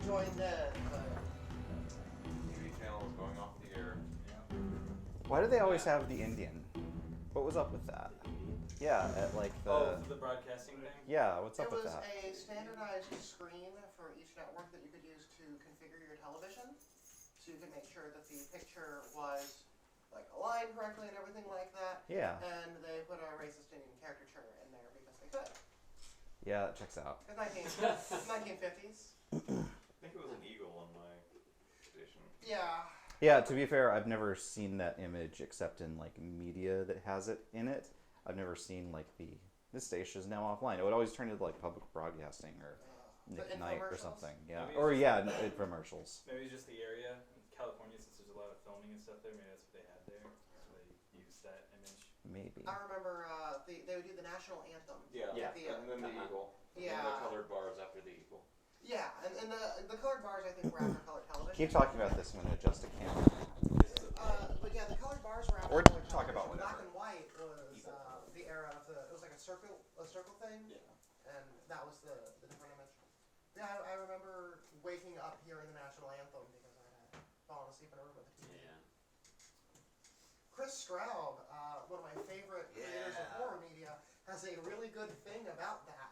joined in. TV channel is going off the air. Yeah. Why do they always have the Indian? What was up with that? Yeah, at like the... Oh, for the broadcasting thing? Yeah, what's up with that? It was a standardized screen for each network that you could use to configure your television. So you could make sure that the picture was like aligned correctly and everything like that. Yeah. And they put a racist Indian caricature in there because they could. Yeah, that checks out. 1950s. I think it was an eagle on my station. Yeah. Yeah, to be fair, I've never seen that image except in like media that has it in it. I've never seen like this station is now offline. It would always turn into like public broadcasting or Nick Knight or something. Yeah. Maybe Or it's yeah, infomercials. Maybe it's just the area. In California, since there's a lot of filming and stuff there, maybe that's what they had there. So they used that image. Maybe. I remember they would do the national anthem. Yeah. And then the eagle. Yeah. And the colored bars after the eagle. Yeah, and the colored bars I think were after colored television. Keep talking about this. I'm going to adjust a camera. But yeah, the colored bars were after Or colored talk television. about whatever. Black and white was the era of it was like a circle thing. Yeah. And that was the different image. Yeah, I remember waking up hearing the national anthem because I had fallen asleep in a room with the TV. Yeah. Chris Straub, one of my favorite creators of horror media, has a really good thing about that.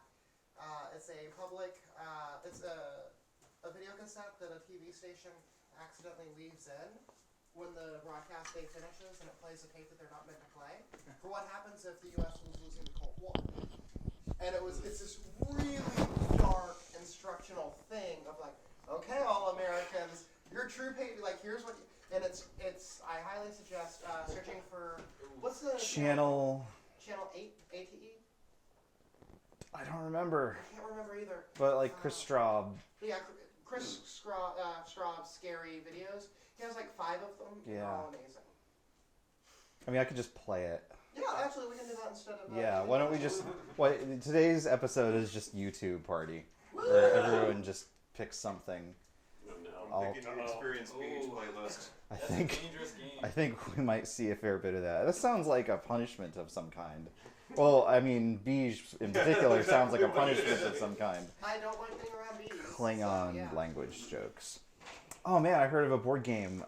It's a public, it's a video cassette that a TV station accidentally leaves in when the broadcast day finishes and it plays a tape that they're not meant to play for what happens if the U.S. was losing the Cold War. And it's this really dark instructional thing of like, okay, all Americans, your true pay, like here's what, and it's I highly suggest searching for, what's the Channel 8, ATE? I don't remember. I can't remember either. But like Chris Straub. Yeah, Chris Straub's scary videos. He has like 5 of them. Yeah. They're all amazing. I mean, I could just play it. Yeah, actually, we can do that instead of. Yeah, why don't we just... Today's episode is just YouTube party. Where everyone just picks something. I'm thinking you'd experience beach playlist. I That's think, a dangerous game. I think we might see a fair bit of that. That sounds like a punishment of some kind. Well, I mean, beige in particular sounds like a punishment of some kind. I don't like being around bees. Klingon so, yeah. language jokes. Oh man, I heard of a board game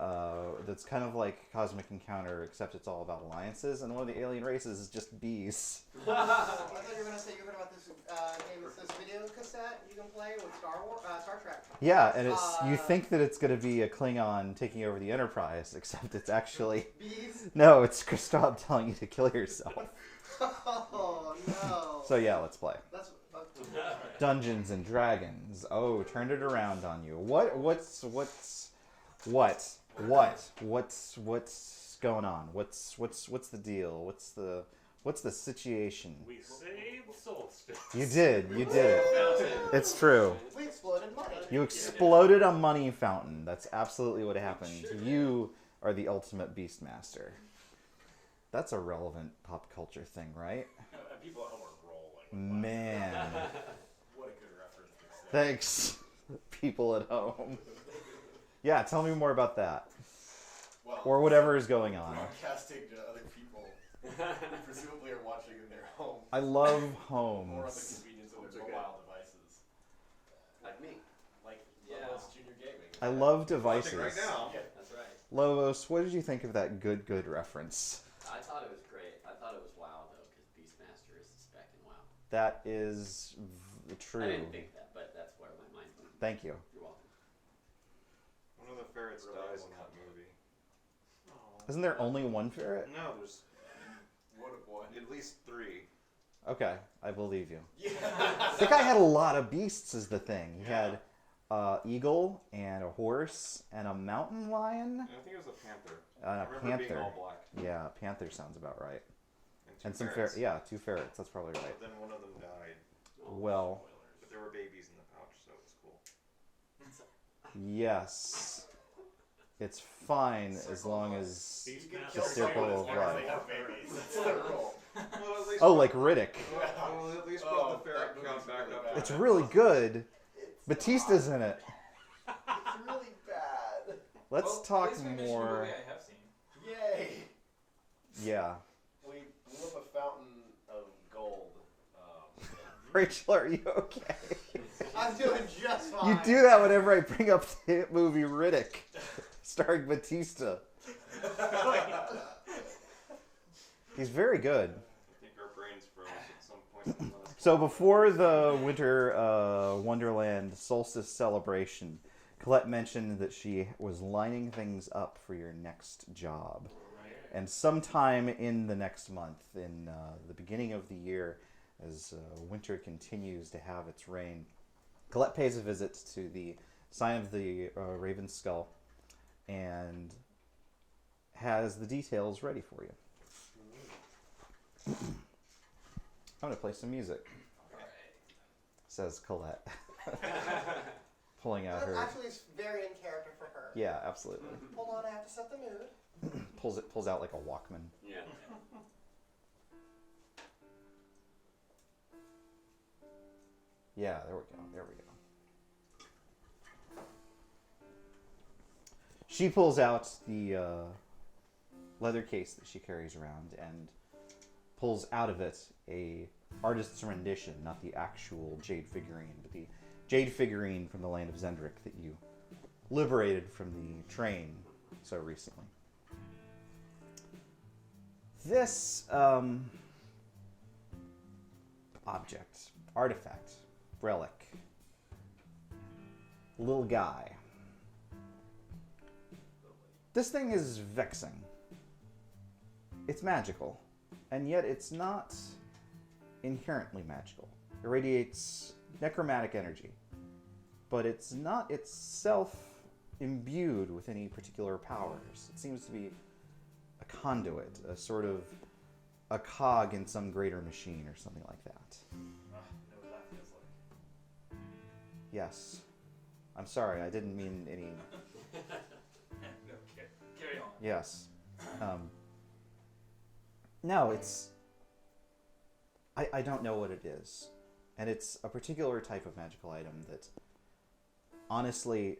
that's kind of like Cosmic Encounter, except it's all about alliances, and one of the alien races is just bees. I thought you were going to say you heard about this game, this video cassette you can play with Star Trek. Yeah, and it's you think that it's going to be a Klingon taking over the Enterprise, except it's actually... Bees? No, it's Kristoff telling you to kill yourself. Oh, no. So yeah, let's play. That's... Dungeons and Dragons. Oh, turned it around on you. What's going on? What's the deal? What's the situation? We saved Solstice. You did. It's true. We exploded money. You exploded a money fountain. That's absolutely what happened. You are the ultimate Beastmaster. That's a relevant pop culture thing, right? People at home are rolling. Man. What a good reference. Thanks, people at home. Yeah, tell me more about that. Well, Or whatever is going on. broadcasting to other people who presumably are watching in their home I love or on the homes. convenience of their mobile devices. Like me. Like Yeah. Lobos Junior Gaming. I love Watching devices. right now. Yeah. That's right. Lobos, what did you think of that good reference? I thought it was great. I thought it was WoW, though, because Beastmaster is the spec in WoW. That is true. I didn't think that, but that's where my mind went. Thank you. You're welcome. One of the ferrets Really dies is in that movie. Isn't there only one ferret? No, there's What a boy. at least 3. Okay, I believe you. Yeah. The guy had a lot of beasts is the thing. He had eagle and a horse and a mountain lion I think it was a panther. and I a remember being panther. all black. Yeah, panther sounds about right. And 2 And some ferrets. yeah, 2 ferrets. That's probably right. But then one of them died. Well, But there were babies in the pouch, so it's cool. yes. It's fine as long as You can Beastmaster. kill circle someone as of long as life. they have babies. That's the rule. Well, at least Oh, like Riddick. Well, at least brought the ferret that count movie's back really up. bad. It's really good. Batista's in it. It's really bad. Let's Well, talk least maybe more. movie I have seen. Yay. Yeah. We blew up a fountain of gold. Rachel, are you okay? I'm doing just fine. You do that whenever I bring up the hit movie Riddick, starring Batista. He's very good. I think our brains froze at some point in the last So before the Winter Wonderland solstice celebration, Colette mentioned that she was lining things up for your next job. And sometime in the next month, in the beginning of the year, as winter continues to have its reign, Colette pays a visit to the sign of the Raven Skull and has the details ready for you. I'm going to play some music, says Colette, pulling out her... Actually, it's very in character for her. Yeah, absolutely. Hold on, I have to set the mood. Pulls out like a Walkman. Yeah. Yeah, there we go. She pulls out the leather case that she carries around and pulls out of it a artist's rendition, not the actual jade figurine, but the jade figurine from the land of Zendrick that you liberated from the train so recently. This object, artifact, relic, little guy. This thing is vexing. It's magical, and yet it's not inherently magical. It radiates necromantic energy, but it's not itself imbued with any particular powers. It seems to be a conduit, a sort of a cog in some greater machine or something like that. Know what that feels like. Yes. I'm sorry, I didn't mean any... No, carry on. Yes. No, it's... I don't know what it is. And it's a particular type of magical item that, honestly,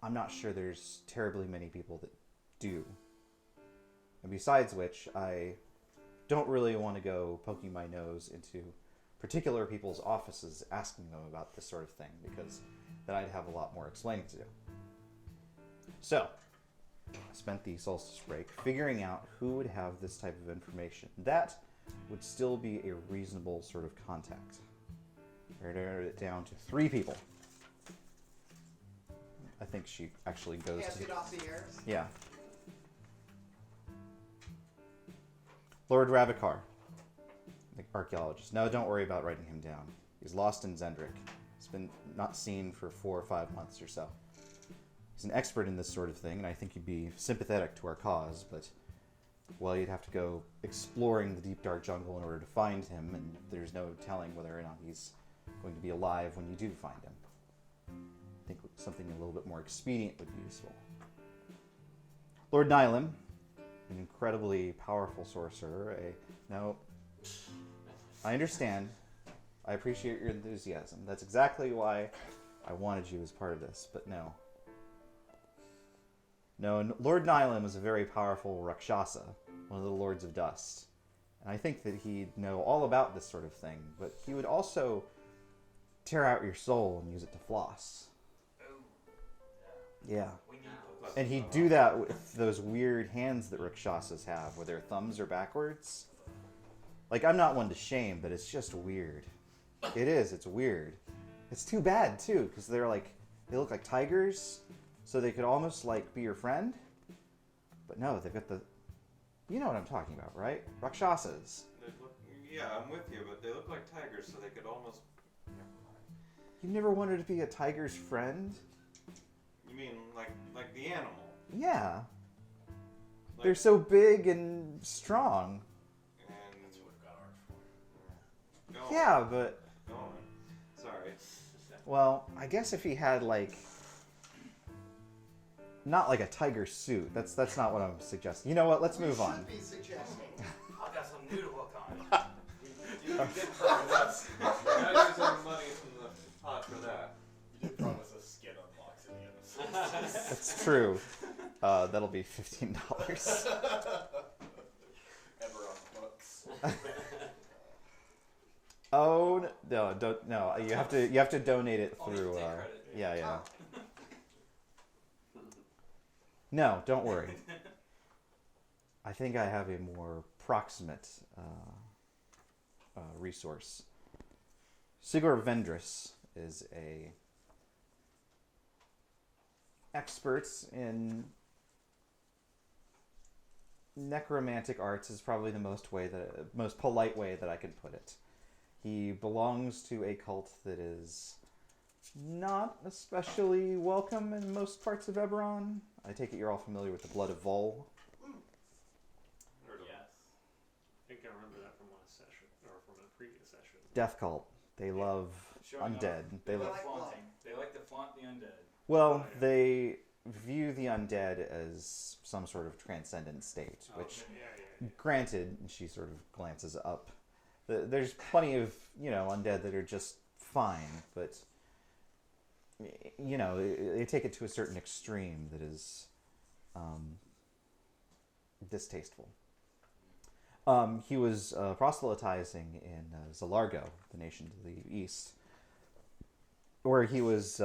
I'm not sure there's terribly many people that do. And besides which, I don't really want to go poking my nose into particular people's offices asking them about this sort of thing, because then I'd have a lot more explaining to do. So, I spent the solstice break figuring out who would have this type of information. That would still be a reasonable sort of contact. I narrowed it down to 3 people. I think she actually goes Fancy to... dossiers. Yeah. Lord Ravikar, the archaeologist. No, don't worry about writing him down. He's lost in Zendrick. He's been not seen for 4 or 5 months or so. He's an expert in this sort of thing, and I think he'd be sympathetic to our cause, but, well, you'd have to go exploring the deep, dark jungle in order to find him, and there's no telling whether or not he's going to be alive when you do find him. I think something a little bit more expedient would be useful. Lord Nylam, an incredibly powerful sorcerer. No, I understand. I appreciate your enthusiasm. That's exactly why I wanted you as part of this, but no. No, Lord Nylam is a very powerful Rakshasa, one of the Lords of Dust. And I think that he'd know all about this sort of thing, but he would also tear out your soul and use it to floss. Yeah. We need those. And he'd do that with those weird hands that Rakshasas have, where their thumbs are backwards. Like, I'm not one to shame, but it's just weird. It is, it's weird. It's too bad, too, because they look like tigers, so they could almost, like, be your friend. But no, they've got the... You know what I'm talking about, right? Rakshasas. Yeah, I'm with you, but they look like tigers, so they could almost... Never mind. You never wanted to be a tiger's friend? You mean like the animal? Yeah. Like, They're so big and strong. And That's what we've got art for. go on, Yeah, but... go on. Sorry. Well, I guess if he had, like... Not like a tiger suit. That's not what I'm suggesting. You know what? Let's move on. Should be suggesting. I've got something new to work on. You did promise Gotta use some money from the pot for that. You did promise us skin unlocks at the end of this. That's true. That'll be $15. EBERRON books. Own No, don't. No, you have to donate it Only through. take credit. Yeah. No, don't worry. I think I have a more proximate resource. Sigur Vendris is a expert in necromantic arts. Is probably the most polite way that I could put it. He belongs to a cult that is not especially welcome in most parts of EBERRON. I take it you're all familiar with the Blood of Vol. Heard of it. Yes. I think I remember that from last session, or from a previous session. Death cult. They love Showing undead. off. They They love. like flaunting. They like to flaunt the undead. Well, they view the undead as some sort of transcendent state, which, Yeah. granted, she sort of glances up. There's plenty of, undead that are just fine, but, they take it to a certain extreme that is distasteful. He was proselytizing in Zalargo, the nation to the east, where he was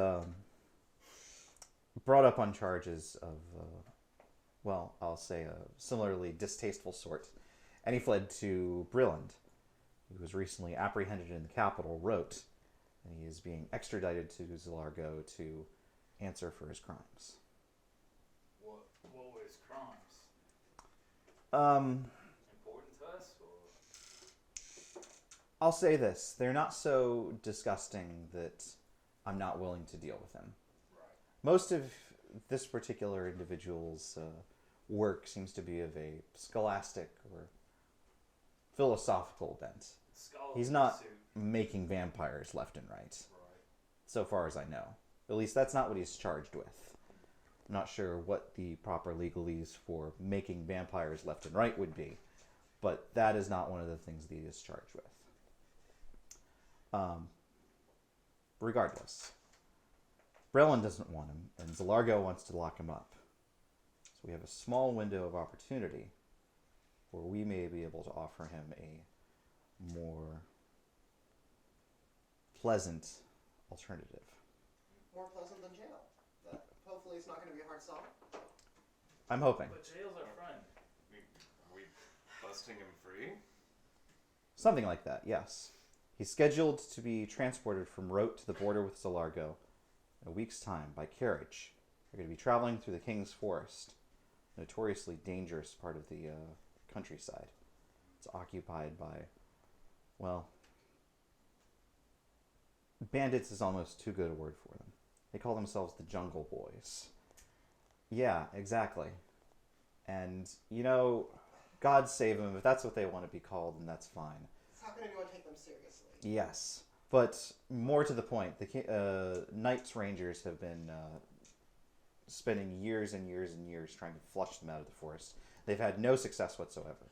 brought up on charges of, I'll say a similarly distasteful sort, and he fled to Brilland. He was recently apprehended in the capital, Rote, and he is being extradited to Zalargo to answer for his crimes. What were his crimes? Um, Important to us, or? I'll say this. They're not so disgusting that I'm not willing to deal with them. Right. Most of this particular individual's work seems to be of a scholastic or philosophical bent. Scholarly He's not pursuit. making vampires left and right, Right. so far as I know. At least that's not what he's charged with. I'm not sure what the proper legalese for making vampires left and right would be, but that is not one of the things that he is charged with. Regardless, Brelin doesn't want him, and Zalargo wants to lock him up. So we have a small window of opportunity where we may be able to offer him a more pleasant alternative. More pleasant than jail. That hopefully it's not going to be a hard sell. I'm hoping. But jail's our friend. Are we busting him free? Something like that, yes. He's scheduled to be transported from Rote to the border with Zalargo in a week's time by carriage. They're going to be traveling through the King's Forest, a notoriously dangerous part of the countryside. It's occupied by, bandits is almost too good a word for them. They call themselves the Jungle Boys. Yeah, exactly. And, God save them. If that's what they want to be called, then that's fine. How can anyone take them seriously? Yes. But more to the point, the Knights Rangers have been spending years and years and years trying to flush them out of the forest. They've had no success whatsoever.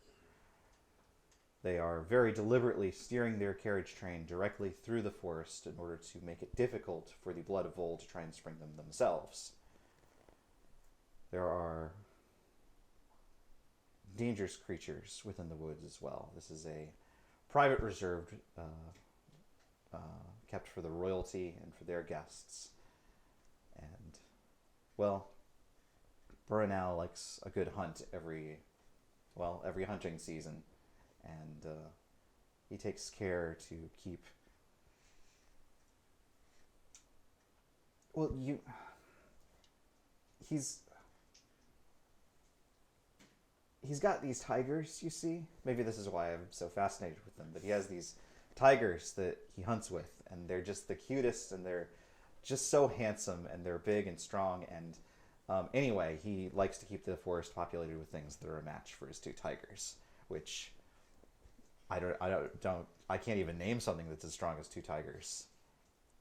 They are very deliberately steering their carriage train directly through the forest in order to make it difficult for the Blood of Vol to try and spring them themselves. There are dangerous creatures within the woods as well. This is a private reserve kept for the royalty and for their guests. And, Burnau likes a good hunt every hunting season. And he takes care to keep... He's got these tigers, you see. Maybe this is why I'm so fascinated with them. But he has these tigers that he hunts with, and they're just the cutest, and they're just so handsome, and they're big and strong. And anyway, he likes to keep the forest populated with things that are a match for his two tigers, which I can't even name something that's as strong as two tigers.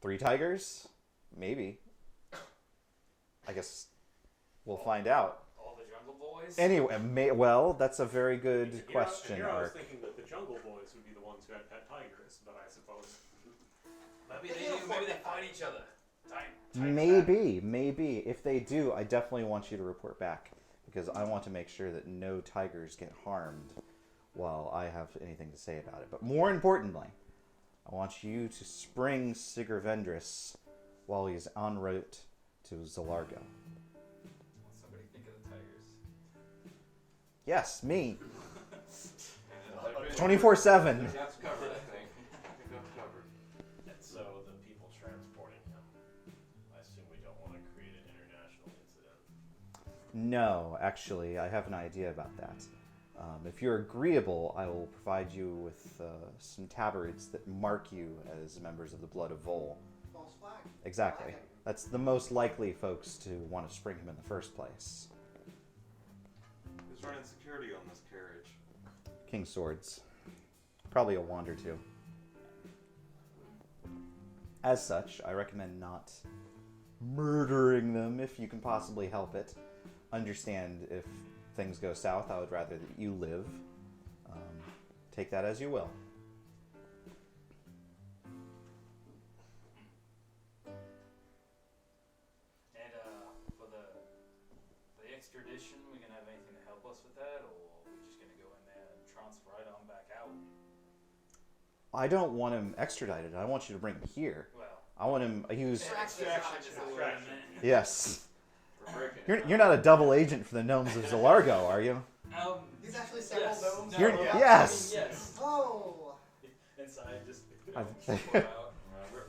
3 tigers? Maybe. I guess we'll find out. All the Jungle Boys? Anyway, that's a very good question, Here I was Ark. thinking that the Jungle Boys would be the ones who had pet tigers, but I suppose... Maybe they do. Maybe they fight each other. Maybe. If they do, I definitely want you to report back, because I want to make sure that no tigers get harmed while I have anything to say about it. But more importantly, I want you to spring Sigurvendris while he's en route to Zalargo. Will somebody think of the tigers? Yes, me. 24/7. That's covered, I think. I think that's covered. And so the people transporting him, I assume we don't want to create an international incident. No, actually, I have an idea about that. If you're agreeable, I will provide you with some tabards that mark you as members of the Blood of Vol. False flag. Exactly. That's the most likely folks to want to spring him in the first place. Who's running security on this carriage? King Swords. Probably a wand or two. As such, I recommend not murdering them if you can possibly help it. Understand if things go south, I would rather that you live. Take that as you will. And for the extradition, we gonna have anything to help us with that, or are we just gonna go in there and transfer right on back out? I don't want him extradited. I want you to bring him here. Well, I want him. He was. extraction is the word I meant. Yes. We're breaking You're not a double agent for the gnomes of Zalargo, are you? These actually several yes. gnomes. You're- No, yes. I mean, yes. Oh. Inside, just I- ship out.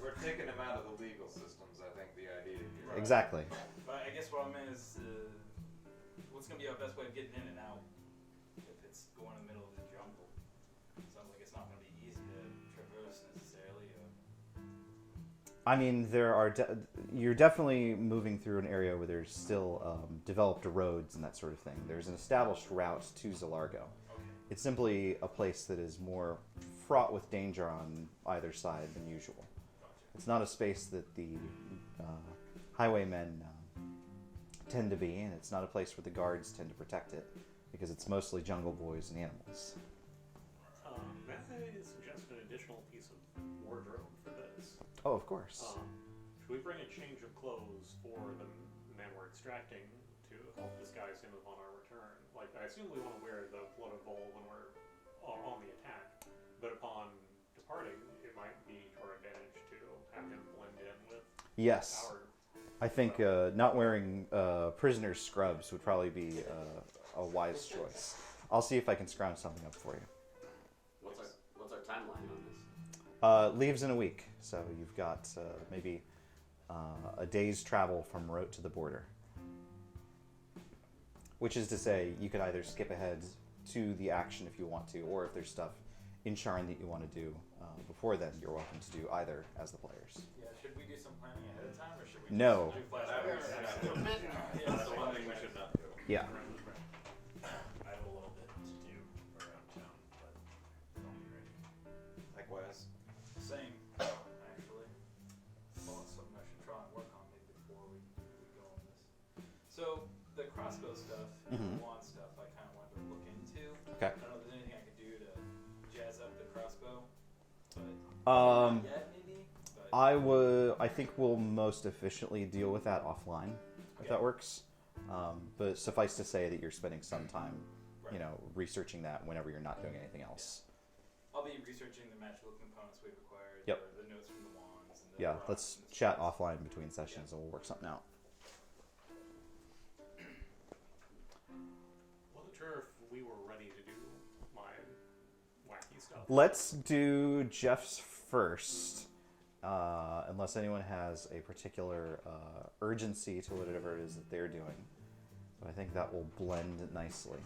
We're taking him out of the legal systems, I think, the idea here. Right. Exactly. But I guess what I meant is, what's gonna be our best way of getting in and out? If it's going in the middle of the jungle, sounds like it's not gonna be easy to traverse necessarily. I mean, you're definitely moving through an area where there's still developed roads and that sort of thing. There's an established route to Zalargo. Okay. It's simply a place that is more fraught with danger on either side than usual. Gotcha. It's not a space that the highwaymen tend to be, and it's not a place where the guards tend to protect it, because it's mostly jungle boys and animals. May I suggest an additional piece of wardrobe for this? Oh, of course. Should we bring a change of clothes for the man we're extracting to help disguise him upon our return? Like, I assume we want to wear the blood of Vol when we're on the attack, but upon departing, it might be to our advantage to have him blend in with Yes. our... I think not wearing prisoner's scrubs would probably be a wise choice. I'll see if I can scrounge something up for you. What's our timeline on this? Leaves in a week, so you've got maybe a day's travel from Rote to the border. Which is to say, you could either skip ahead to the action if you want to, or if there's stuff in Sharn that you want to do before then, you're welcome to do either as the players. Yeah, should we do some planning ahead of time, or should we No. just do flash That forward? was- That's the one thing we should not do. Yeah. I have a little bit to do around town, but I'll be ready. Likewise. Same, actually. Well, it's something I should try and work on maybe before we go on this. So, the crossbow stuff and Mhm. the wand stuff I kind of wanted to look into. Okay. I don't know if there's anything I could do to jazz up the crossbow, but Um, not yet maybe. But I think we'll most efficiently deal with that offline, if that Okay. works. But suffice to say that you're spending some time, right. researching that whenever you're not doing anything else. I'll be researching the magical components we've acquired, Yep. or the notes from the wands. And the Yeah, rocks let's and chat stuff. offline between sessions and we'll work something out. Wasn't sure if we were ready to do my wacky stuff. Let's do Jeff's first, unless anyone has a particular urgency to whatever it is that they're doing. But I think that will blend nicely.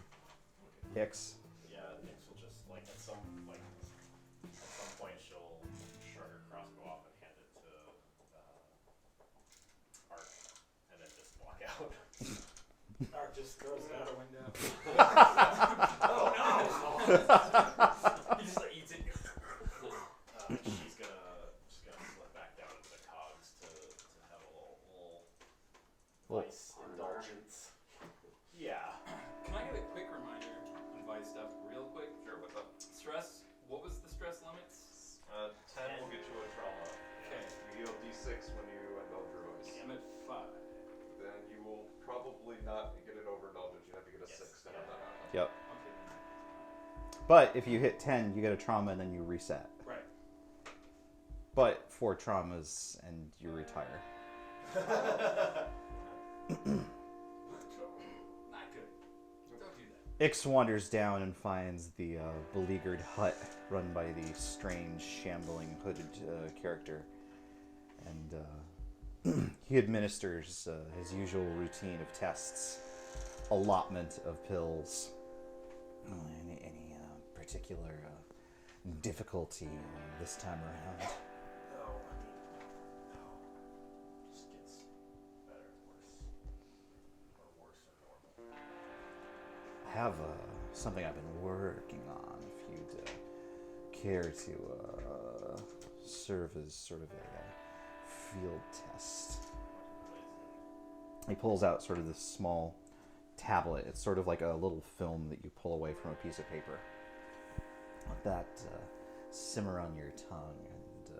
Hicks. Yeah, Nix will just at some point she'll shrug her crossbow off and hand it to Art, and then just walk out. Or just throws it out a window. Oh no! He just eats it. She's gonna slip back down into the cogs to have a little vice indulgence. Yeah. Can I get a quick reminder on Vice stuff real quick? Sure, what's up? Stress, what was the stress limits? 10 will get you a trauma. Okay. You heal D6 when you indulge your voice. I'm at 5. Then you will probably not get it overindulged. You have to get a 6 to have that happen. Yep. Okay. But if you hit 10, you get a trauma and then you reset. Right. but 4 traumas and you retire. Not good. Don't do that. Ix wanders down and finds the beleaguered hut run by the strange, shambling, hooded character. And he administers his usual routine of tests, allotment of pills. Any particular difficulty this time around? No, just gets better and worse. Or worse than normal. I have something I've been working on, if you'd care to serve as sort of a field test. He pulls out sort of this small tablet. It's sort of like a little film that you pull away from a piece of paper. Let that simmer on your tongue, and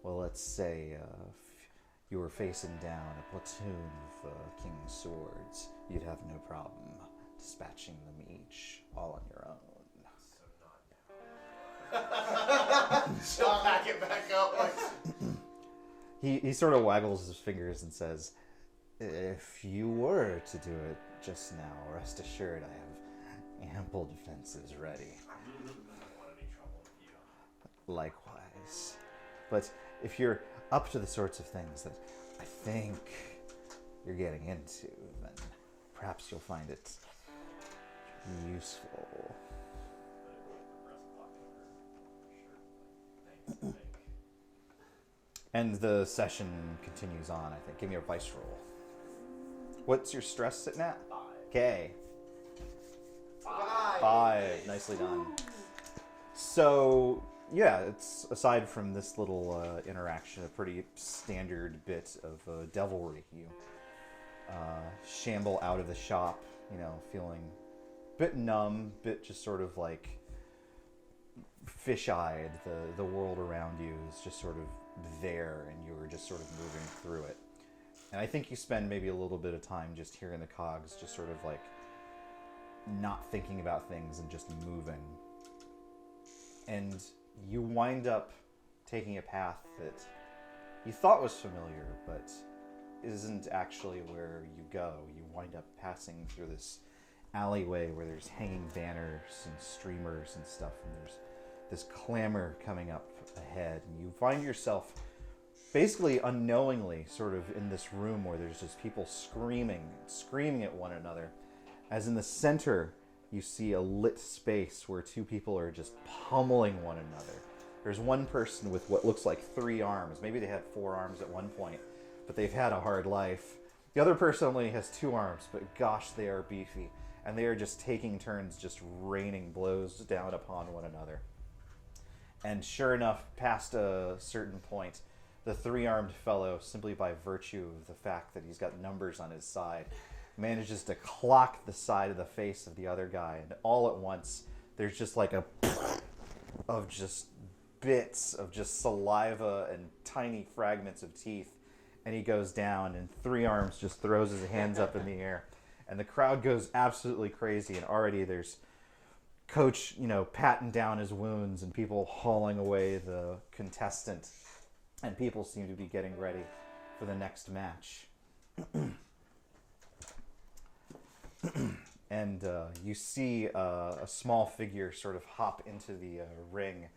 well, let's say if you were facing down a platoon of King's Swords, you'd have no problem dispatching them each all on your own. So not now. She'll pack it back up like. He sort of waggles his fingers and says, if you were to do it just now, rest assured I have ample defenses ready. I don't want any trouble with you. Likewise. But if you're up to the sorts of things that I think you're getting into, then perhaps you'll find it useful. And the session continues on, I think. Give me a vice roll. What's your stress sitting at? 5. Okay. 5. 5. Nicely done. So, yeah, it's, aside from this little interaction, a pretty standard bit of devilry. You shamble out of the shop, you know, feeling a bit numb, bit just sort of like fish-eyed. The world around you is just sort of there, and you're just sort of moving through it. And I think you spend maybe a little bit of time just hearing the cogs, just sort of like not thinking about things and just moving. And you wind up taking a path that you thought was familiar, but isn't actually where you go. You wind up passing through this alleyway where there's hanging banners and streamers and stuff, and there's this clamor coming up ahead, and you find yourself basically unknowingly sort of in this room where there's just people screaming at one another, as in the center you see a lit space where 2 people are just pummeling one another. There's one person with what looks like 3 arms. Maybe they had 4 arms at one point, but they've had a hard life. The other person only has 2 arms, but gosh, they are beefy, and they are just taking turns just raining blows down upon one another. And sure enough, past a certain point, the 3-armed fellow, simply by virtue of the fact that he's got numbers on his side, manages to clock the side of the face of the other guy. And all at once, there's just like a of just bits of just saliva and tiny fragments of teeth. And he goes down, and 3 arms just throws his hands up in the air. And the crowd goes absolutely crazy. And already there's Coach, you know, patting down his wounds, and people hauling away the contestant, and people seem to be getting ready for the next match. And you see a small figure sort of hop into the ring.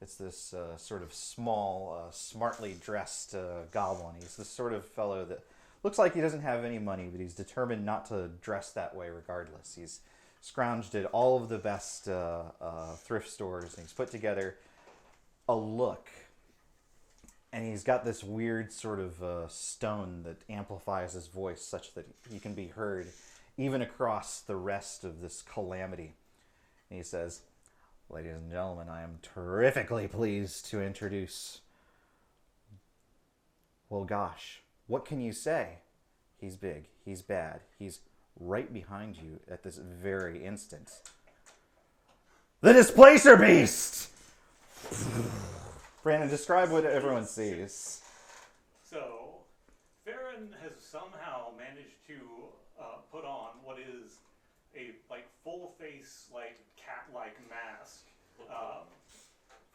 It's this sort of small, smartly dressed goblin. He's this sort of fellow that looks like he doesn't have any money, but he's determined not to dress that way regardless. He's scrounged at all of the best thrift stores, and he's put together a look. And he's got this weird sort of stone that amplifies his voice such that he can be heard even across the rest of this calamity. And he says, "Ladies and gentlemen, I am terrifically pleased to introduce... Well, gosh, what can you say? He's big, he's bad, he's right behind you at this very instant. The Displacer Beast!" Brandon, describe what everyone sees. So, Farran has somehow managed to put on what is a like full face, like cat-like mask,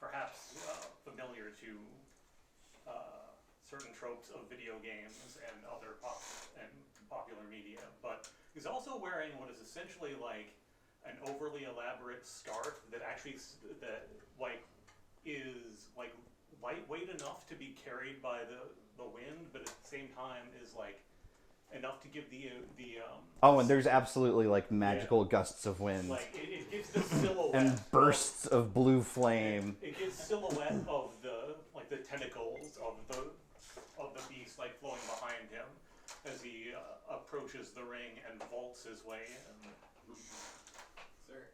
perhaps familiar to certain tropes of video games and other popular media, but he's also wearing what is essentially like an overly elaborate scarf that actually is like lightweight enough to be carried by the wind, but at the same time is like enough to give the Oh, and there's absolutely like magical gusts of wind. Like it gives the silhouette and bursts of blue flame. It gives silhouette of the tentacles of the beast like flowing behind him as he approaches the ring and vaults his way in. Sir.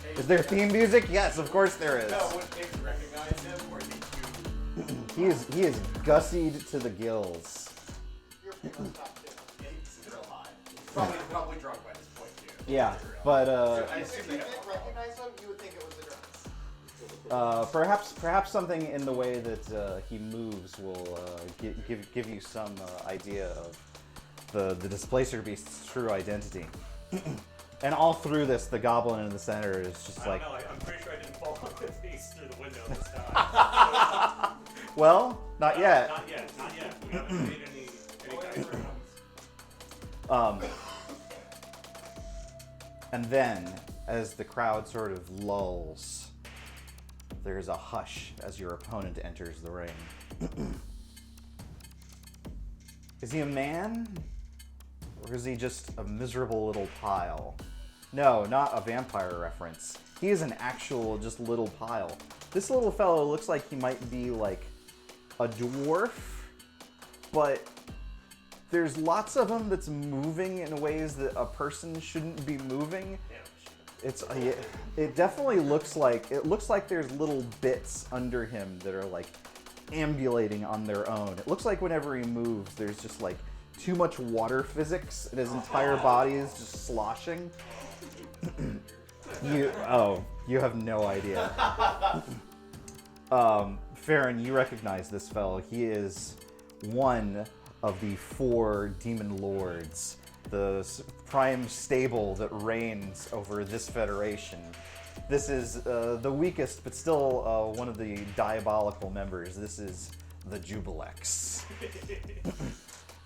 Hey, Is there theme music? Yes, of course there is. No, would Nick recognize him, or did you? He is gussied to the gills. You're pretty much top two. He's real high. Probably drunk by this point too. Yeah, but I If assume you they have didn't recognize him, you would think it was the drugs. perhaps something in the way that he moves will give you some idea of the Displacer Beast's true identity. And all through this, the goblin in the center is just I like, don't know, I'm pretty sure I didn't fall on the face through the window this time. well, not yet. Not yet. We haven't made any kind of rounds. And then, as the crowd sort of lulls, there's a hush as your opponent enters the ring. Is he a man? Or is he just a miserable little pile? No, not a vampire reference. He is an actual just little pile. This little fellow looks like he might be like a dwarf, but there's lots of him that's moving in ways that a person shouldn't be moving. It definitely looks like there's little bits under him that are like ambulating on their own. It looks like whenever he moves, there's just like too much water physics and his entire body is just sloshing. You have no idea. Farran, you recognize this fellow. He is one of the 4 demon lords, the prime stable that reigns over this federation. This is the weakest, but still one of the diabolical members. This is the Jubilex.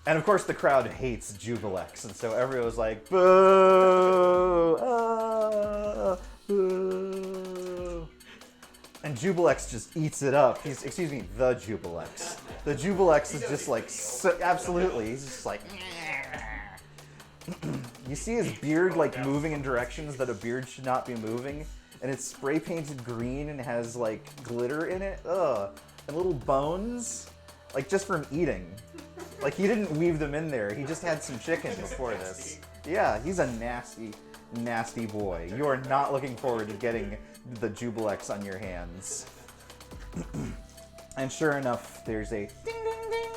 And of course the crowd hates Jubilex, and so everyone's like, boo! Boo! And Jubilex just eats it up. The Jubilex. The Jubilex is just like, absolutely, he's just like, you see his beard like moving in directions that a beard should not be moving, and it's spray painted green and has like glitter in it, and little bones, like just from eating. Like he didn't weave them in there, he just had some chicken before this. Yeah, he's a nasty, nasty boy. You are not looking forward to getting the Jubilex on your hands. And sure enough, there's a ding ding ding,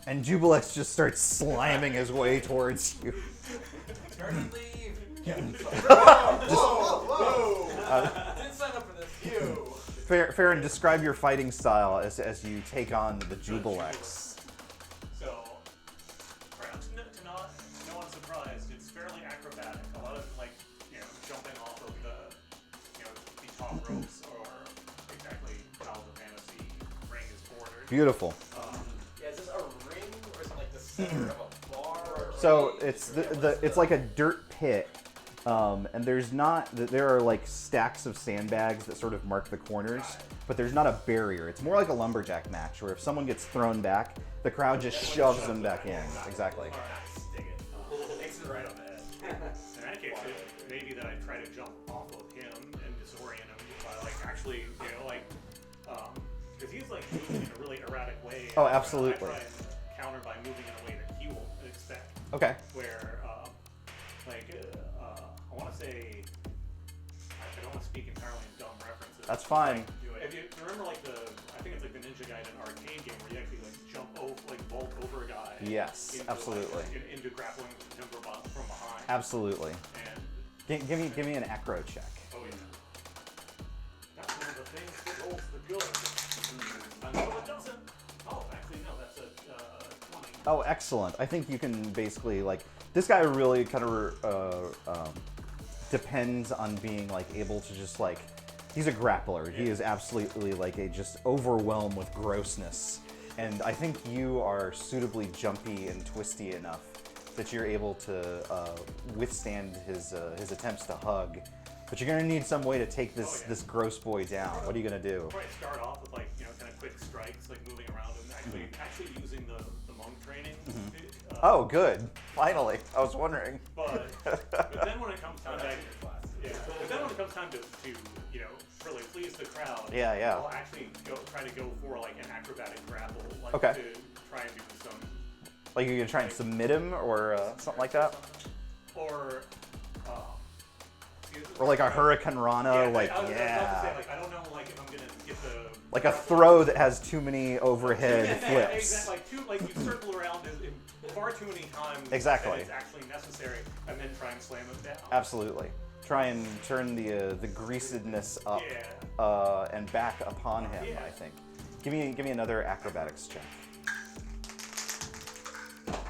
and Jubilex just starts slamming his way towards you. Turn and leave. Whoa! Didn't sign up for this. Farran, describe your fighting style as you take on the Jubilex. So, perhaps to no one's surprised, it's fairly acrobatic. A lot of jumping off of the top ropes, or exactly how the fantasy ring is bordered. Beautiful. Yeah, is this a ring, or is it like the center of a bar? Or So it's like a dirt pit, and there are like stacks of sandbags that sort of mark the corners, but there's not a barrier. It's more like a lumberjack match where if someone gets thrown back, the crowd just shoves them back in. Exactly. Alright, dig it. Takes it right on the head. In that case, it may be that I try to jump off of him and disorient him by actually, because he's like moving in a really erratic way. Oh, absolutely. I try and counter by moving in a way that he will expect. Okay. Where, I want to say, I don't want to speak entirely in dumb references. That's fine. If you remember, I think it's like the Ninja Gaiden arcade game where you actually jump over, vault over a guy. Yes, absolutely. Into grappling him from behind. Absolutely. And Give me an acro check. oh yeah, that's one of the things that holds the good. Until it doesn't. Oh, actually no, that's a 20. Oh, excellent. I think you can basically this guy really kind of depends on being able to just he's a grappler. He is absolutely just overwhelmed with grossness. and I think you are suitably jumpy and twisty enough that you're able to withstand his attempts to hug. But you're gonna need some way to take this gross boy down. What are you gonna do? Probably start off with like kind of quick strikes, like moving around and actually using the monk training. Oh, good. Finally, I was wondering. But then when it comes time to really please the crowd, Yeah. I'll actually try to go for like an acrobatic grapple, like Okay. to try and do some. Like you're gonna try and submit him or something like that? Or. Or like a Hurricane Rana, I was about to say, like, I don't know, like if I'm gonna get the. Like a throw that has too many overhead Yeah, flips. exactly. Like you circle around far too many times. Exactly. That it's actually necessary, and then try and slam him down. Absolutely. Try and turn the greasedness up and back upon him. Yeah. I think. Give me another acrobatics check. That's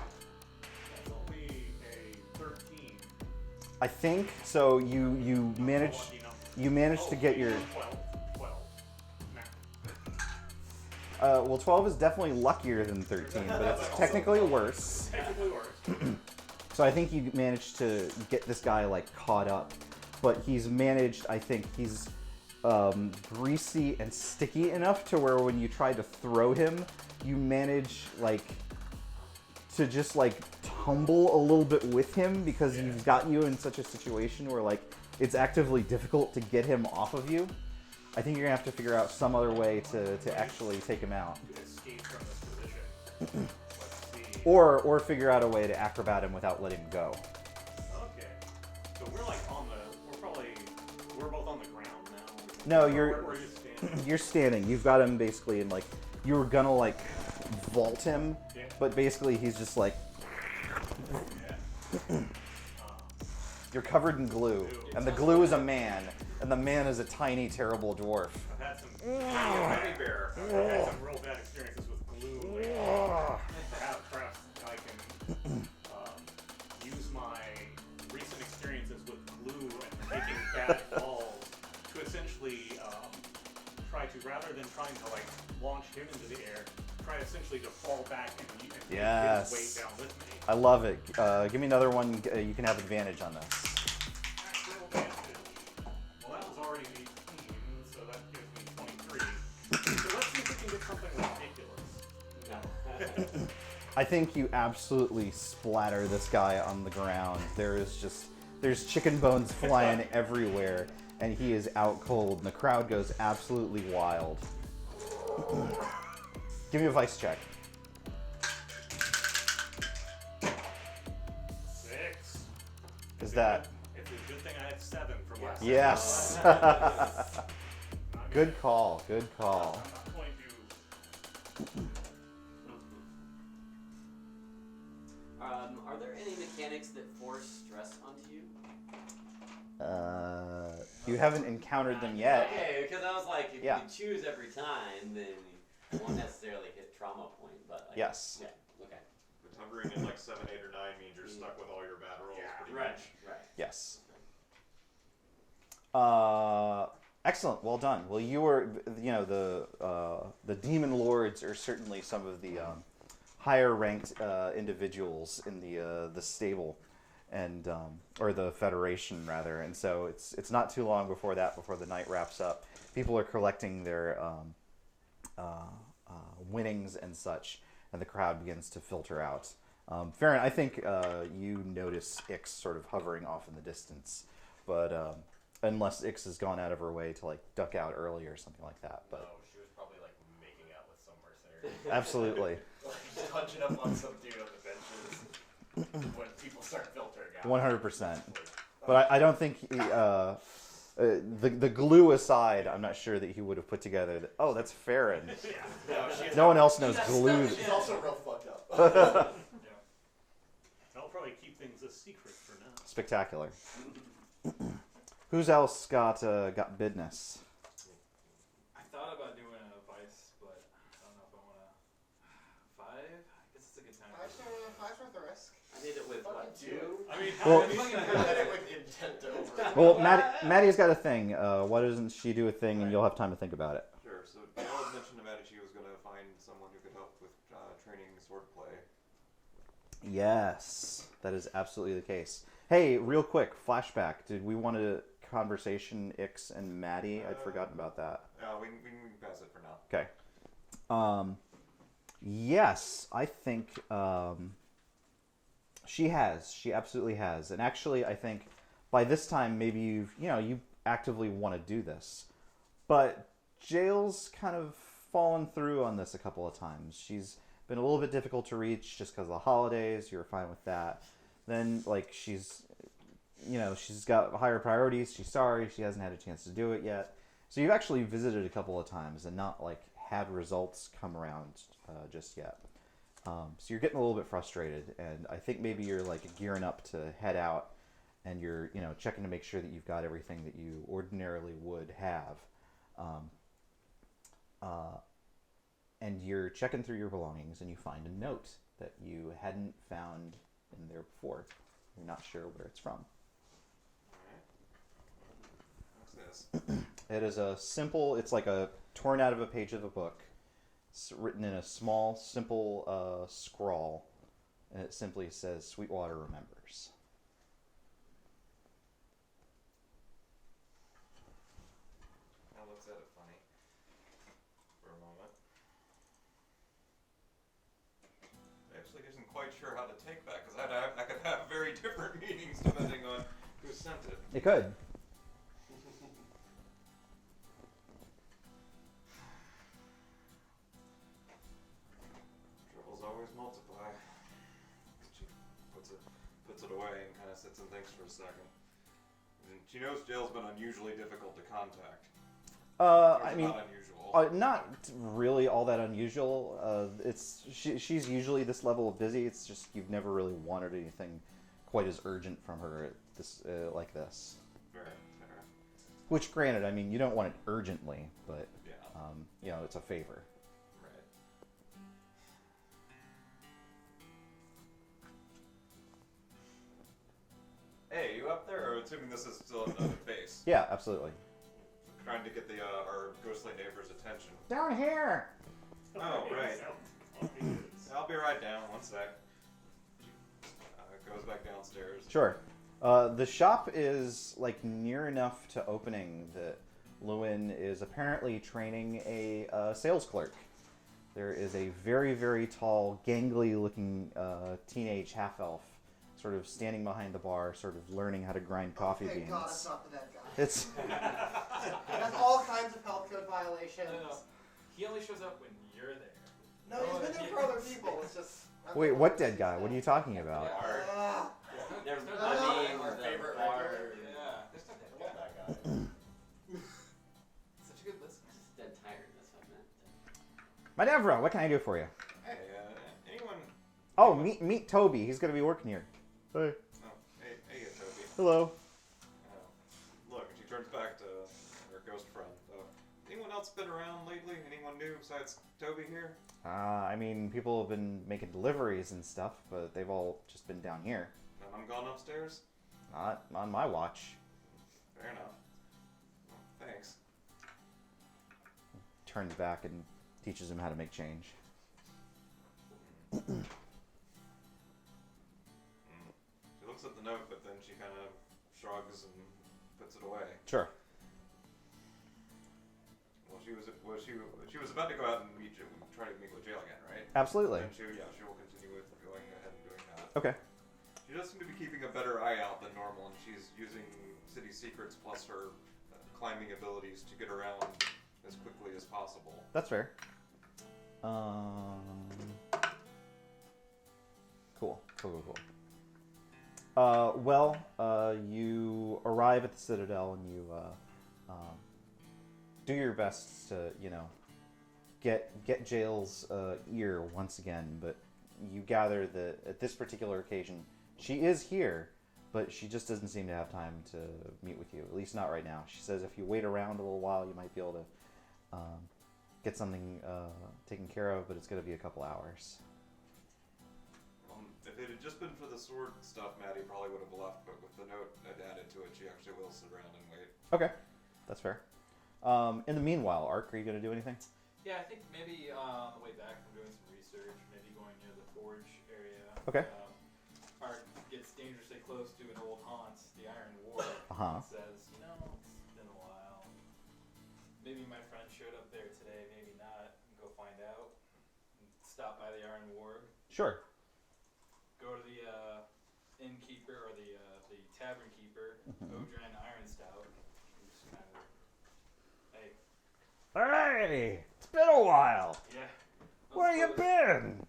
only a 13. I think so. You managed to get your. 12. Nah. Well, 12 is definitely luckier than 13, but it's technically worse. Technically worse. So I think you managed to get this guy like caught up, but he's managed. I think he's greasy and sticky enough to where when you try to throw him, you manage like to just like tumble a little bit with him because he's got you in such a situation where like it's actively difficult to get him off of you. I think you're gonna have to figure out some other way to actually take him out. Escape from this position. Let's see. Or figure out a way to acrobat him without letting him go. Okay. So we're like we're both on the ground now. No, We're just standing. you're standing. You've got him basically in like you were gonna like vault him, Yeah. but basically he's just like you're covered in glue, and the glue is a man, and the man is a tiny, terrible dwarf. I've had some Gummy bear. I've had some real bad experiences with glue lately. Perhaps I can use my recent experiences with glue and taking bad falls to essentially try to, rather than trying to like launch him into the air, try essentially to fall back and take Yes. his weight down with me. I love it. Give me another one. You can have advantage on this. Actual advantage. Well, that was already an 18, so that gives me 23. So let's see if we can get something ridiculous. I think you absolutely splatter this guy on the ground. There's chicken bones flying everywhere, and he is out cold, and the crowd goes absolutely wild. Give me a vice check. 6. Is that It's a good thing I had 7 from last time. yes? Not Good call. Good call. I'm not going to. Are there any mechanics that force stress onto you? You haven't encountered them yet. Okay, because I was like, if Yeah. you could choose every time, then you won't necessarily hit trauma point. But like, Yes. Yeah. Okay. But hovering in like 7, 8, or 9 means you're stuck with all your bad rolls pretty Right. much. Right. Yes. Excellent. Well done. Well, you were, the demon lords are certainly some of the higher ranked individuals in the stable, and or the Federation rather. And so it's not too long before the night wraps up. People are collecting their winnings and such, and the crowd begins to filter out. Farran, I think you notice Ix sort of hovering off in the distance, but unless Ix has gone out of her way to like duck out early or something like that. But Oh, she was probably like making out with some mercenary. absolutely, Like punching up on some dude on the benches when people start filtering out. 100%. But I don't think the glue aside, I'm not sure that he would have put together. Oh, that's Farran. No one else knows glue. She's also real fucked up. I'll probably keep things a secret for now. Spectacular. Who's else got business? I thought about doing a vice, but I don't know if I want to. 5? I guess it's a good time. Five's worth the risk. I did it with what? 2? I mean, Well- I did it with intent to over. Well, Maddie's got a thing. Why doesn't she do a thing, and you'll have time to think about it? Sure. So Colette mentioned to Maddie she was going to find someone who could help training swordplay. Yes, that is absolutely the case. Hey, real quick, flashback. Did we want a conversation, Ix and Maddie? I'd forgotten about that. We can pass it for now. Okay. Yes, I think she has. She absolutely has. And actually, I think by this time, maybe you actively want to do this. But Jail's kind of fallen through on this a couple of times. She's been a little bit difficult to reach just because of the holidays. You're fine with that. Then, like, she's got higher priorities. She's sorry. She hasn't had a chance to do it yet. So you've actually visited a couple of times and not, like, had results come around just yet. So you're getting a little bit frustrated, and I think maybe you're like gearing up to head out, and you're checking to make sure that you've got everything that you ordinarily would have, and you're checking through your belongings, and you find a note that you hadn't found in there before. You're not sure where it's from. What's this? It is a simple. It's like a torn out of a page of a book. It's written in a small, simple scrawl, and it simply says, "Sweetwater remembers." I looks at it funny for a moment. Actually, isn't quite sure how to take that because I could have very different meanings depending on who sent it. It could. Troubles always multiply. She puts it away and kind of sits and thinks for a second. And she knows Jail's been unusually difficult to contact. I mean, not unusual. not really all that unusual. She's usually this level of busy. It's just you've never really wanted anything quite as urgent from her like this. Fair. Which, granted, I mean you don't want it urgently, but Yeah. it's a favor. Right. Hey, you up there? Or assuming this is still another base. Yeah, absolutely. Trying to get our ghostly neighbor's attention. Down here. Oh, right. I'll be right down. One sec. Goes back downstairs. Sure. The shop is like near enough to opening that Lewin is apparently training a sales clerk. There is a very, very tall, gangly-looking teenage half-elf sort of standing behind the bar, sort of learning how to grind coffee Thank beans. God it's not the dead guy. It's That's all kinds of health code violations. No. He only shows up when you're there. No, he's been there for other people. It's just. wait, what dead guy? What are you talking about? Ah. There's no I mean, our the favorite bar. regular. Yeah, there's no dead Love guy. that guy. Such a good listener. Just dead tired, that's what I meant. Manevra, what can I do for you? Hey, anyone? Oh, meet Toby. He's gonna be working here. Hey. Oh, hey, Toby. Hello. Look, she turns back to her ghost friend. Anyone else been around lately? Anyone new besides Toby here? I mean, people have been making deliveries and stuff, but they've all just been down here. None of them gone upstairs? Not on my watch. Fair enough. Well, thanks. Turns back and teaches him how to make change. She looks at the note, but then she kind of shrugs and puts it away. Sure. Well, she was about to go out and try to meet with Jail again, right? Absolutely. And she will continue with going ahead and doing that. Okay. She does seem to be keeping a better eye out than normal, and she's using city secrets plus her climbing abilities to get around as quickly as possible. That's fair. Cool. You arrive at the Citadel and you do your best to, get Jail's ear once again, but you gather that at this particular occasion, she is here, but she just doesn't seem to have time to meet with you, at least not right now. She says if you wait around a little while, you might be able to get something taken care of, but it's going to be a couple hours. If it had just been for the sword stuff, Maddie probably would have left, but with the note added to it, she actually will sit around and wait. Okay, that's fair. In the meanwhile, Ark, are you going to do anything? Yeah, I think maybe on the way back from doing some research, maybe going near the forge area. Okay. Art gets dangerously close to an old haunt, the Iron Ward, Uh-huh. and says, you know, it's been a while. Maybe my friend showed up there today, maybe not. Go find out. Stop by the Iron Ward. Sure. Go to the innkeeper or the tavern keeper, Odran Iron Stout. And just kind of, hey, Hey, it's been a while. yeah. Where you been?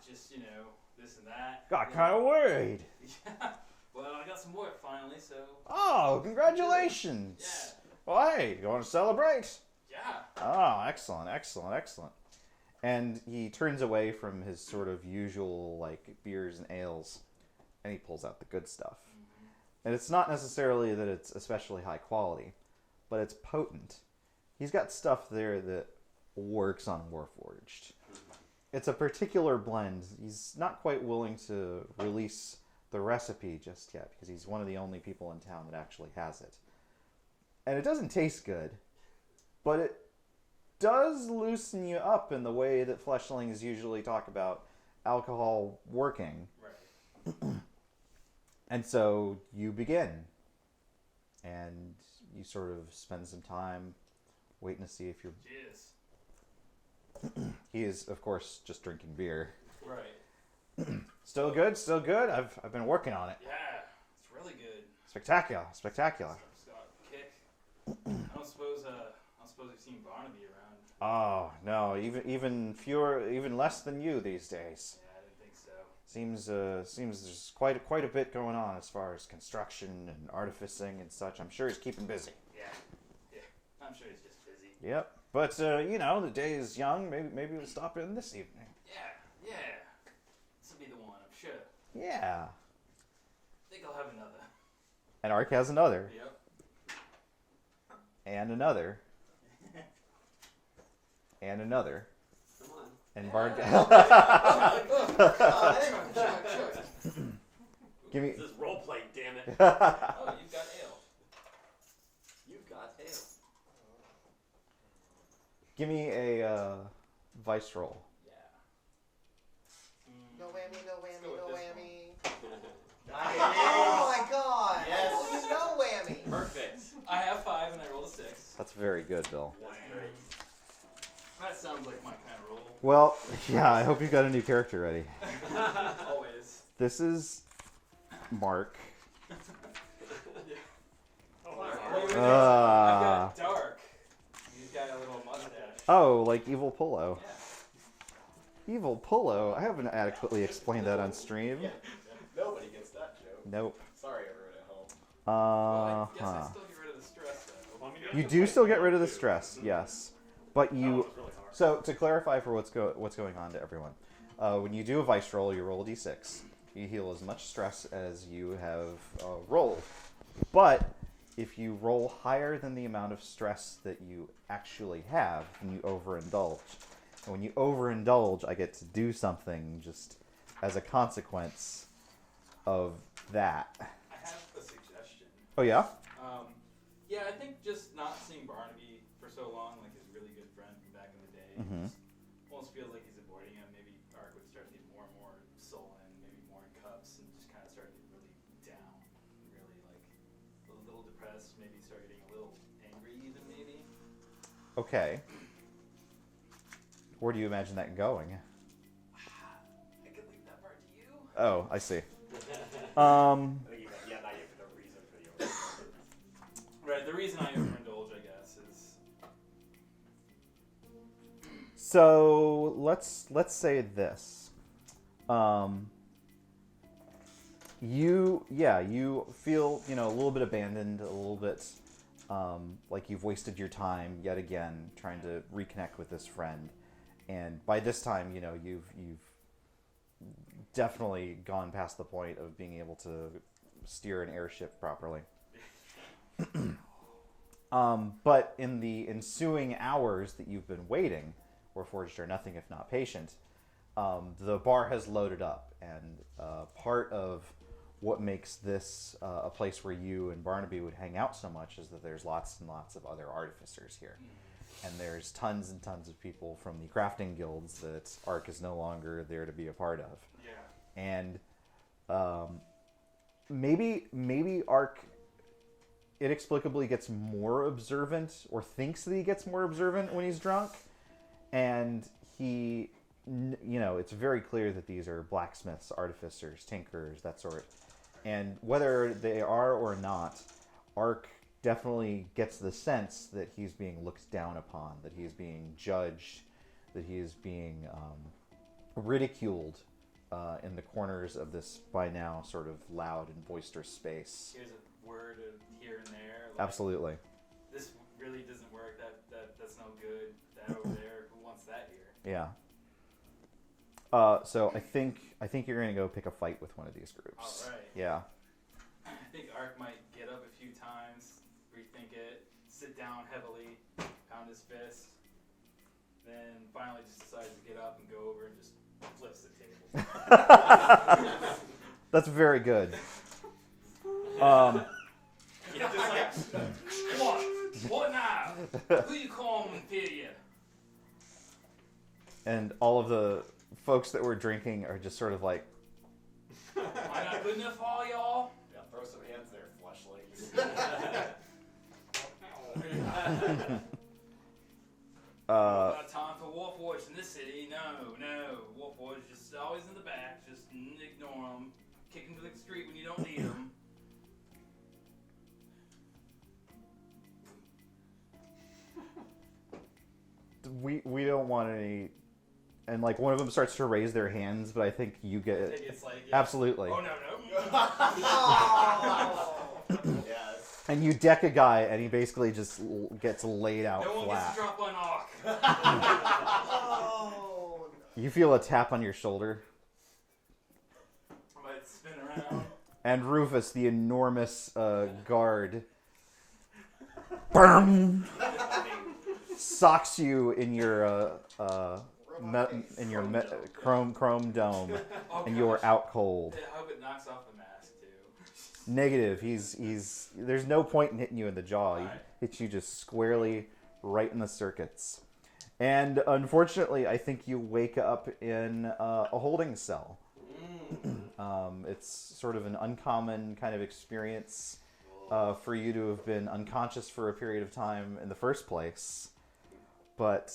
Just, you know, this and that. Got you kind of know. worried. Yeah. Well, I got some work finally, so. Oh, congratulations. Yeah. Well, hey, you want to celebrate? Yeah. Oh, excellent, excellent, excellent. And he turns away from his sort of usual, like, beers and ales, and he pulls out the good stuff. And it's not necessarily that it's especially high quality, but it's potent. He's got stuff there that works on Warforged. It's a particular blend. He's not quite willing to release the recipe just yet, because he's one of the only people in town that actually has it. And it doesn't taste good, but it does loosen you up in the way that fleshlings usually talk about alcohol working. Right. And so you begin, and you sort of spend some time waiting to see if you're... Cheers. He is, of course, just drinking beer. Right. Still good, still good. I've been working on it. Yeah, it's really good. Spectacular, spectacular. It's got a kick. I don't suppose you've seen Barnaby around. Oh no, even fewer, even less than you these days. Yeah, I didn't think so. Seems there's quite a bit going on as far as construction and artificing and such. I'm sure he's keeping busy. Yeah. I'm sure he's just busy. Yep. But you know, the day is young. Maybe we'll stop in this evening. Yeah. This will be the one, I'm sure. Yeah. I think I'll have another. And Ark has another. Yep. And another. And another. Come on. And Bard. Give me. This is role play, damn it. Oh, you've got ale. You've got ale. Give me a vice roll. Yeah. No whammy, no whammy, Let's go no with whammy. Nice. Oh my god! Yes. Oh, you no whammy! Perfect. I have 5 and I rolled a 6. That's very good, Bill. That's great. That sounds like my kind of roll. Well, yeah. I hope you got a new character ready. Always. This is Mark. I've got Dark. He's got a little mustache. Oh, like Evil Pullo. Yeah. Evil Pullo. I haven't adequately explained that on stream. Nobody gets that joke. Nope. Sorry, everyone at home. Well, I guess I still get rid of the stress though. You do still get rid of the stress, yes. But That you... was really hard. So, to clarify for what's going on to everyone, when you do a vice roll, you roll a d6. You heal as much stress as you have rolled. But if you roll higher than the amount of stress that you actually have, then you overindulge. And when you overindulge, I get to do something just as a consequence of that. I have a suggestion. Oh, yeah? Yeah, I think just not seeing Barnaby for so long, like his really good friend from back in the day, Mhm. just almost feels like he's avoiding him. Maybe Ark would start to get more and more sullen, maybe more in cups, and just kind of start getting really down, really like a little depressed, maybe start getting a little angry even, maybe. Okay. Where do you imagine that going? I could leave that part to you. Oh, I see. Yeah, now you have no reason for the overindulgence. Right, the reason I overindulge, I guess, is So let's say this. You feel a little bit abandoned, a little bit like you've wasted your time yet again trying to reconnect with this friend, and by this time you've definitely gone past the point of being able to steer an airship properly. But in the ensuing hours that you've been waiting, Warforged are nothing if not patient, the bar has loaded up, and part of what makes this a place where you and Barnaby would hang out so much is that there's lots and lots of other artificers here. and there's tons and tons of people from the crafting guilds that Ark is no longer there to be a part of. Yeah. And maybe Ark inexplicably gets more observant, or thinks that he gets more observant when he's drunk, and he, it's very clear that these are blacksmiths, artificers, tinkerers, that sort. And whether they are or not, Ark definitely gets the sense that he's being looked down upon, that he's being judged, that he is being ridiculed in the corners of this by now sort of loud and boisterous space. Here's a word here and there. Like, Absolutely. This really doesn't work. That's no good. That over there. Who wants that here? Yeah. So I think you're gonna go pick a fight with one of these groups. All right. Yeah. I think Ark might get up a few times, rethink it, sit down heavily, pound his fist, then finally just decides to get up and go over and just flips the table. That's very good. Yeah, just like, what now? Who you calling inferior? And all of the folks that were drinking are just sort of like, Am I not good enough for all y'all? Yeah, throw some hands there, fleshlights. Not time for Warforged in this city. No. Warforged just always in the back. Just ignore them. Kick them to the street when you don't need them. we don't want any. And like one of them starts to raise their hands, but I think you get I it. think it's like, yeah. Absolutely. Oh, no. Yes. And you deck a guy, and he basically just gets laid out No one gets flat. to drop on Ark. Oh, You feel a tap on your shoulder, I might spin around. and Rufus, the enormous guard, BAM! Socks you in your chrome dome, Oh, and you are gosh. out cold. I hope it knocks off the mask, too. Negative. He's. There's no point in hitting you in the jaw. He Alright. hits you just squarely right in the circuits. And unfortunately, I think you wake up in a holding cell. It's sort of an uncommon kind of experience for you to have been unconscious for a period of time in the first place. But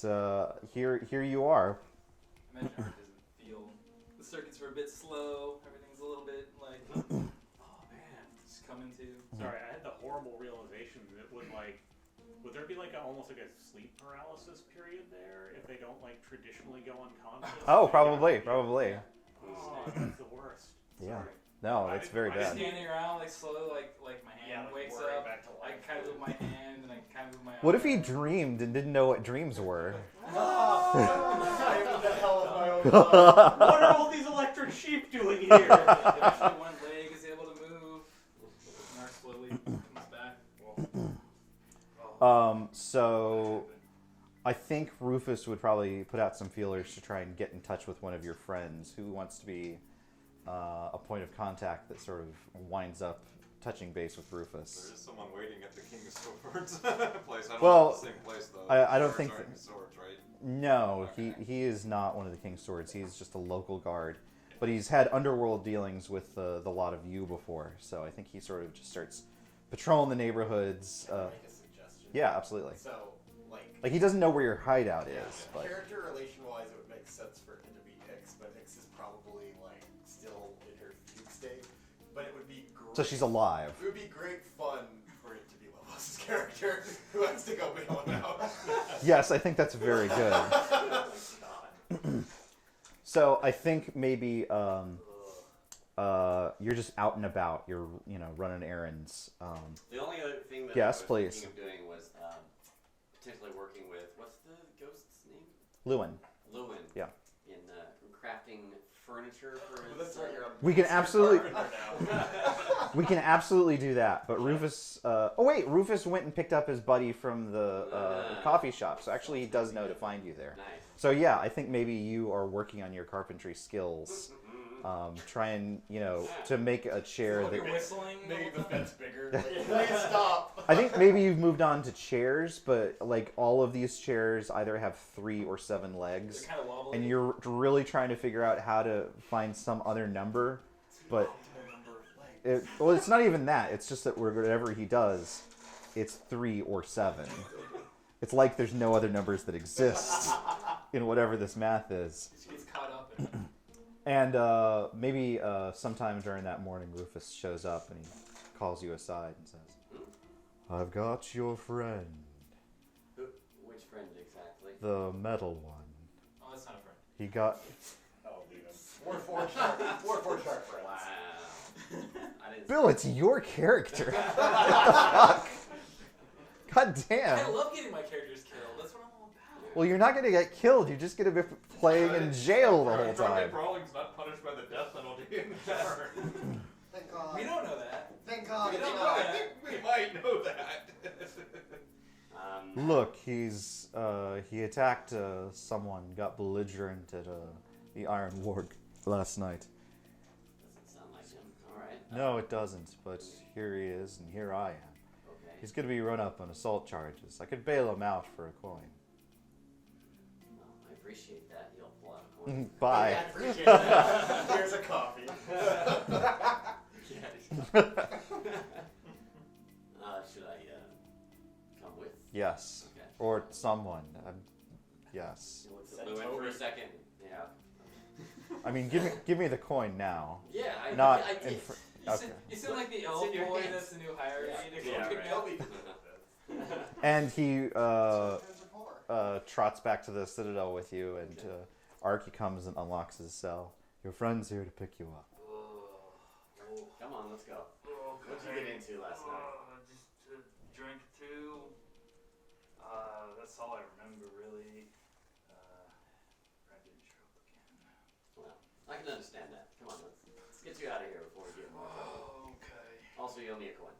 here you are. Imagine Ark doesn't feel. The circuits were a bit slow. Everything's a little bit like. Oh, man. Just coming to. Sorry, I had the horrible realization that would there be almost like a sleep paralysis period there if they don't traditionally go unconscious? Oh, probably. Oh, that's the worst. Yeah. Sorry. No, it's very I'm just bad. standing around slow, like my hand wakes whirring up. back to I life. kind of move my hand and I kind of move my What if arm. he dreamed and didn't know what dreams were? What the hell is my own What are all these electric sheep doing here? Eventually one leg is able to move. Mark slowly comes back. So I think Rufus would probably put out some feelers to try and get in touch with one of your friends who wants to be a point of contact that sort of winds up touching base with Rufus. There is someone waiting at the King of Swords place. I don't Well, know if it's the same place though. I don't Swords think aren't that- swords, right? No, Okay. he is not one of the King's Swords. He's just a local guard. But he's had underworld dealings with the lot of you before, so I think he sort of just starts patrolling the neighborhoods. Can I make a suggestion? Yeah, absolutely. So, Like, he doesn't know where your hideout yeah, is, but... character relation-wise, it would make sense for him to be Ix, but Ix is probably still in her fugue state. But it would be great. So she's alive. It would be great fun for it to be Lobos' character who has to go bail him out. Yes, I think that's very good. So I think maybe you're just out and about. You're running errands. The only other thing that Yes, I was please. thinking of doing was potentially working with, what's the ghost's name? Lewin. Lewin. Yeah. In crafting furniture for his... Well, that's right, you're on We can absolutely- carpenter now. We can absolutely do that. But Rufus. Rufus went and picked up his buddy from the coffee shop. So actually, he does know to find you there. Nice. So yeah, I think maybe you are working on your carpentry skills. Trying, to make a chair You're that. whistling. Making the fence bigger. Please stop. I think maybe you've moved on to chairs, but like all of these chairs either have 3 or 7 legs, They're kind of wobbly. and you're really trying to figure out how to find some other number. But well, it's not even that. It's just that whatever he does, it's 3 or 7. It's like there's no other numbers that exist in whatever this math is. She gets caught up in it. And maybe sometime during that morning, Rufus shows up and he calls you aside and says, "I've got your friend, Which friend exactly? the metal one. Oh, that's not a friend. He got." I'll leave him. We're four sharp friends. Wow. I didn't. Bill, it's your character. What the fuck? God damn. I love getting my characters killed. That's what I'm all about. Well, you're not going to get killed. You're just going to be playing in jail the whole time. Brawling's not punished by the death penalty in the tavern. Thank God. We don't know that. Thank God. We it's don't not. know that. We might know that. Look, he attacked someone, got belligerent at the Iron Ward last night. Doesn't sound like him. All right. No, it doesn't, but here he is, and here I am. Okay. He's going to be run up on assault charges. I could bail him out for a coin. Well, I appreciate that. He'll pull out a coin. Bye. Yeah, I appreciate that. Here's a coffee. Should I come with? Yes. Okay. Or someone. Yes. He looks at Lewin for a second. Yeah. I mean, give me the coin now. Yeah, I Not I in did. fr- You Okay. seem like the It's elf in your boy hands. that's the new hierarchy to go Yeah, pick right. me He'll up. be cool with this. And he Friends are for. trots back to the Citadel with you, and Arky comes and unlocks his cell. Your friend's here to pick you up. Come on, let's go. What'd you get into last night? Just drink 2. That's all I remember, really. Brendan trope again. Well, I can understand that. Come on, let's get you out of here before we get more trouble. Okay. Also, you owe me a coin.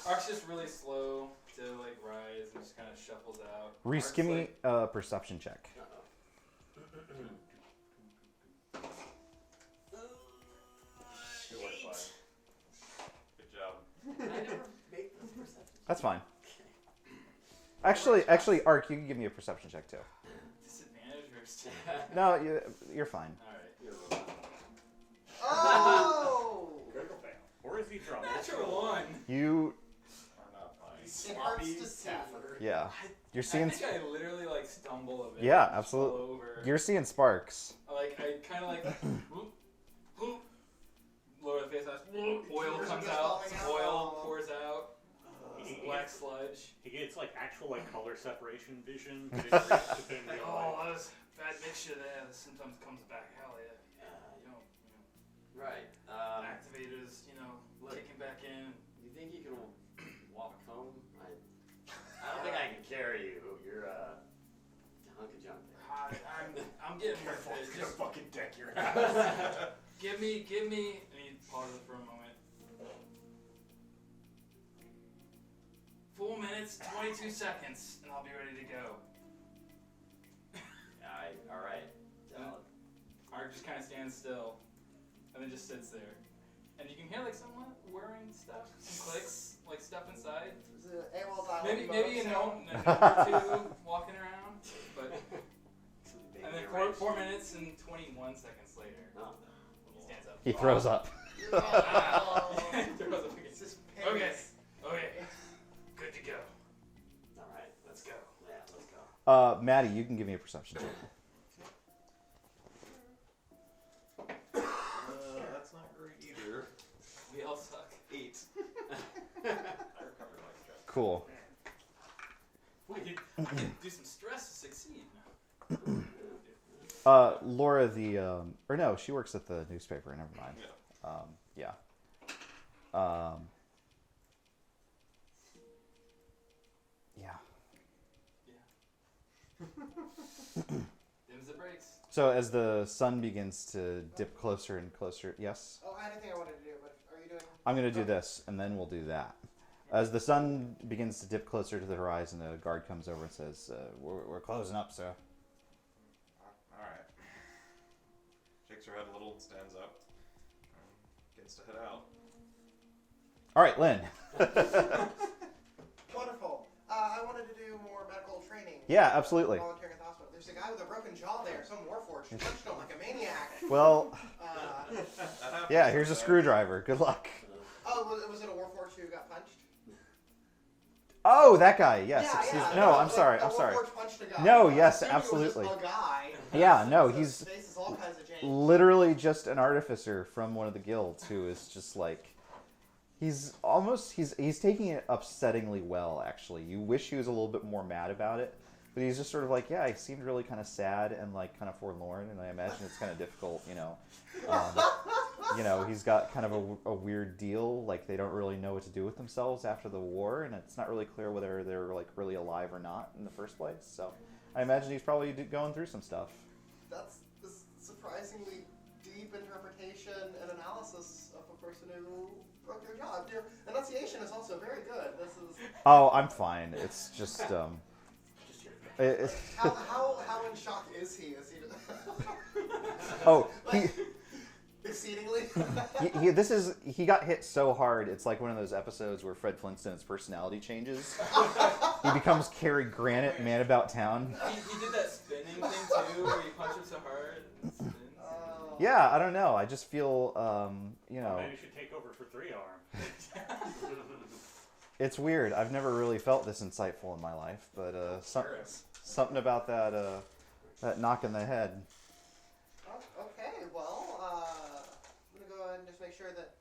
Ark's just really slow to like rise and just kind of shuffles out. Reese, Ark's give me like, a perception check. Good work, bud. Good job. I never make those perceptions. That's fine. Actually, Ark, you can give me a perception check too. disadvantage or still? No, you're fine. Alright. Oh! Critical fail. Or is he drunk? Natural 1. You, I'm not fine. It hurts to see. yeah, you're I seeing. think I literally like stumble a bit. Yeah, fall absolutely. Over. You're seeing sparks. Like I kind of like whoop, whoop, lower the face. Oil Tears are comes just out. falling Some out. oil pours out. Black He sludge. gets like actual like color separation vision. But it's reached within real Oh, life. that was bad mixture there. The symptoms comes back. Hell yeah. You know, Right. activators, Look. kicking back in. You think you can walk home? I don't think I can carry you. You're a hunk of junk there. I'm getting there. Careful, he's Just gonna fucking deck your ass. give me. And he pauses for a moment. 4 minutes, 22 seconds, and I'll be ready to go. All right. Ark just kind of stands still, and then just sits there. And you can hear like someone whirring stuff, some clicks, like stuff inside. Is it AWOL dial Maybe a sound? gnome or 2 walking around, but and then 4 minutes and 21 seconds later, No. he stands up. He throws up. Oh. Throws up again. It's just Okay, pains. okay, good to go. All right. Let's go. Yeah, let's go. Maddie, you can give me a perception check. That's not great either. We all suck. 8. I recovered my stress. Cool. We could do some stress to succeed. Laura, or no, she works at the newspaper. Never mind. Yeah. Yeah. Dims the brakes. So as the sun begins to dip closer and closer, yes, Oh, I had a thing I wanted to do, but are you doing? I'm gonna do this, and then we'll do that. As the sun begins to dip closer to the horizon, a guard comes over and says, "We're closing up, sir." Alright. Shakes her head a little and stands up. Begins to head out. All right, Lynn. Wonderful. I wanted to do more medical training. Yeah, absolutely. Volunteering at the hospital. There's a guy with a broken jaw there. Some warforged punched him like a maniac. Well, Uh, yeah, here's a screwdriver. Good luck. oh, was it a warforged who got punched? Oh, that guy. Yes. Yeah, excuse- yeah. No, I'm like, sorry. a I'm sorry. warforged punched a guy. No, I yes, assumed it was just absolutely. a guy. Yeah, no, His he's face is all kinds of changed. literally just an artificer from one of the guilds who is just like he's taking it upsettingly well, actually. You wish he was a little bit more mad about it, but he's just sort of like, yeah, he seemed really kind of sad and like kind of forlorn, and I imagine it's kind of difficult, he's got kind of a weird deal, like they don't really know what to do with themselves after the war, and it's not really clear whether they're like really alive or not in the first place. So I imagine he's probably going through some stuff. That's this surprisingly deep interpretation and analysis of a person who broke their jaw. Your enunciation is also very good. This is Oh, I'm fine. It's just how in shock is he? Is he? oh, he Exceedingly. he got hit so hard. It's like one of those episodes where Fred Flintstone's personality changes. He becomes Cary Grant, man about town. He did that spinning thing too, where he punched him so hard and spins. Yeah, I don't know. I just feel, Maybe you should take over for 3-arm. it's weird. I've never really felt this insightful in my life, but something about that knock in the head. Okay, well, I'm gonna go ahead and just make sure that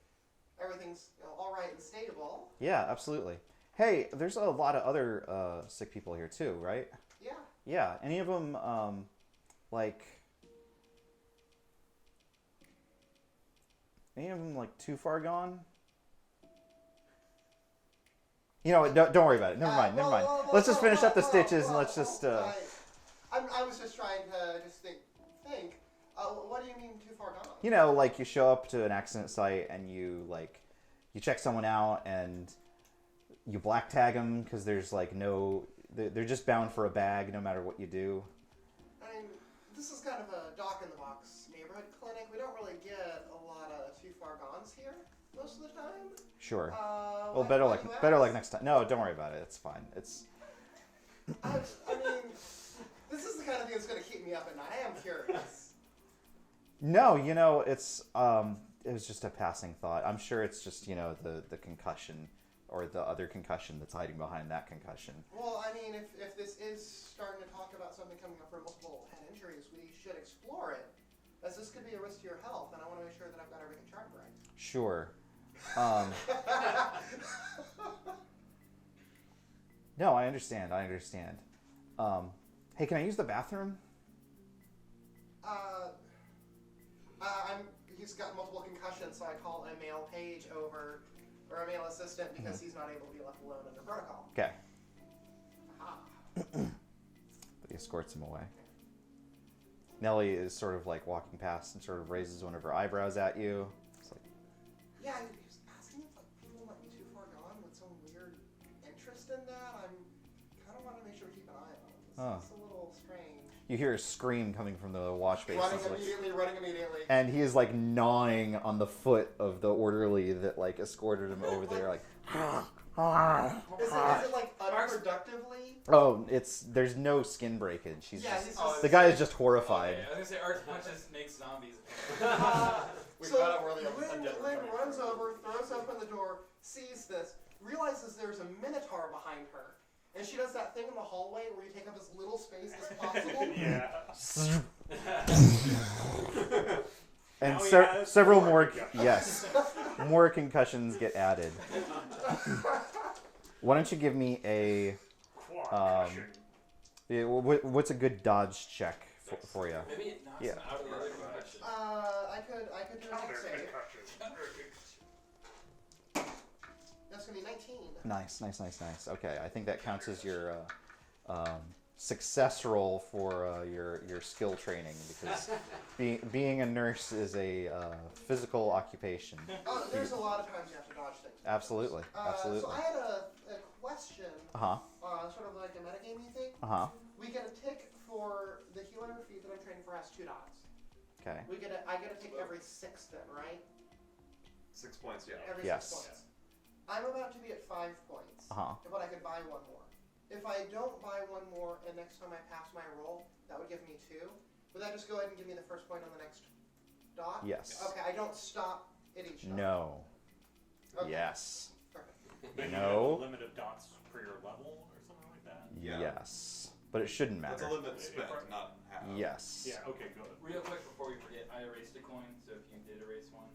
everything's all right and stable. Yeah, absolutely. Hey, there's a lot of other sick people here too, right? Yeah. Yeah. Any of them, too far gone? You know what? Don't worry about it. Never mind. Let's just finish up the stitches and let's just. I was just trying to just think. What do you mean too far gone? You know, like you show up to an accident site and you check someone out and you black tag them because there's they're just bound for a bag no matter what you do. I mean, this is kind of a dock in the box neighborhood clinic. We don't really get a lot of too far gones here most of the time. Sure. Well, Well, better like next time. No, don't worry about it. It's fine. It's. I mean, this is the kind of thing that's going to keep me up at night. I am curious. No, it was just a passing thought. I'm sure it's just the concussion or the other concussion that's hiding behind that concussion. Well, I mean, if this is starting to talk about something coming up for multiple head injuries, we should explore it, as this could be a risk to your health, and I want to make sure that I've got everything charted right. Sure. No, I understand. Hey, can I use the bathroom? He's got multiple concussions, so I call a male page over, or a male assistant, because he's not able to be left alone under protocol. Okay. Aha. He escorts him away. Nellie is sort of like walking past and sort of raises one of her eyebrows at you. It's like, Yeah, he's asking if people might be too far gone with some weird interest in that. I'm kind of want to make sure we keep an eye on it. It's a little strange. you hear a scream coming from the wash basin. Running immediately. And he is like gnawing on the foot of the orderly that like escorted him over there, like. Is it like unproductively? Oh, there's no skin breakage. The guy is just horrified. Okay, I was gonna say art punches make zombies. Lynn runs over, throws open the door, sees this, realizes there's a minotaur behind her, and she does that thing in the hallway where you take up as little space as possible. Yeah. And Now he has several more more, concussions. yes, more concussions get added. Why don't you give me a, what's a good dodge check for you? Maybe it knocks Yeah. him out of the other concussion. I could do a hit save. That's gonna be 19. Nice. Okay, I think that counts as your success roll for your skill training, because being a nurse is a physical occupation. Oh, there's a lot of times you have to dodge things. Absolutely. So I had a question. Uh-huh. Sort of like a metagamey thing. Uh-huh. We get a tick for the healer feat that I'm training for has 2 dots. Okay. I get a tick every 6 then, right? 6 points, yeah. Every Yes. 6 points. I'm about to be at 5 points, but I could buy one more. If I don't buy one more, and next time I pass my roll, that would give me 2. Would that just go ahead and give me the first point on the next dot? Yes. Okay, I don't stop at each dot. No. Okay. Yes. Perfect. Maybe No. you have a limit of dots per your level or something like that. Yeah. Yes. But it shouldn't That's matter. a limit spent, not half. Yes. Yeah. Okay. Good. Real quick before we forget, I erased a coin, so if you did erase one,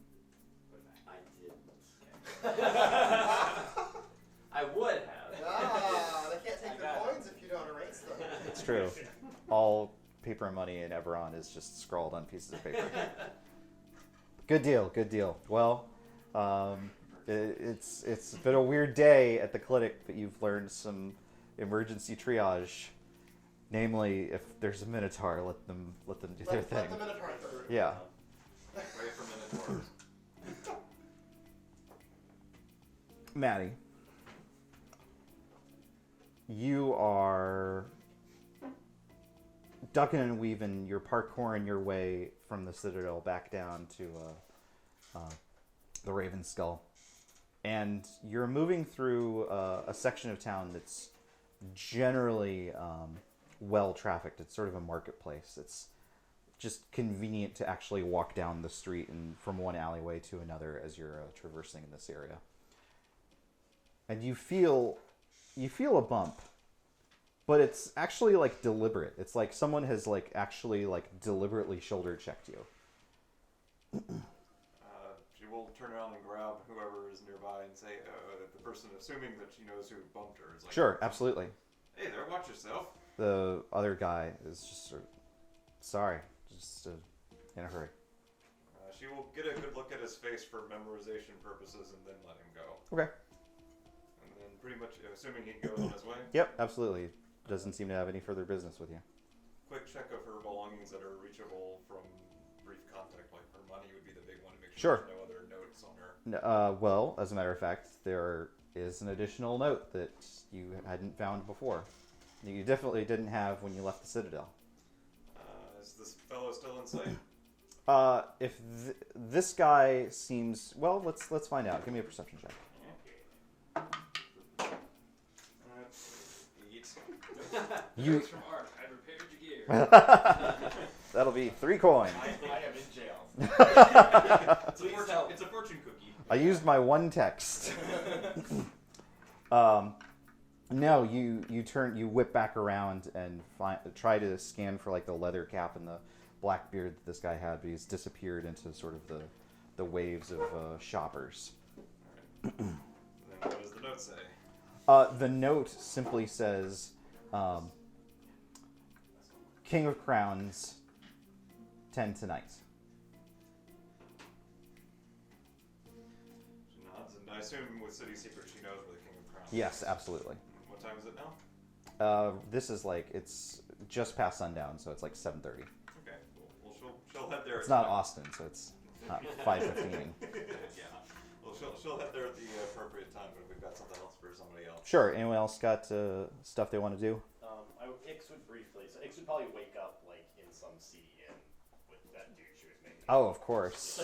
put it back. I didn't. Okay. I would have. They can't take I the got it. coins if you don't erase them. It's true. All paper and money in EBERRON is just scrawled on pieces of paper. Good deal. Good deal. Well, it's been a weird day at the clinic, but you've learned some emergency triage. Namely, if there's a Minotaur, let them do their Let thing. the Minotaur through. Yeah. Wait for Minotaurs. Maddie, you are ducking and weaving, you're parkouring your way from the Citadel back down to the Raven Skull. And you're moving through a section of town that's generally well trafficked. It's sort of a marketplace. It's just convenient to actually walk down the street and from one alleyway to another as you're traversing in this area. And you feel a bump, but it's actually like deliberate. It's like someone has like actually like deliberately shoulder checked you. She will turn around and grab whoever is nearby and say, the person, assuming that she knows who bumped her, is like, Sure, absolutely. Hey there, watch yourself. The other guy is just sort of, sorry, just in a hurry. She will get a good look at his face for memorization purposes and then let him go. Okay. And then pretty much, assuming he goes on his way, Yep, absolutely. Doesn't seem to have any further business with you. quick check of her belongings that are reachable from brief contact, like her money would be the big one to make sure Sure. there's no other notes on her. Well, as a matter of fact, there is an additional note that you hadn't found before. You definitely didn't have when you left the Citadel. Is this fellow still in sight? If this guy seems well, let's find out. Give me a perception check. You. Notes from Art. I repaired your gear. That'll be 3 coins. I am in jail. Please help. It's a fortune cookie. I used my one text. No, you whip back around and try to scan for like the leather cap and the black beard that this guy had, but he's disappeared into sort of the waves of shoppers. Then what does the note say? The note simply says, King of Crowns, 10 tonight. She nods, and I assume with City Secret she knows where the King of Crowns is. Yes, absolutely. What time is it now? This is like, it's just past sundown, so it's like 7:30. Okay, well she'll head there. It's not Austin, so it's not 5:15. Yeah. Well, she'll head there at the appropriate time, but we've got something else for somebody else. Sure. Anyone else got stuff they want to do? Ix would briefly. So Ix would probably wake up like in some seedy inn with that dude she was making. Oh, of course.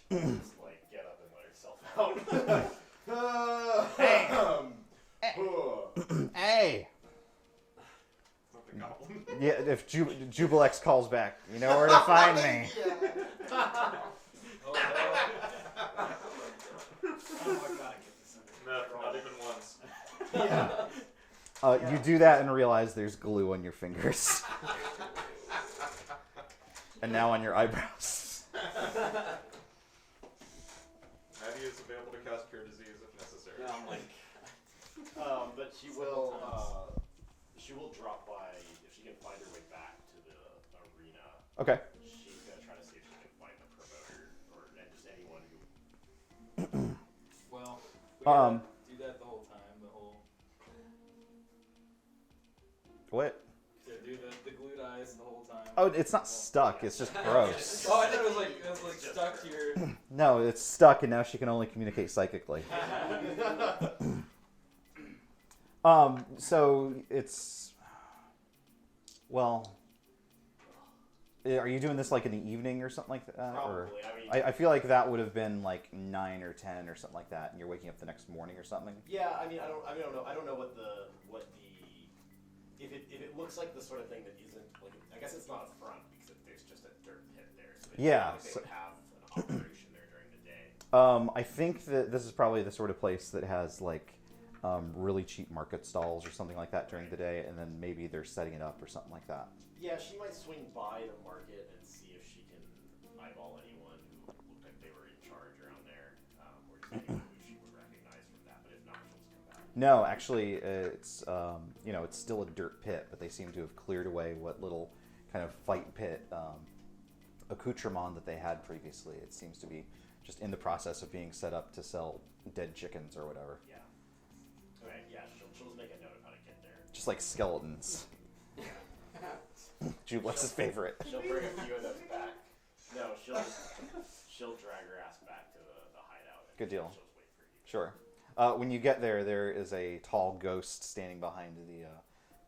Just like get up and let herself out. Hey. Not the goblin. Yeah, if Jubilex calls back, you know where to find me. Oh, no. Oh my god, I get this under control. Not even once. You do that and realize there's glue on your fingers. And now on your eyebrows. Maddie is available to cast Cure Disease if necessary. Yeah, I'm like, But she will drop by if she can find her way back to the arena. Okay. She's gonna try to see if she can find the promoter or and just anyone who. Well, we gotta do that the whole time. The whole. What? To do the glued eyes the whole time. Oh, it's not stuck. It's just gross. Oh, I thought it was like stuck to your. No, it's stuck, and now she can only communicate psychically. So it's, well, Are you doing this like in the evening or something like that? Or Probably. I mean, I feel like that would have been like 9 or 10 or something like that, and you're waking up the next morning or something. yeah. I don't know. I don't know what the if it looks like the sort of thing that isn't like. I guess it's not a front because there's just a dirt pit there. So they Yeah, They so- would have an operation there during the day. I think that this is probably the sort of place that has like really cheap market stalls or something like that during the day, and then maybe they're setting it up or something like that. Yeah, she might swing by the market and see if she can eyeball anyone who looked like they were in charge around there, or just anyone who she would recognize from that. But if not, she'll just come back. No, actually, it's it's still a dirt pit, but they seem to have cleared away what little kind of fight pit accoutrement that they had previously. It seems to be just in the process of being set up to sell dead chickens or whatever, Yeah. Okay. Yeah, she'll just make a note of how to get there. just like skeletons. Jublex's favorite. She'll bring a few of those back. No, she'll drag her ass back to the hideout. And Good deal. She'll just wait for you. Sure. When you get there, there is a tall ghost standing behind the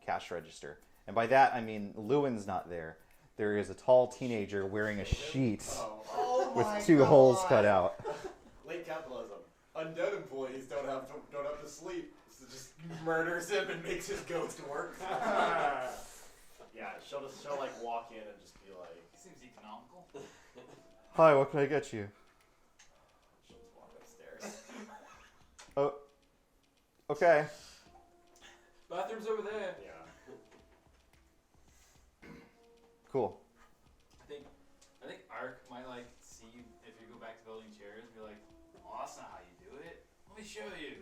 cash register. And by that, I mean Lewin's not there. There is a tall teenager wearing a sheet Oh with my 2 holes God. cut out. Late capitalism. Undead employees don't have to sleep, so just murders him and makes his ghost work. Yeah, she'll like walk in and just be like, Seems economical. Hi, what can I get you? she'll just walk upstairs. Oh, okay. Bathroom's over there. Yeah. Cool. I think Ark might like see you if you go back to building chairs and be like, "Oh, that's not how you do it. Let me show you."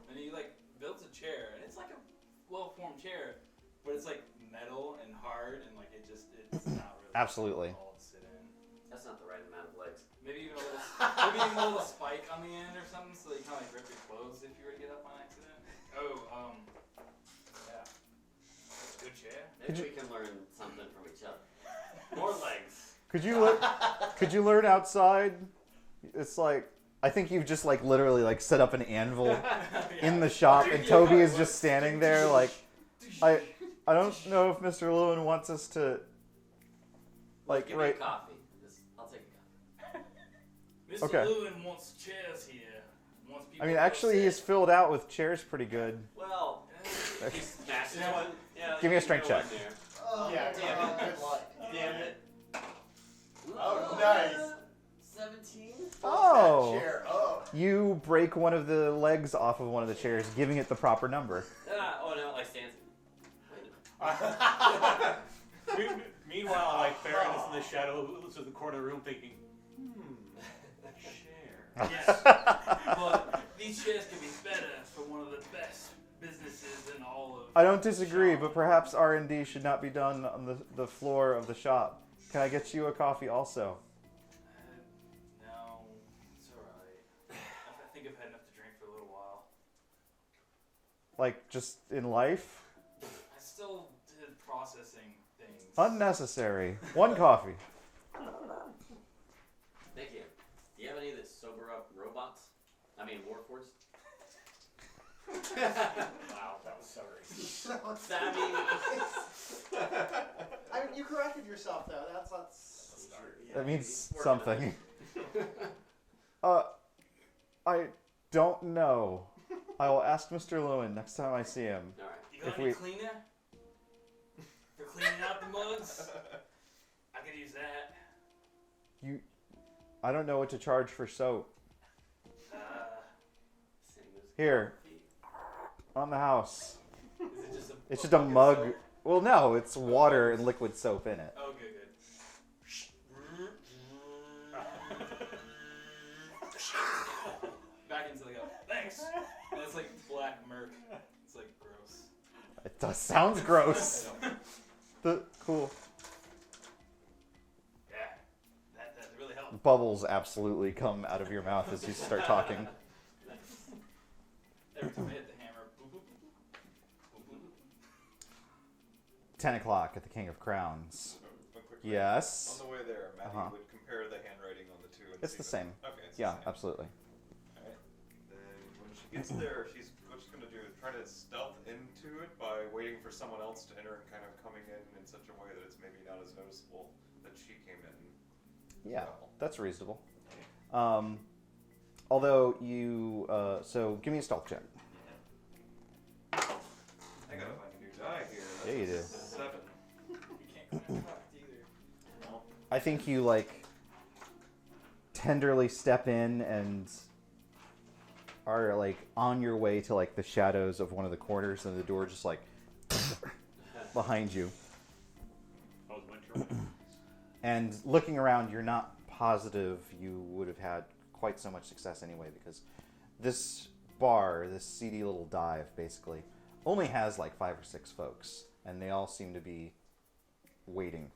And he like builds a chair, and it's like a well-formed chair, but it's like metal and hard, and like it's not really Absolutely. all to sit in. That's not the right amount of legs. Maybe even a little spike on the end or something, so that you kind of like rip your clothes if you were to get up on accident. Oh, yeah, that's a good chair. Maybe we can learn something from each other. More legs. Could you learn outside? It's like I think you've just like literally like set up an anvil in the shop, and Toby is just standing there like I don't know if Mr. Lewin wants us to like Give me right. a coffee. I'll take a coffee. Mr. Okay. Lewin wants chairs here. Wants people I mean, to actually, sit. he's filled out with chairs pretty good. Well, he smashes Yeah. one. Yeah, Give me a you strength know check. one there. Oh, Yeah, damn it. Good luck. Damn it. Oh, nice. 17? Oh, That chair up. you break one of the legs off of one of the chairs, giving it the proper number. Oh no, like stands. Wait a minute. Meanwhile, like Farran is in the shadows of the corner room thinking, chair. Yes. But these chairs could be better for one of the best businesses in all of. I don't disagree, but perhaps R&D should not be done on the floor of the shop. Can I get you a coffee also? No, it's alright. I think I've had enough to drink for a little while. Like, just in life? I still did processing things. Unnecessary. One coffee. Thank you. Do you have any that sober up robots? I mean, warforged? Wow, that was so racist. I mean, I mean, you corrected yourself though. That's That means working on something. I don't know. I will ask Mr. Lewin next time I see him. all right. You got If any we- cleaner? For cleaning out the mugs? I could use that. I don't know what to charge for soap. Same as Here, coffee. on the house. Is it just a It's just a bucket of mug. soap? Well, no, it's water and liquid soap in it. Oh, good. Back into thanks. And it's like black murk. It's like gross. It does sounds gross. Cool. Yeah, that really helped. Bubbles absolutely come out of your mouth as you start talking. Every time I hit the hammer, boop, boop, boop, boop, boop. 10 o'clock at the King of Crowns. A quick Yes. On the way there, Maddie Uh-huh. would compare the handwriting on the two. And It's see the if same. Okay, it's Yeah, the same. absolutely. Alright. Then when she gets there, she's what's going to do is try to stealth into it by waiting for someone else to enter and kind of coming in such a way that it's maybe not as noticeable that she came in. Yeah, Well. that's reasonable. Although you, so give me a stealth check. I gotta find a new die here. That's Yeah, you do. 7. We can't go uncocked either. I think you like tenderly step in and are like on your way to like the shadows of one of the corners, and the door just like behind you. How's winter? And looking around, you're not positive you would have had quite so much success anyway, because this bar, this seedy little dive, basically only has like 5 or 6 folks, and they all seem to be waiting.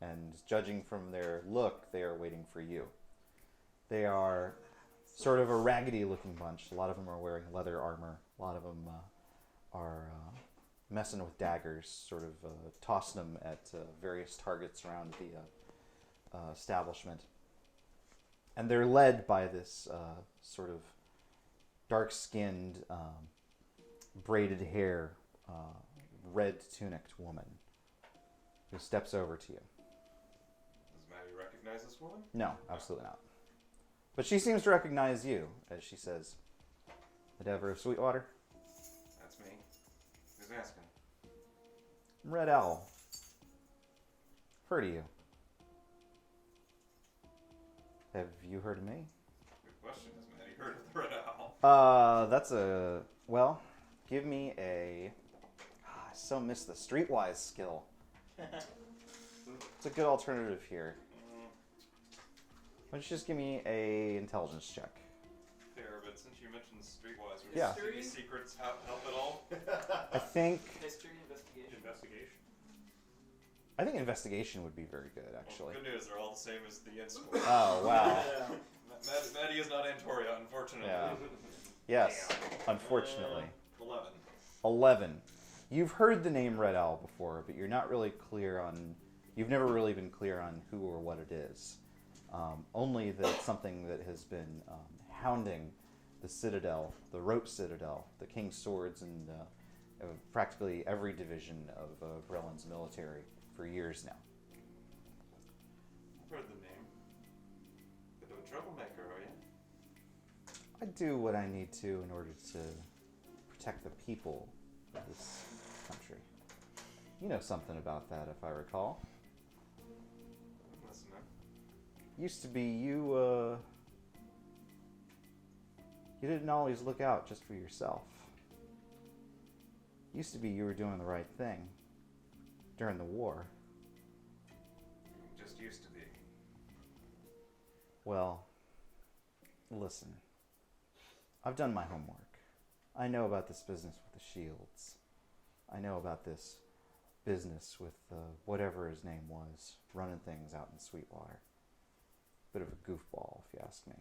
And judging from their look, they are waiting for you. They are sort of a raggedy-looking bunch. A lot of them are wearing leather armor. A lot of them are messing with daggers, sort of tossing them at various targets around the establishment. And they're led by this sort of dark-skinned, braided hair, red-tunicked woman who steps over to you. Does Maddie recognize this woman? No, absolutely not. But she seems to recognize you as she says, "Endeavor of Sweetwater." That's me. Who's asking? I'm Red Owl. Heard of you. Have you heard of me? Good question. Has Maddie heard of the Red Owl? That's a... Well, give me a... I so miss the streetwise skill. It's a good alternative here. Why don't you just give me a intelligence check? Fair, but since you mentioned Streetwise, would Yeah. any secrets help at all? I think investigation would be very good, actually. Well, good news, they're all the same as the in school. Oh, wow. Maddie is not Antoria, unfortunately. Yeah. Yes, unfortunately. 11. 11. You've heard the name Red Owl before, but you're not really clear on... You've never really been clear on who or what it is. Only that it's something that has been hounding the Citadel, the Rope Citadel, the King's Swords, and practically every division of Brellin's military for years now. I've heard the name. Bit of a troublemaker, are you? I do what I need to in order to protect the people of this country. You know something about that, if I recall. I'm listening. Used to be you didn't always look out just for yourself. Used to be you were doing the right thing during the war. Just used to be. Well, listen. I've done my homework. I know about this business with the shields. I know about this business with whatever his name was, running things out in Sweetwater. Bit of a goofball, if you ask me.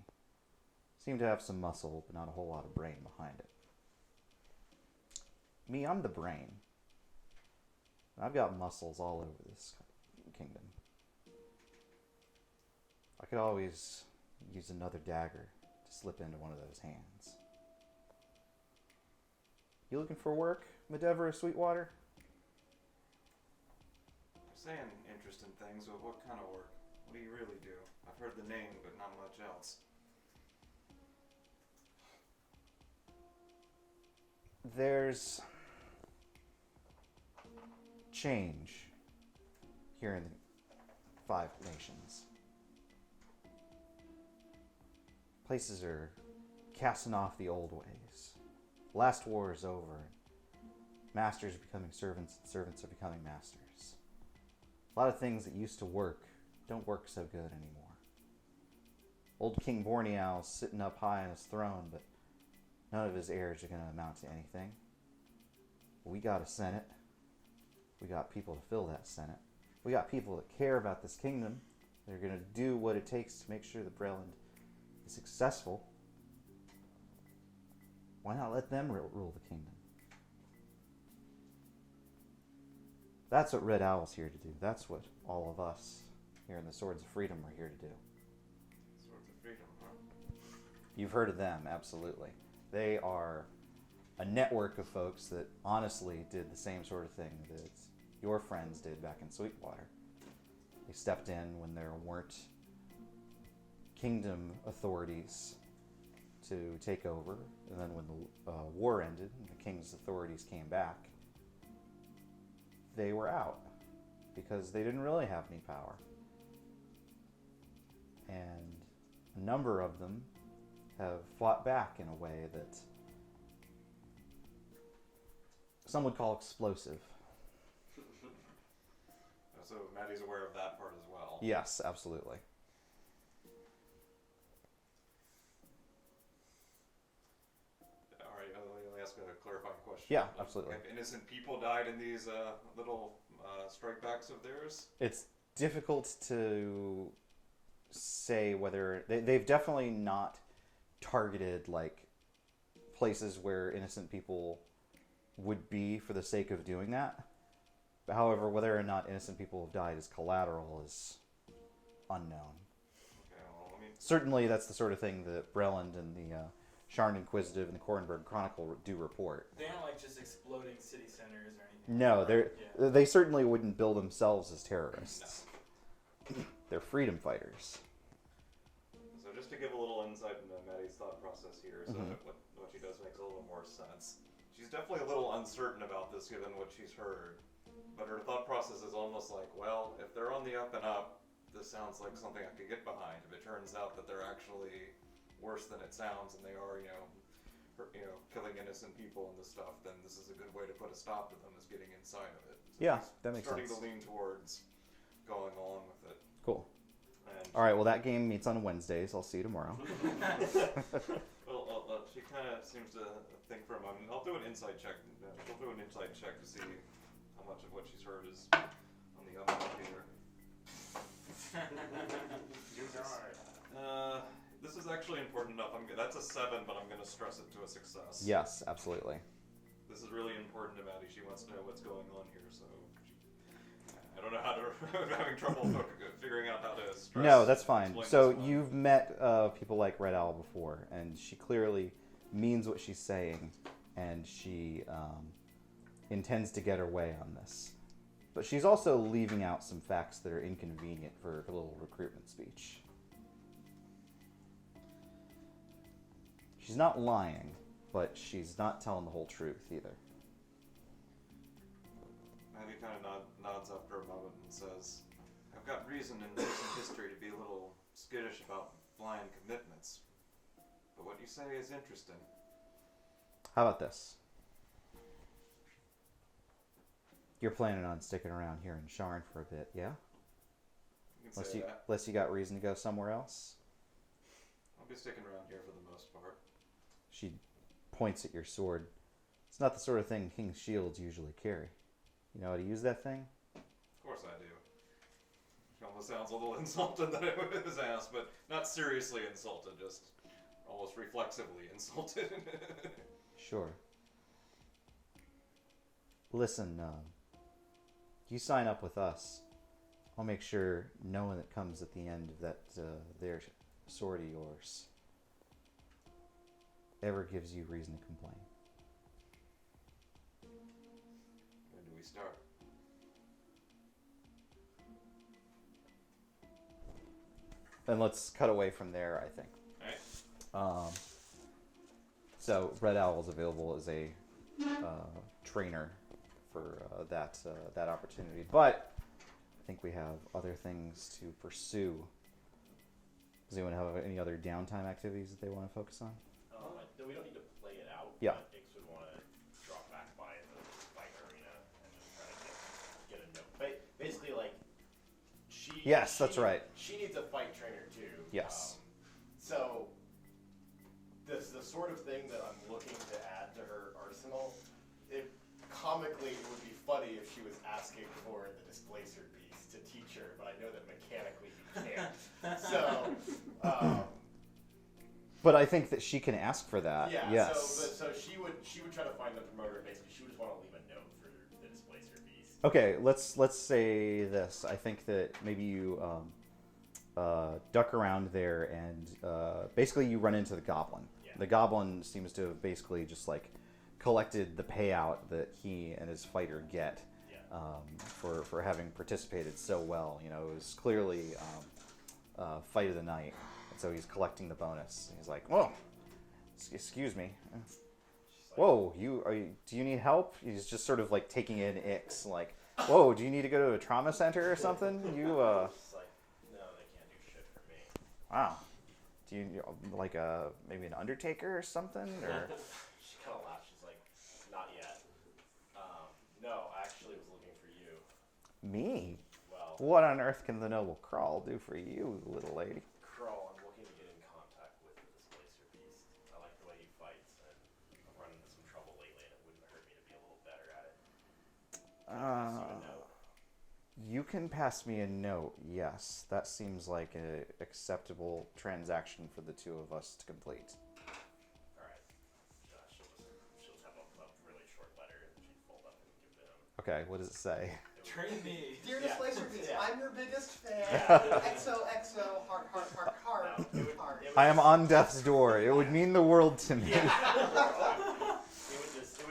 Seemed to have some muscle, but not a whole lot of brain behind it. Me, I'm the brain. I've got muscles all over this kingdom. I could always use another dagger to slip into one of those hands. You looking for work, Endeavor of Sweetwater? You're saying interesting things, but what kind of work? What do you really do? I've heard the name, but not much else. There's change here in the 5 nations. Places are casting off the old ways. Last war is over. Masters are becoming servants, and servants are becoming masters. A lot of things that used to work don't work so good anymore. Old King Borneow's sitting up high on his throne, but none of his heirs are going to amount to anything. We got a Senate. We got people to fill that Senate. We got people that care about this kingdom. They're going to do what it takes to make sure that Breland is successful. Why not let them rule the kingdom? That's what Red Owl's here to do. That's what all of us here in the Swords of Freedom are here to do. Swords of Freedom, huh? You've heard of them, absolutely. They are a network of folks that honestly did the same sort of thing that your friends did back in Sweetwater. They stepped in when there weren't kingdom authorities to take over, and then when the war ended and the king's authorities came back, they were out because they didn't really have any power. And a number of them have fought back in a way that some would call explosive. So Maddie's aware of that part as well. Yes, absolutely. All right, let me ask a clarifying question. Yeah, absolutely. Have innocent people died in these little strikebacks of theirs? It's difficult to say whether they've definitely not targeted like places where innocent people would be for the sake of doing that. However, whether or not innocent people have died as collateral is unknown. Okay, well, I mean, Certainly, that's the sort of thing that Breland and the Sharn Inquisitive and the Korenberg Chronicle do report. They don't like just exploding city centers or anything. No, Yeah. they certainly wouldn't bill themselves as terrorists. They're freedom fighters. so just to give a little insight into Maddie's thought process here, so Mhm. that what she does makes a little more sense. She's definitely a little uncertain about this given what she's heard. But her thought process is almost like, well, if they're on the up and up, this sounds like something I could get behind. If it turns out that they're actually worse than it sounds and they are, killing innocent people and this stuff, then this is a good way to put a stop to them, is getting inside of it. So Yeah, she's that makes starting sense. to lean towards going along with it. Cool. And All right, well, that game meets on Wednesdays. I'll see you tomorrow. Well, she kind of seems to think for a moment. I'll do an insight check. We'll do an insight check to see how much of what she's heard is on the up and up here. This is actually important enough. That's a 7, but I'm going to stress it to a success. Yes, absolutely. This is really important to Maddie. She wants to know what's going on here, so I don't know how to. I'm having trouble figuring out how to stress. No, that's fine. explain So this one. you've met people like Red Owl before, and she clearly means what she's saying, and she intends to get her way on this. But she's also leaving out some facts that are inconvenient for her little recruitment speech. She's not lying, but she's not telling the whole truth either. Maddie kind of nods after a moment and says, I've got reason in recent history to be a little skittish about blind commitments. But what you say is interesting. How about this? You're planning on sticking around here in Sharn for a bit, yeah? You can say that. Unless you got reason to go somewhere else? I'll be sticking around here for the most part. She points at your sword. It's not the sort of thing King's shields usually carry. You know how to use that thing? Of course I do. She almost sounds a little insulted that it was asked, but not seriously insulted, just almost reflexively insulted. Sure. Listen, you sign up with us. I'll make sure no one that comes at the end of that their sword of yours ever gives you reason to complain. When do we start? And let's cut away from there, I think. Alright. So Red Owl is available as a trainer for that opportunity, but I think we have other things to pursue. Does anyone have any other downtime activities that they want to focus on? We don't need to play it out. Yeah. But Dix would want to drop back by the fight arena and just try to get a note. But basically, like, Yes, that's right. She needs a fight trainer too. Yes. So this the sort of thing that I'm looking to add to her arsenal. Comically, it would be funny if she was asking for the displacer beast to teach her, but I know that mechanically you can't. So. But I think that she can ask for that. Yeah, Yes. so she would try to find the promoter. Basically, she would just want to leave a note for the displacer beast. Okay, let's say this. I think that maybe you duck around there and basically you run into the goblin. Yeah. The goblin seems to have basically just like collected the payout that he and his fighter get, Yeah. for having participated so well. You know, it was clearly fight of the night, and so he's collecting the bonus. He's like, "Whoa, excuse me. Whoa, do you need help?" He's just sort of like taking in icks, like, "Whoa, do you need to go to a trauma center or something? You It's like, no, they can't do shit for me. wow. Do you like maybe an undertaker or something or?" She kind of laughed. She's like, not yet. No, I actually was looking for you. Me? Well, What on earth can the noble Crawl do for you, little lady? Kroll, I'm looking to get in contact with the Displacer Beast. I like the way he fights, and I've run into some trouble lately, and it wouldn't hurt me to be a little better at it. Pass you a note. You can pass me a note, yes. That seems like an acceptable transaction for the two of us to complete. Alright. She'll just have a really short letter, and she'd fold up and give to him. Okay, what does it say? Train me. Dear Yeah. Displacer Beast, Yeah. I'm your biggest fan. XOXO, heart, heart, heart, heart, No, it would- heart. it would I am just- on death's door. It would mean the world to me. It would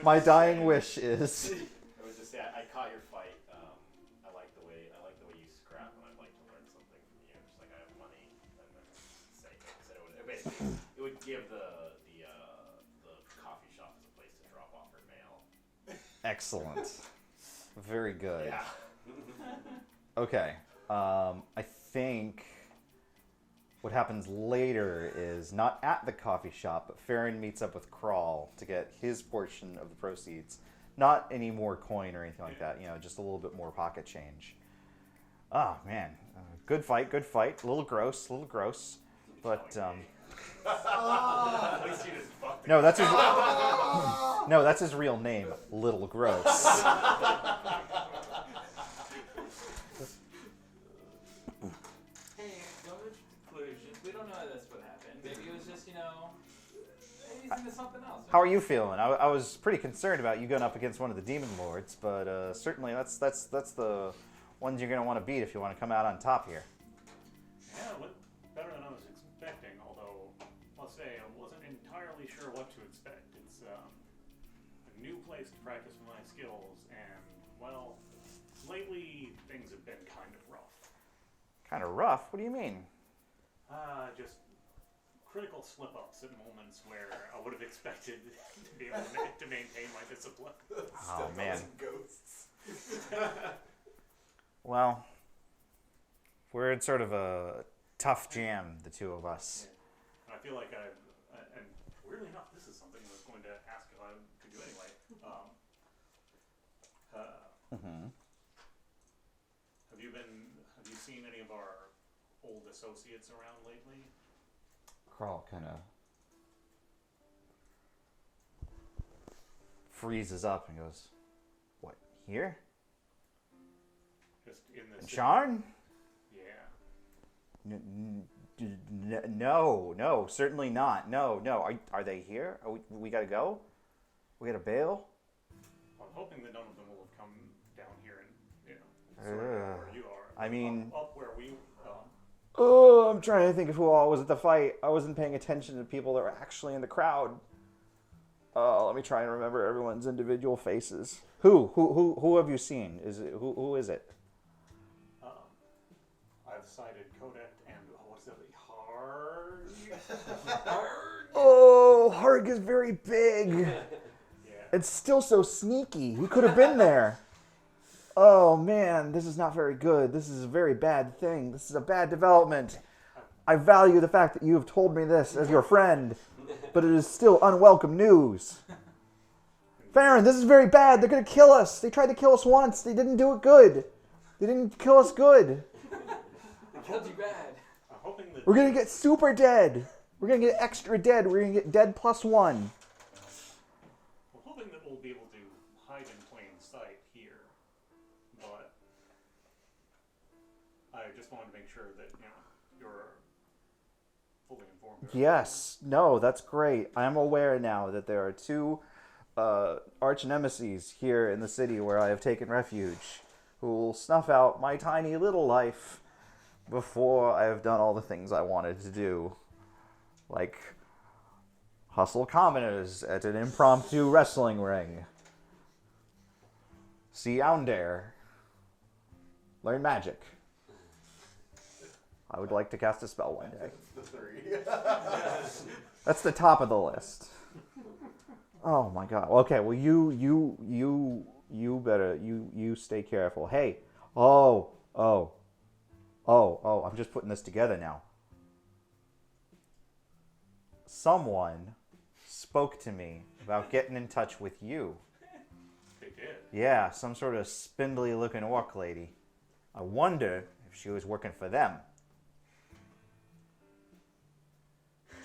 My just dying say- wish is... It was just say, I caught your fight. I like the way you scrap, and I'd like to learn something from you. Just like I have money, and then say things. And it would give the coffee shop as a place to drop off her mail. Excellent. Very good. Yeah. Okay. I think what happens later is not at the coffee shop, but Farran meets up with Crawl to get his portion of the proceeds. Not any more coin or anything like that, you know, just a little bit more pocket change. Oh, man. Good fight. A little gross. But, At least you just fucked no, that's his... No, that's his real name. Little Gross. Hey, don't reach conclusions. We don't know that's what happened. Maybe it was just, maybe he's into something else. How are you feeling? I was pretty concerned about you going up against one of the demon lords, but certainly that's the ones you're going to want to beat if you want to come out on top here. Yeah, it went better than I was expecting, although I'll say I wasn't entirely sure what to expect. It's a new place to practice my skills, and, well, lately things have been kind of rough. Kind of rough? What do you mean? Just critical slip-ups at moments where I would have expected to be able to maintain my discipline. Oh, man. Ghosts. Well, we're in sort of a tough jam, the two of us. And I feel like and weirdly enough, this is something I was going to ask if I could do anyway. Have you seen any of our old associates around lately? Crawl kind of freezes up and goes, "What, here? Just in the city? Sharn? Yeah. No, certainly not. No. Are they here? We gotta go? We gotta bail? I'm hoping that none of them will have come down here and, sort of where you are. I mean... Up where we Oh, I'm trying to think of who all was at the fight. I wasn't paying attention to people that were actually in the crowd. Let me try and remember everyone's individual faces. Who have you seen? Who is it? I've cited Colette and what's the other? Oh, Harg is very big. Yeah. It's still so sneaky. He could have been there. Oh, man, this is not very good. This is a very bad thing. This is a bad development. I value the fact that you have told me this as your friend, but it is still unwelcome news. Farran, this is very bad. They're going to kill us. They tried to kill us once. They didn't do it good. They didn't kill us good. They killed you bad. I'm hoping that We're going to get super dead. We're going to get extra dead. We're going to get dead +1. I'm hoping that we'll be able to hide in plain sight here, but I just wanted to make sure that you're fully informed. Yes. No, that's great. I'm aware now that there are two arch nemeses here in the city where I have taken refuge who will snuff out my tiny little life before I have done all the things I wanted to do. Like hustle commoners at an impromptu wrestling ring. See yonder. Learn magic. I would like to cast a spell one day. The 3. That's the top of the list. Oh my god. Okay, well you better you stay careful. Hey. Oh, I'm just putting this together now. Someone spoke to me about getting in touch with you. They did. Yeah, some sort of spindly looking orc lady. I wonder if she was working for them.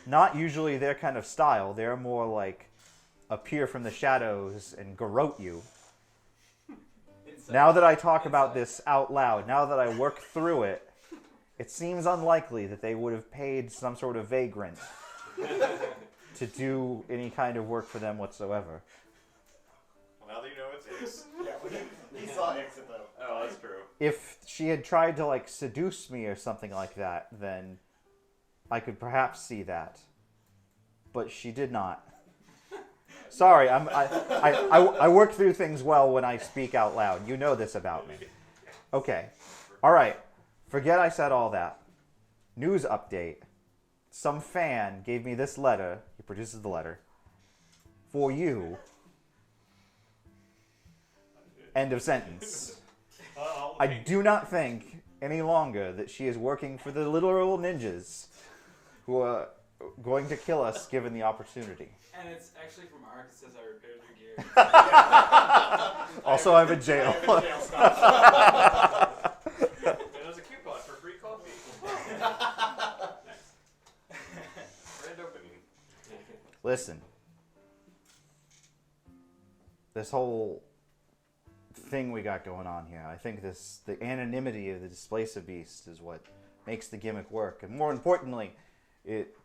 Not usually their kind of style. They're more like appear from the shadows and garrote you. Now that I talk about this out loud, now that I work through it, it seems unlikely that they would have paid some sort of vagrant to do any kind of work for them whatsoever. Well, now that you know it's Ix. Yeah, he saw exit though. Oh, that's true. If she had tried to like seduce me or something like that, then I could perhaps see that. But she did not. Sorry, I work through things well when I speak out loud. You know this about me. Okay. All right. Forget I said all that. News update. Some fan gave me this letter. He produces the letter. For you. End of sentence. I do not think any longer that she is working for the literal ninjas who are going to kill us given the opportunity. And it's actually from Ark. It says I repaired their gear. Also, I'm in jail. There's a coupon for free coffee. Grand opening. Listen. This whole thing we got going on here, I think the anonymity of the Displacer Beast is what makes the gimmick work. And more importantly, it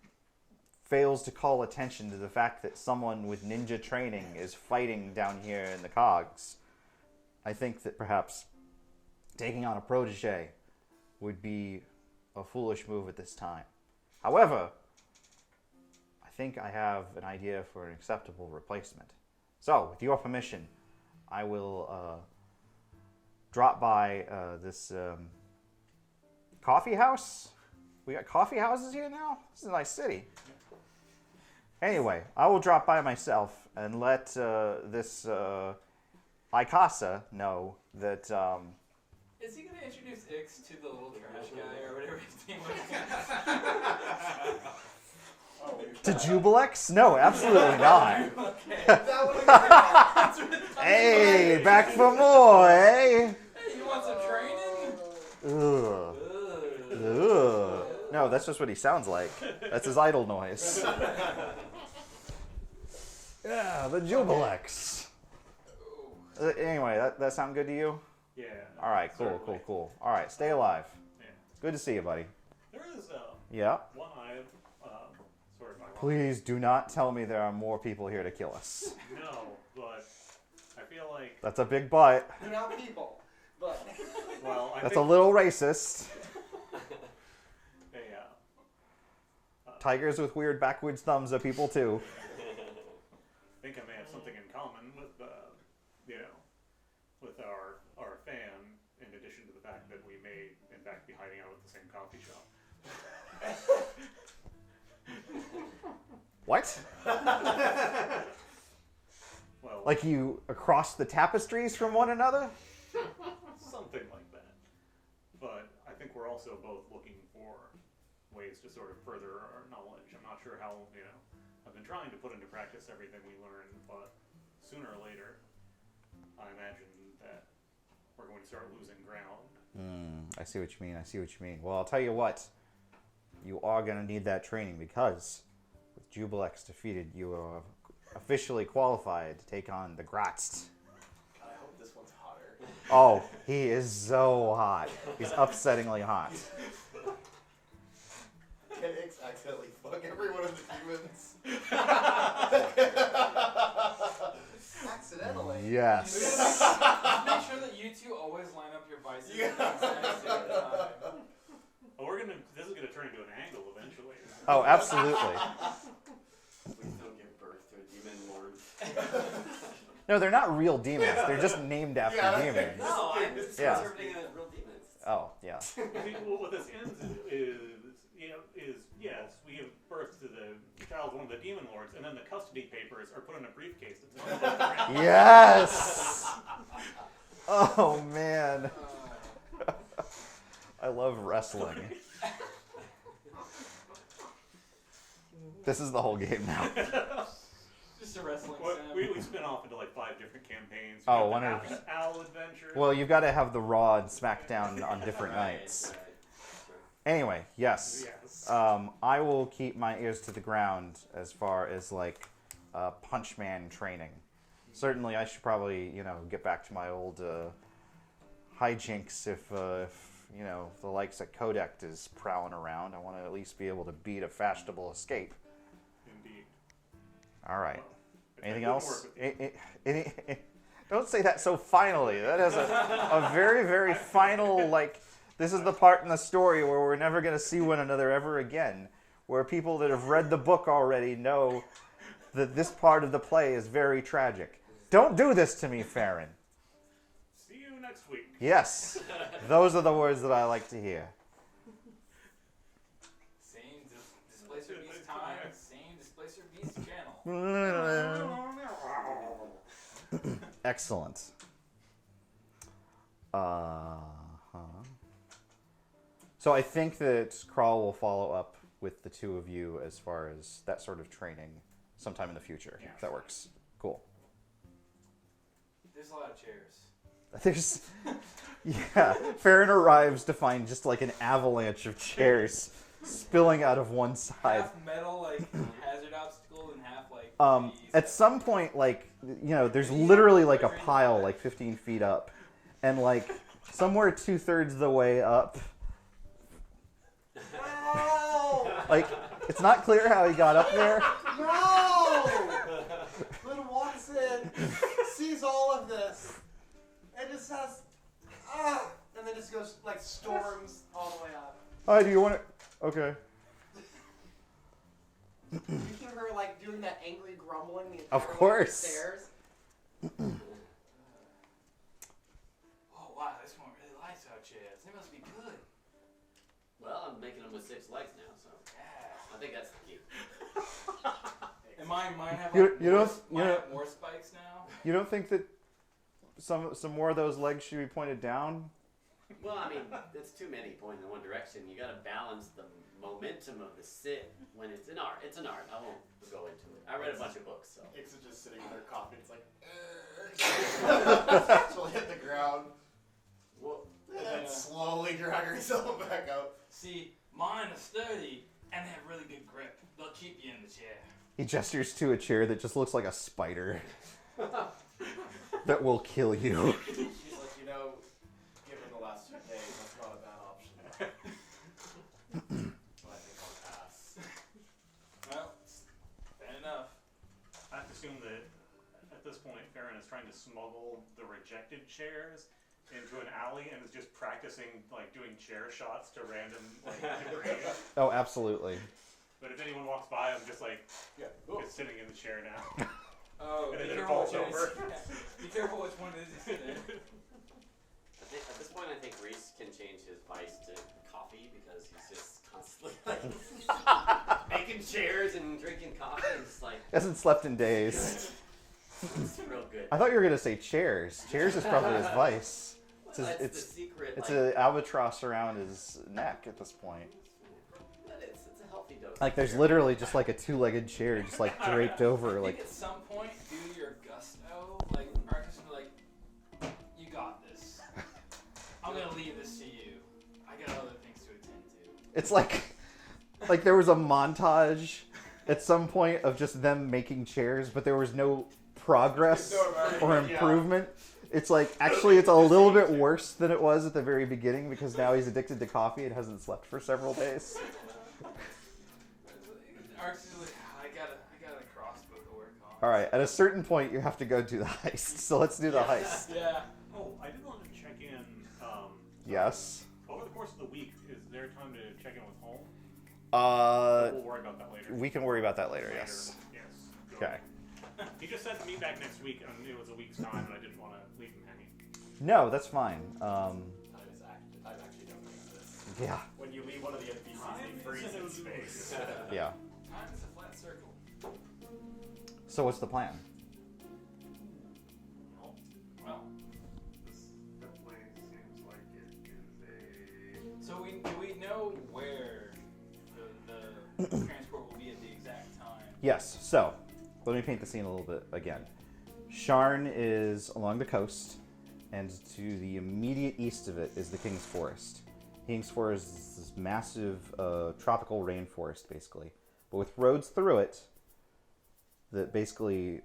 fails to call attention to the fact that someone with ninja training is fighting down here in the cogs. I think that perhaps taking on a protege would be a foolish move at this time. However, I think I have an idea for an acceptable replacement. So, with your permission, I will drop by this coffee house. We got coffee houses here now? This is a nice city. Anyway, I will drop by myself and let this Icasa know that... Is he going to introduce Ix to the little trash guy or whatever his name was? to Jubilex? No, absolutely not. That would have been Hey, back for more, eh? Hey, you want some training? Ugh. Ugh. No, that's just what he sounds like. That's his idle noise. Yeah, the Jubilex. Anyway, that sound good to you? Yeah. All right, certainly. cool. All right, stay alive. Yeah. Good to see you, buddy. There is Yeah. one I sort of. Please do not tell me there are more people here to kill us. No, but I feel like. That's a big but. They're not people, but Well, I That's a think little racist. they, Tigers with weird backwards thumbs are people too. I think I may have something in common with, with our fan, in addition to the fact that we may, in fact, be hiding out at the same coffee shop. What? Well, Like you across the tapestries from one another? something like that. But I think we're also both looking for ways to sort of further our knowledge. I'm not sure how, I've been trying to put into practice everything we learn, but sooner or later, I imagine that we're going to start losing ground. I see what you mean. Well, I'll tell you what. You are going to need that training because with Jubilex defeated, you are officially qualified to take on the Gratz. God, I hope this one's hotter. Oh, he is so hot. He's upsettingly hot. Can Ix accidentally fuck every one of the demons? accidentally. Yes. Just make sure that you two always line up your biceps at the exact same time. Oh, this is gonna turn into an angle eventually. Oh, absolutely. Please don't give birth to a demon lord. No, they're not real demons. They're just named after demons. No, I'm just Yeah. interpreting it as real demons. Oh, yeah. Well, what this ends is yes, we give birth to the child, one of the demon lords, and then the custody papers are put in a briefcase. That's Yes! Oh, man. I love wrestling. This is the whole game now. Just a wrestling Well, sim. we spin off into like 5 different campaigns. Oh, We one got of- the Owl adventure. Well, you've got to have the Raw and SmackDown on different Right, nights. right. Anyway, yes. Yes. I will keep my ears to the ground as far as like punchman training. Certainly, I should probably get back to my old hijinks if the likes of Kodak is prowling around. I want to at least be able to beat a fashionable escape. Indeed. All right. Well, if Anything that didn't else? work with you- Don't say that so finally. That has a very, very final, like, this is the part in the story where we're never going to see one another ever again. Where people that have read the book already know that this part of the play is very tragic. Don't do this to me, Farran. See you next week. Yes, those are the words that I like to hear. Same Displacer Beast time, same Displacer Beast channel. Excellent. So I think that Crawl will follow up with the two of you as far as that sort of training sometime in the future. Yeah. If that works. Cool. There's a lot of chairs. There's, yeah, Farran arrives to find just like an avalanche of chairs spilling out of one side. Half metal, like hazard obstacle, and half like. trees. At some point, like, there's literally like a pile like 15 feet up, and like somewhere 2/3 of the way up, No! like it's not clear how he got up there. No! Lynn walks in, sees all of this, and just says, and then just goes, like, storms all the way up. Hi, do you want to? Okay. You hear her, like, doing that angry grumbling the entire Of way course. upstairs. Oh wow, this one really likes our chairs. They must be good. Well, I'm making them with 6 legs now, so Yeah. I think that's the key. And mine have You- like you more, don't- you mine don't- have more spikes now. You don't think that some more of those legs should be pointed down? Well, I mean, that's too many pointing in one direction. You got to balance the momentum of the sit when it's an art. It's an art. I won't go into it. I read a bunch of books, so. Ix is just sitting with her coffee. It's like, she'll hit the ground Well, and then slowly drag herself back up. See, mine are sturdy and they have really good grip. They'll keep you in the chair. He gestures to a chair that just looks like a spider that will kill you. She's like, given the last 2 days, that's not a bad option. But I think I'll pass. Well, fair enough. I have to assume that at this point, Farran is trying to smuggle the rejected chairs into an alley and is just practicing like doing chair shots to random like debris. Oh, absolutely. But if anyone walks by, I'm just like Yeah. Ooh. just sitting in the chair now. Oh, And be then it careful falls which over. Be careful which one it is you sit in. at this point, I think Reese can change his vice to coffee because he's just constantly like making chairs and drinking coffee. And just like, Hasn't slept in days. it's real good. I thought you were gonna say chairs. Chairs is probably his vice. Well, It's, it's the secret. it's like, an albatross around his neck at this point. but it's a healthy dose. Like there's literally just like a 2-legged chair just like draped over I like. think at some point, due to your gusto, like Arcus will be like, you got this. I'm gonna leave this to you. I got other things to attend to. It's like there was a montage at some point of just them making chairs, but there was no progress or improvement. It's like actually it's a little bit worse than it was at the very beginning because now he's addicted to coffee and hasn't slept for several days. Arcus is like, I got a crossbow to work on. All right, at a certain point you have to go do the heist. So let's do the heist. Yeah. Oh, I did want to check in. Yes. Over the course of the week, is there time to check in with home? We'll worry about that later. We can worry about that later. Yes. Yes. Okay. He just said to meet back next week, and it was a week's time, and I didn't want to leave him hanging. No, that's fine. Time actually don't exist. Yeah. When you leave one of the NPCs, they freeze in space. Yeah. Time is a flat circle. So what's the plan? Well, This definitely seems like it is so do we know where the transport will be at the exact time? Yes. So let me paint the scene a little bit again. Sharn is along the coast, and to the immediate east of it is the King's Forest. King's Forest is this massive tropical rainforest, basically, but with roads through it that basically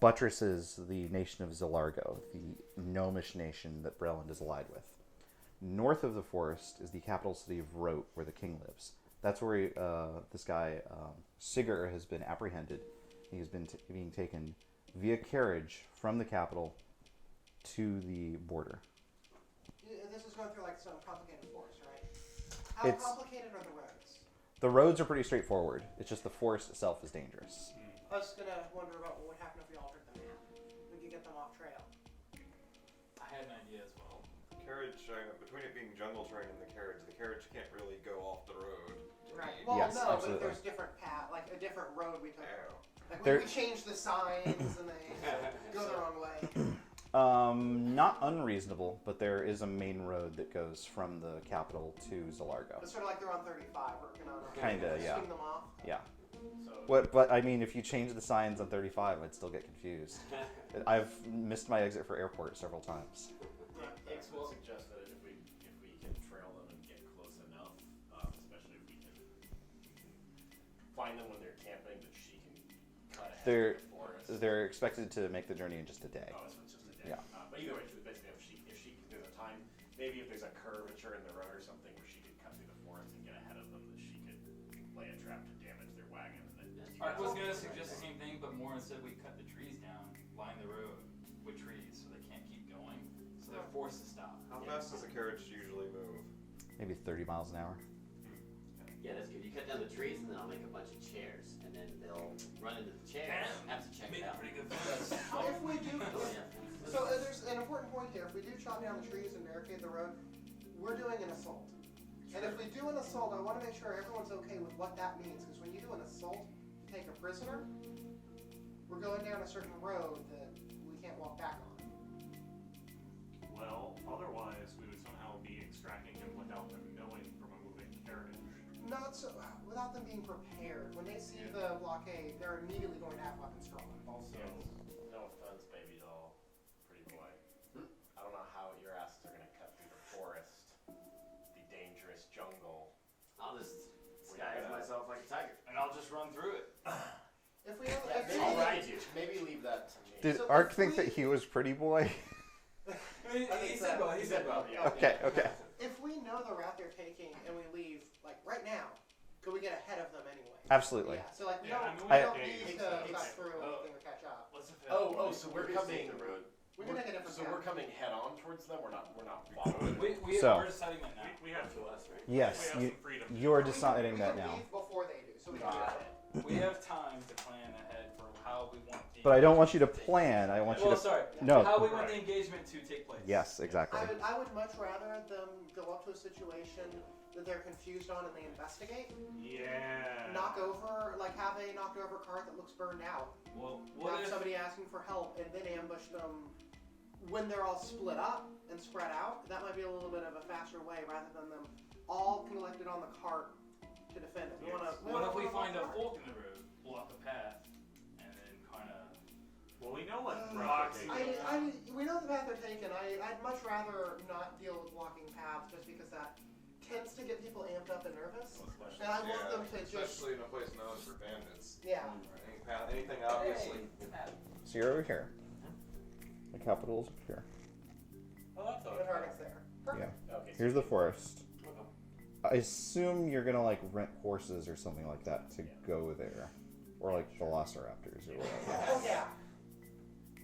buttresses the nation of Zilargo, the gnomish nation that Breland is allied with. North of the forest is the capital city of Rote, where the king lives. That's where this guy, Sigur, has been apprehended. He has been being taken via carriage from the capital to the border. This is going through like some complicated forest, right? How It's- complicated are the roads? The roads are pretty straightforward. It's just the forest itself is dangerous. I was gonna wonder about what would happen if we altered the map. We could get them off trail. I had an idea as well. Carriage, between it being jungle terrain and the carriage can't really go off the road. Right. Well, Yes, no, absolutely. but there's different path, like a different road we took. Oh. Like There- we changed the signs and they go the wrong way. Not unreasonable, but there is a main road that goes from the capital to Zilargo. It's sort of like they're on 35 working on it. Kinda, yeah. Swing them off. Yeah. So, But I mean, if you change the signs on 35, I'd still get confused. I've missed my exit for airport several times. X would suggest that if we can trail them and get close enough, especially if we can find them when they're camping, that she can cut ahead They're of the forest. they're expected to make the journey in just a day. Oh, so it's just a day. Yeah. But either way, she was basically if she there's a time, maybe if there's a curvature in the road or something where she could cut through the forest and get ahead of them, that she could lay a trap to damage their wagon. And then I was gonna suggest the same thing, but more instead we cut the trees down, line the road with trees so they can't keep going, so they're forced to stop. How fast does a carriage usually move? Maybe 30 miles an hour. Yeah, that's good. You cut down the trees, and then I'll make a bunch of chairs, and then they'll run into the chairs. Have to check it Made out. pretty good That's fence. If we do, Oh, yeah. so there's an important point here. If we do chop down the trees and barricade the road, we're doing an assault. And if we do an assault, I want to make sure everyone's okay with what that means. Because when you do an assault, you take a prisoner. We're going down a certain road that we can't walk back on. Well, otherwise we would somehow be extracting him without them knowing from a moving carriage. Not so, without them being prepared. When they see the blockade, they're immediately going to have weapons drawn. also, no offense, baby doll, pretty boy. I don't know how your asses are gonna cut through the forest, the dangerous jungle. I'll just We're disguise gonna- myself like a tiger. And I'll just run through it. If we have, if I'll we- ride you. Maybe leave that to me. Did So Ark if think we- that he was pretty boy? He said well, he said well. Yeah. Okay, okay. If we know the route they're taking and we leave, like right now, could we get ahead of them anyway? Absolutely. Yeah. So like we Yeah, don't, I we mean, don't yeah, need yeah, to yeah. cut through Oh. anything or catch up. What's the So we're coming. We can take a different So path. we're coming head on towards them. We're not following. So- we're deciding that now. We have To us, right? Yes, we have you, some freedom. you're We can- deciding we that can now. leave before they do, so we can Got do it. We have time to plan ahead for how we want the. But I don't want you to plan. I want you Well, to. sorry. No. How we want Right. the engagement to take place. Yes, exactly. I would much rather them go up to a situation that they're confused on and they investigate. Yeah. Knock over, like have a knocked over cart that looks burned out. Well, what Have if somebody asking for help and then ambush them when they're all split up and spread out. That might be a little bit of a faster way rather than them all collected on the cart to defend it. what if we find a fork in the road, block the path, and then kind of. Well, we know what Uh, route they're taking. we know the path they're taking. I'd much rather not deal with blocking paths just because that tends to get people amped up and nervous. And I want them to just, especially in a place known for bandits. yeah. Anything obviously. So you're over here. The capital's up here. Oh, that's The target's there. Perfect. Okay. So Here's the forest. I assume you're gonna like rent horses or something like that to go there, or like velociraptors or whatever. Oh yeah.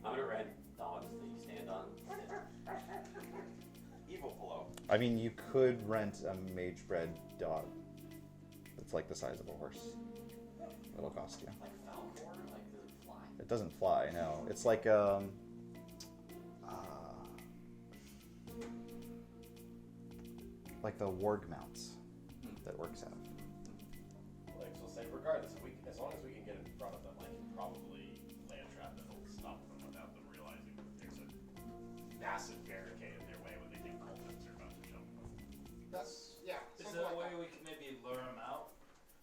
I'm gonna rent dogs that you stand on. Evil pillow. I mean, you could rent a mage-bred dog. It's like the size of a horse. It'll cost you. Like Falcor, like the doesn't fly. No, it's like the warg mounts that works out. Like, so say regardless, if we, as long as we can get in front of them, I can probably lay a trap that'll stop them without them realizing that there's a massive barricade in their way when they think cultists are about to jump them. That's, yeah. Is something there a like way that. we can maybe lure them out?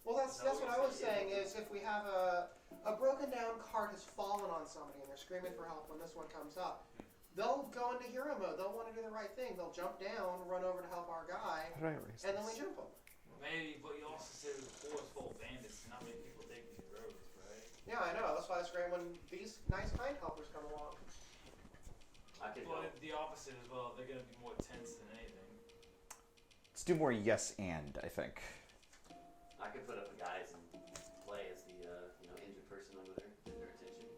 Well, that's Is that what what I was you're saying is if we have a broken down cart has fallen on somebody and they're screaming for help when this one comes up, they'll go into hero mode. They'll want to do the right thing. They'll jump down, run over to help our guy, How do I erase and then we this? jump them. Maybe, but you also said it was a forest full of bandits. Not many people take these roads, right? Yeah, I know. That's why it's great when these nice kind helpers come along. I could But help. the opposite as well. They're gonna be more tense than anything. Let's do more yes and, I think. I could put up the guys and play as the injured person over there, get their attention.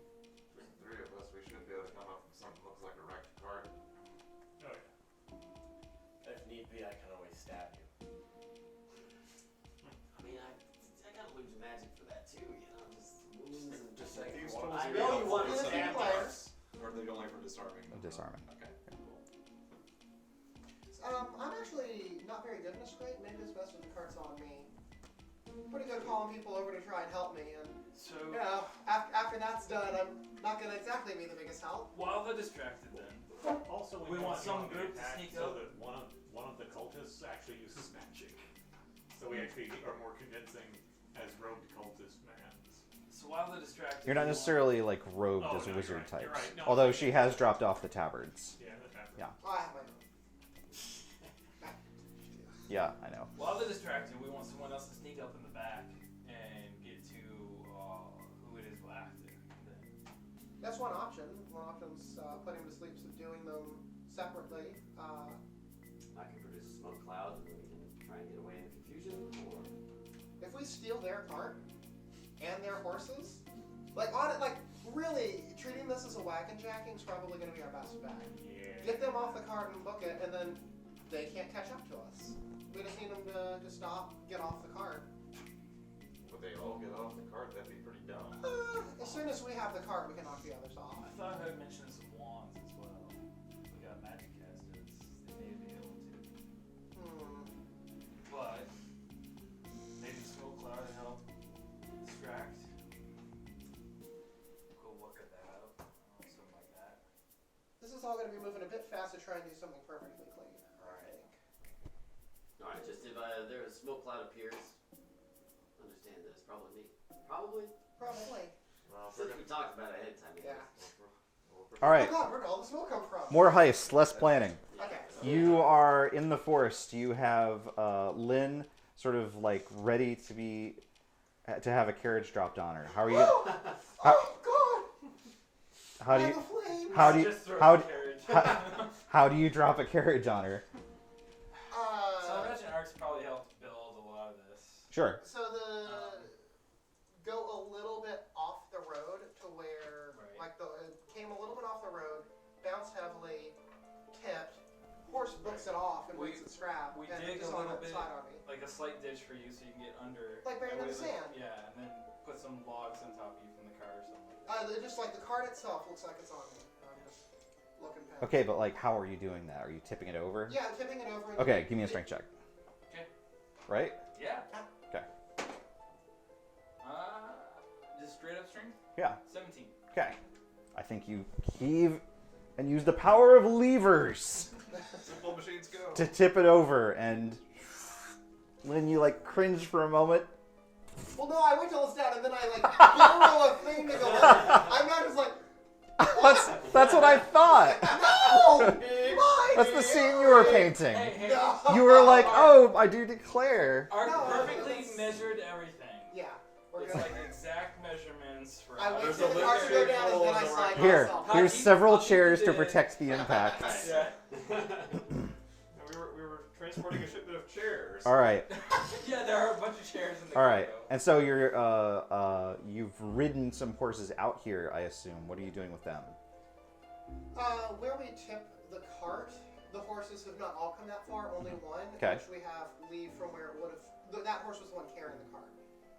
There's the three of us. We should be able to come up with something that looks like a wrecked cart. Oh yeah. If need be, I can always stab you. I mean, I gotta lose magic for that too, just wounds and Just say These you want- tools I would be know you helpful want for to some stab players, or are they only for disarming? Disarming. Okay, cool. I'm actually not very good in this scrape. Maybe it's best if the cart's on me. Pretty good calling people over to try and help me, and So you know, after that's done, I'm not gonna exactly be the biggest help. while they're distracted, then Also, We want some to group to attack sneak so up. that one of the cultists actually uses magic. So we actually are more convincing as rogue cultist mans. so while they're distracted, You're not we want- necessarily like robed Oh, as no, wizard you're right, types. you're right. No, Although it's she like- has dropped off the tabards. Yeah, that's happening. Yeah. Oh, I have my own. Yeah, I know. While they're distracted, we want someone else to sneak up in the back and get to who it is we're after. Then. That's one option. One option's putting them to sleep, subduing them separately. I can produce a smoke cloud and then we can try and get away in confusion, or If we steal their cart and their horses, really treating this as a wagon jacking is probably going to be our best bet. Yeah. Get them off the cart and book it, and then they can't catch up to us. We just need them to stop, get off the cart. Would they all get off the cart? That'd be pretty dumb. As soon as we have the cart, we can knock the others off. I thought I heard mention of some wands as well. We got magic casters. They may be able to. But maybe smoke cloud to help distract. Go work at that out. Something like that. This is all going to be moving a bit fast to try and do something perfectly clean. I think. alright, just if there a smoke cloud appears, understand that it's probably me. Probably. Probably. Well, if Since we're we talked about it ahead of time. Yeah. All right. Oh God, where'd all the smoke come from? More heist, less planning. Okay. You are in the forest. You have Lynn sort of like ready to be to have a carriage dropped on her. How are you? Oh God! How do I'm you? aflame. How do you? Just throw How the do, carriage. how do you drop a carriage on her? So I imagine arcs probably helped build a lot of this. Sure. So go a little bit off the road to where, Right. it came a little bit off the road, bounced heavily, tipped, horse books it off and We- makes it scrap, we and dig just a on little the bit. side on me. Like a slight ditch for you so you can get under. Like buried That in the way, sand. Yeah, and then put some logs on top of you from the car or something like that. Just like the cart itself looks like it's on me. I'm just looking past. Okay, but like, how are you doing that? Are you tipping it over? Yeah, I'm tipping it over. And Okay, give me a strength check. Okay. Right? Yeah. Okay. Just straight up strength? Yeah. 17. Okay. I think you heave and use the power of levers Simple machines go. to tip it over, and Lynn, you like cringe for a moment. Well, no, I wait till it's down and then I borrow a thing to go with it. I'm not just like, That's what I thought. no! Mine! That's the scene you were painting. Hey, No. You were like, oh, I do declare. Arc No, perfectly that's- measured everything. Yeah, we're It's good. like exact measurements for I wait There's till a the cart to go limited down and then I rules slide Here, myself. How here's deep- several how deep chairs is to it? protect the impacts. Yeah. We were transporting a shipment of chairs. All right, Yeah, there are a bunch of chairs in the all right. cargo. And so you've ridden some horses out here, I assume. What are you doing with them? Where we tip the cart, the horses have not all come that far, only one. Okay. Which we have leave from where it would have. That horse was the one carrying the cart.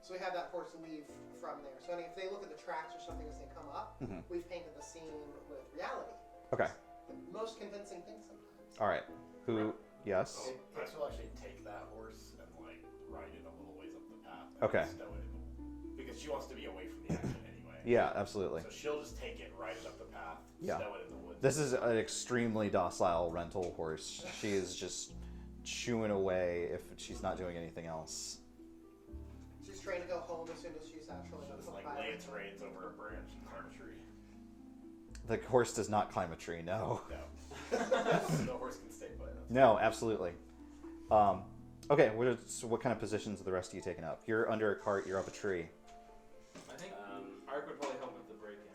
So we have that horse leave from there. So if they look at the tracks or something as they come up, we've painted the scene with reality. Okay. The most convincing thing sometimes. All right. Who? Yes. Hicks will actually take that horse and like ride it a little ways up the path. And Okay. Stow it in because she wants to be away from the action anyway. Yeah, absolutely. So she'll just take it, ride it up the path, Yeah. stow it in the woods. This is an extremely docile rental horse. She is just chewing away if she's not doing anything else. She's trying to go home as soon as she's actually She'll just hooked like by lay it. its reins over a branch and climb a tree. The horse does not climb a tree. No. No. No horse can stay put. No, absolutely. Okay. What kind of positions are the rest of you taking up? You're under a cart. You're up a tree. I think Ark would probably help with the break-in.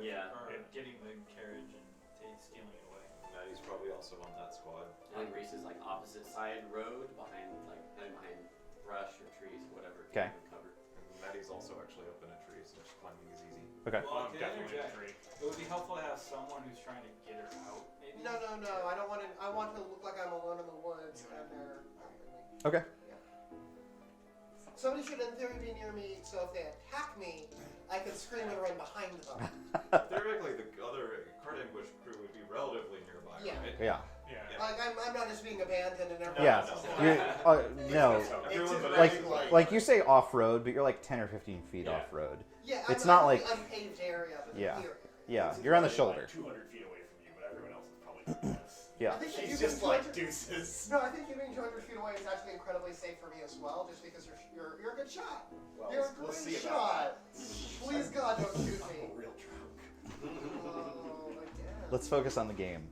Yeah. Or getting the carriage and stealing it away. Maddie's probably also on that squad. I think Reese is like opposite side road behind behind brush or trees or whatever. Okay. Cover. And Maddie's also actually up in a tree, so climbing is easy. Okay. Well, I'm can I definitely in a interject? tree. It would be helpful to have someone who's trying to get her out, maybe. No. I don't want to. I want to look like I'm alone in the woods and they're after me. Okay. Somebody should, in theory, be near me, so if they attack me, I can scream and run behind them. Theoretically, the other cart ambush crew would be relatively nearby, Yeah. right? Yeah. Yeah. Like I'm not just being abandoned and everyone Yeah. else is You're, no. It's a Like, very, like you say off road, but you're like 10 or 15 feet Yeah. off road. Yeah, It's I'm not in like- the unpaved area, but Yeah. the clear area. Yeah. it's You're on the probably shoulder. Like 200 feet away from you, but everyone else is probably doing this. Yeah. I think that She's you just being like 200 deuces. No, I think you being 200 feet away is actually incredibly safe for me as well, just because you're a good shot. Well, You're a we'll great see about shot. Please God, don't shoot that. me. I'm a real drunk. Oh, again. Let's focus on the game.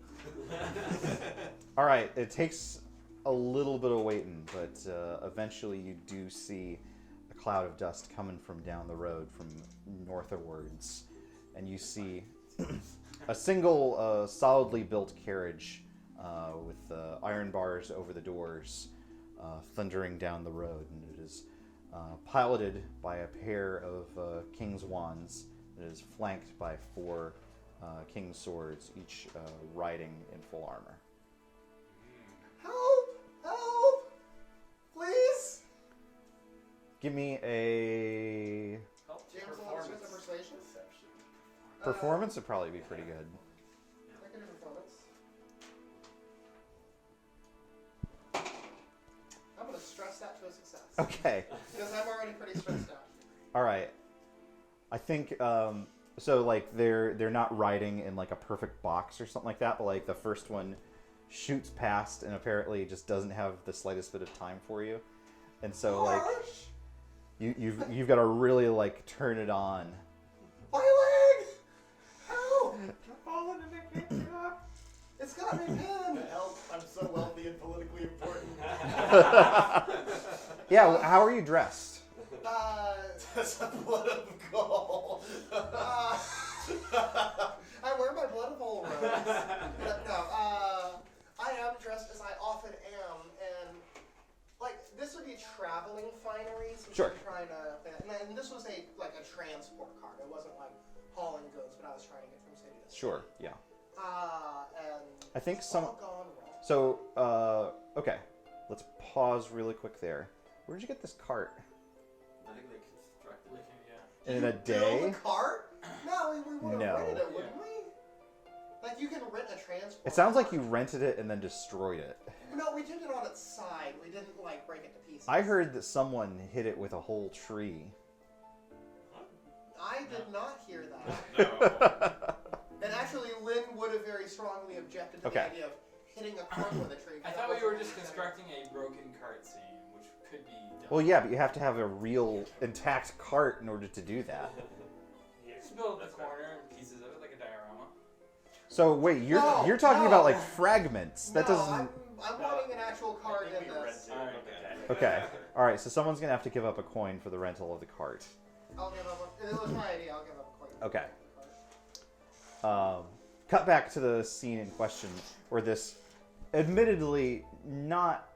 All right. It takes a little bit of waiting, but eventually you do see a cloud of dust coming from down the road from northwards, and you see a single solidly built carriage with iron bars over the doors thundering down the road, and it is piloted by a pair of king's wands. It is flanked by 4 king's swords, each riding in full armor. Help! Help! Please! Give me a James Alon's with the persuasion? Deception. performance. Would probably be pretty good. I can do performance. I'm gonna stress that to a success. Okay. Because I'm already pretty stressed out. All right. I think so. Like they're not riding in like a perfect box or something like that, but like the first one shoots past and apparently just doesn't have the slightest bit of time for you, and so like Harsh! you've got to really like turn it on. My leg! Help! You're falling and they pick you up. It's got me pinned! Help! I'm so wealthy and politically important. Yeah. How are you dressed? That's a blood of gold. I wear my blood bowl robes. But no, I am dressed as I often am, and like this would be traveling fineries. Which Sure. I'm trying to, and this was a transport cart. It wasn't like hauling goods, but I was trying to get from city to city. Sure. Yeah. And I think it's some. all gone wrong. So okay, let's pause really quick there. Where'd you get this cart? I think they constructed it. Yeah. In a Build day? a cart? No, we would have No. rented it, wouldn't we? Like you can rent a transport. It sounds like cart. you rented it and then destroyed it. No, we did it on its side. We didn't like break it to pieces. I heard that someone hit it with a whole tree. I did not hear that. No. And actually, Lynn would have very strongly objected to Okay. the idea of hitting a cart with a tree. I thought we were just constructing a broken cart scene, which could be done. Well, yeah, but you have to have a real intact cart in order to do that. Yeah. Just build the That's fair. corner and pieces of it like a diorama. So wait, you're No, you're talking no. about like fragments. That no, doesn't. I'm wanting an actual cart I think in we this. rented it. Alright, Okay. All right. So someone's gonna have to give up a coin for the rental of the cart. I'll give up. It was my idea. I'll give up a coin. Okay. Cut back to the scene in question, where this admittedly not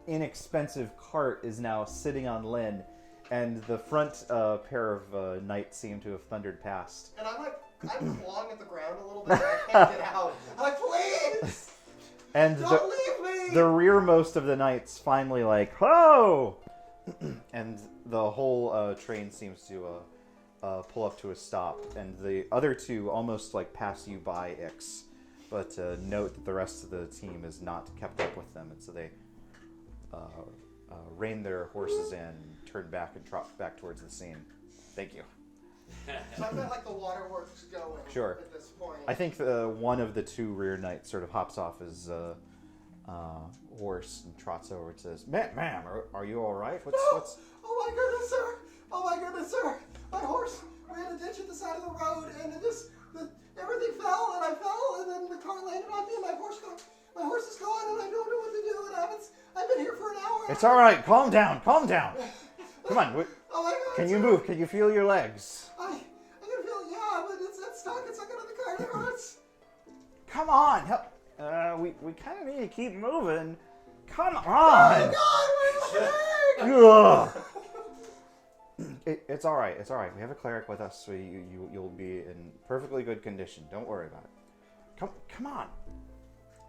inexpensive cart is now sitting on Lynn, and the front pair of knights seem to have thundered past. And I'm clawing at the ground a little bit. And I can't get out. I'm like, please, And don't leave me. the rearmost of the knights finally like, "Ho!" and the whole train seems to pull up to a stop, and the other two almost like pass you by Ix, but note that the rest of the team has not kept up with them, and so they rein their horses in, turn back, and trot back towards the scene. Thank you. So I've got like the waterworks going Sure. at this point. I think one of the two rear knights sort of hops off his horse and trots over and says, Ma'am, are you all right? What's... Oh my goodness, sir! Oh my goodness, sir! My horse ran a ditch at the side of the road, and everything fell, and I fell, and then the car landed on me, and my horse is gone, and I don't know what to do, and I've been here for an hour. It's all right. Calm down. Come on. Oh my God! Can you sir. move? Can you feel your legs? I can feel, yeah, but it's stuck. It's stuck under the car. It hurts. Come on. Help. We kind of need to keep moving. Come Oh on. my God! My leg! Ugh. It's all right. It's all right. We have a cleric with us, so you'll be in perfectly good condition. Don't worry about it. Come on.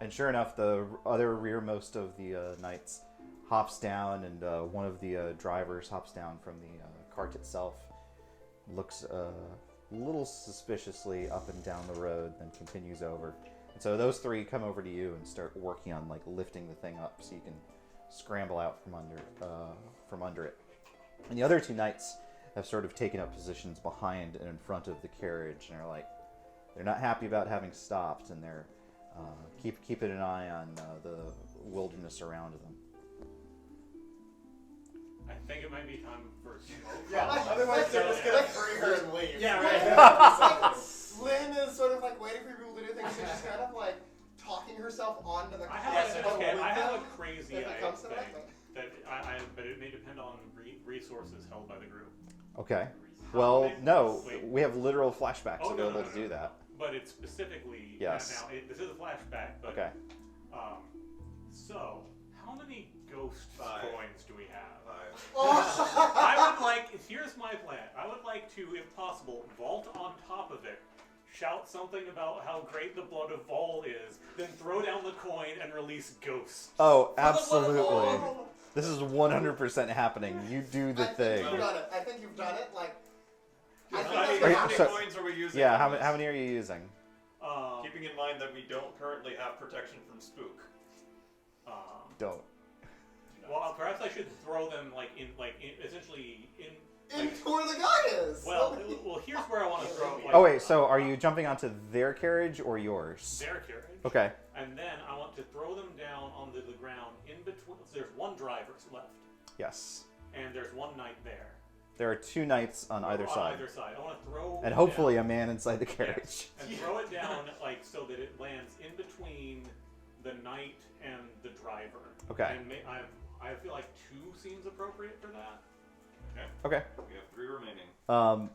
And sure enough, the other rearmost of the knights hops down, and one of the drivers hops down from the cart itself, looks a little suspiciously up and down the road, then continues over. And so those three come over to you and start working on like lifting the thing up so you can scramble out from under it. And the other two knights have sort of taken up positions behind and in front of the carriage, and they're not happy about having stopped, and they're keeping an eye on the wilderness around them. I think it might be time for smoke. Yeah, otherwise they're just gonna free her and leave. Yeah, right. Lynn is sort of like waiting for people to do things, and she's kind of like talking herself onto the car. I have a If crazy it comes to thing that. but it may depend on resources held by the group. Okay. How Well, many- no, wait. we have literal flashbacks Oh, no, available no, to no, do no. that. But it's specifically Yes. Now this is a flashback, but Okay. So how many ghost 5. coins do we have? Oh. I would like. Here's my plan. I would like to, if possible, vault on top of it, shout something about how great the blood of Vol is, then throw down the coin and release ghosts. Oh, For the blood of absolutely. Vol. This is 100% happening. You do the I think thing. you've done it. I think you've done it. Like, I How think many, that's how many so- coins are we using? Yeah, on how this? many are you using? Keeping in mind that we don't currently have protection from spook. Don't. Well, perhaps I should throw them essentially in. into where the guy is. Well, here's where I want to throw. Like, Oh, wait, so are you jumping onto their carriage or yours? their carriage. Okay. And then I want to throw them down onto the ground in between. So there's one driver left, Yes. and there's one knight there. There are two knights on either side. Either side. I want to throw. And it hopefully down. a man inside the Yes. carriage. And throw it down so that it lands in between the knight and the driver. Okay. And I feel like 2 seems appropriate for that. Okay. We have 3 remaining.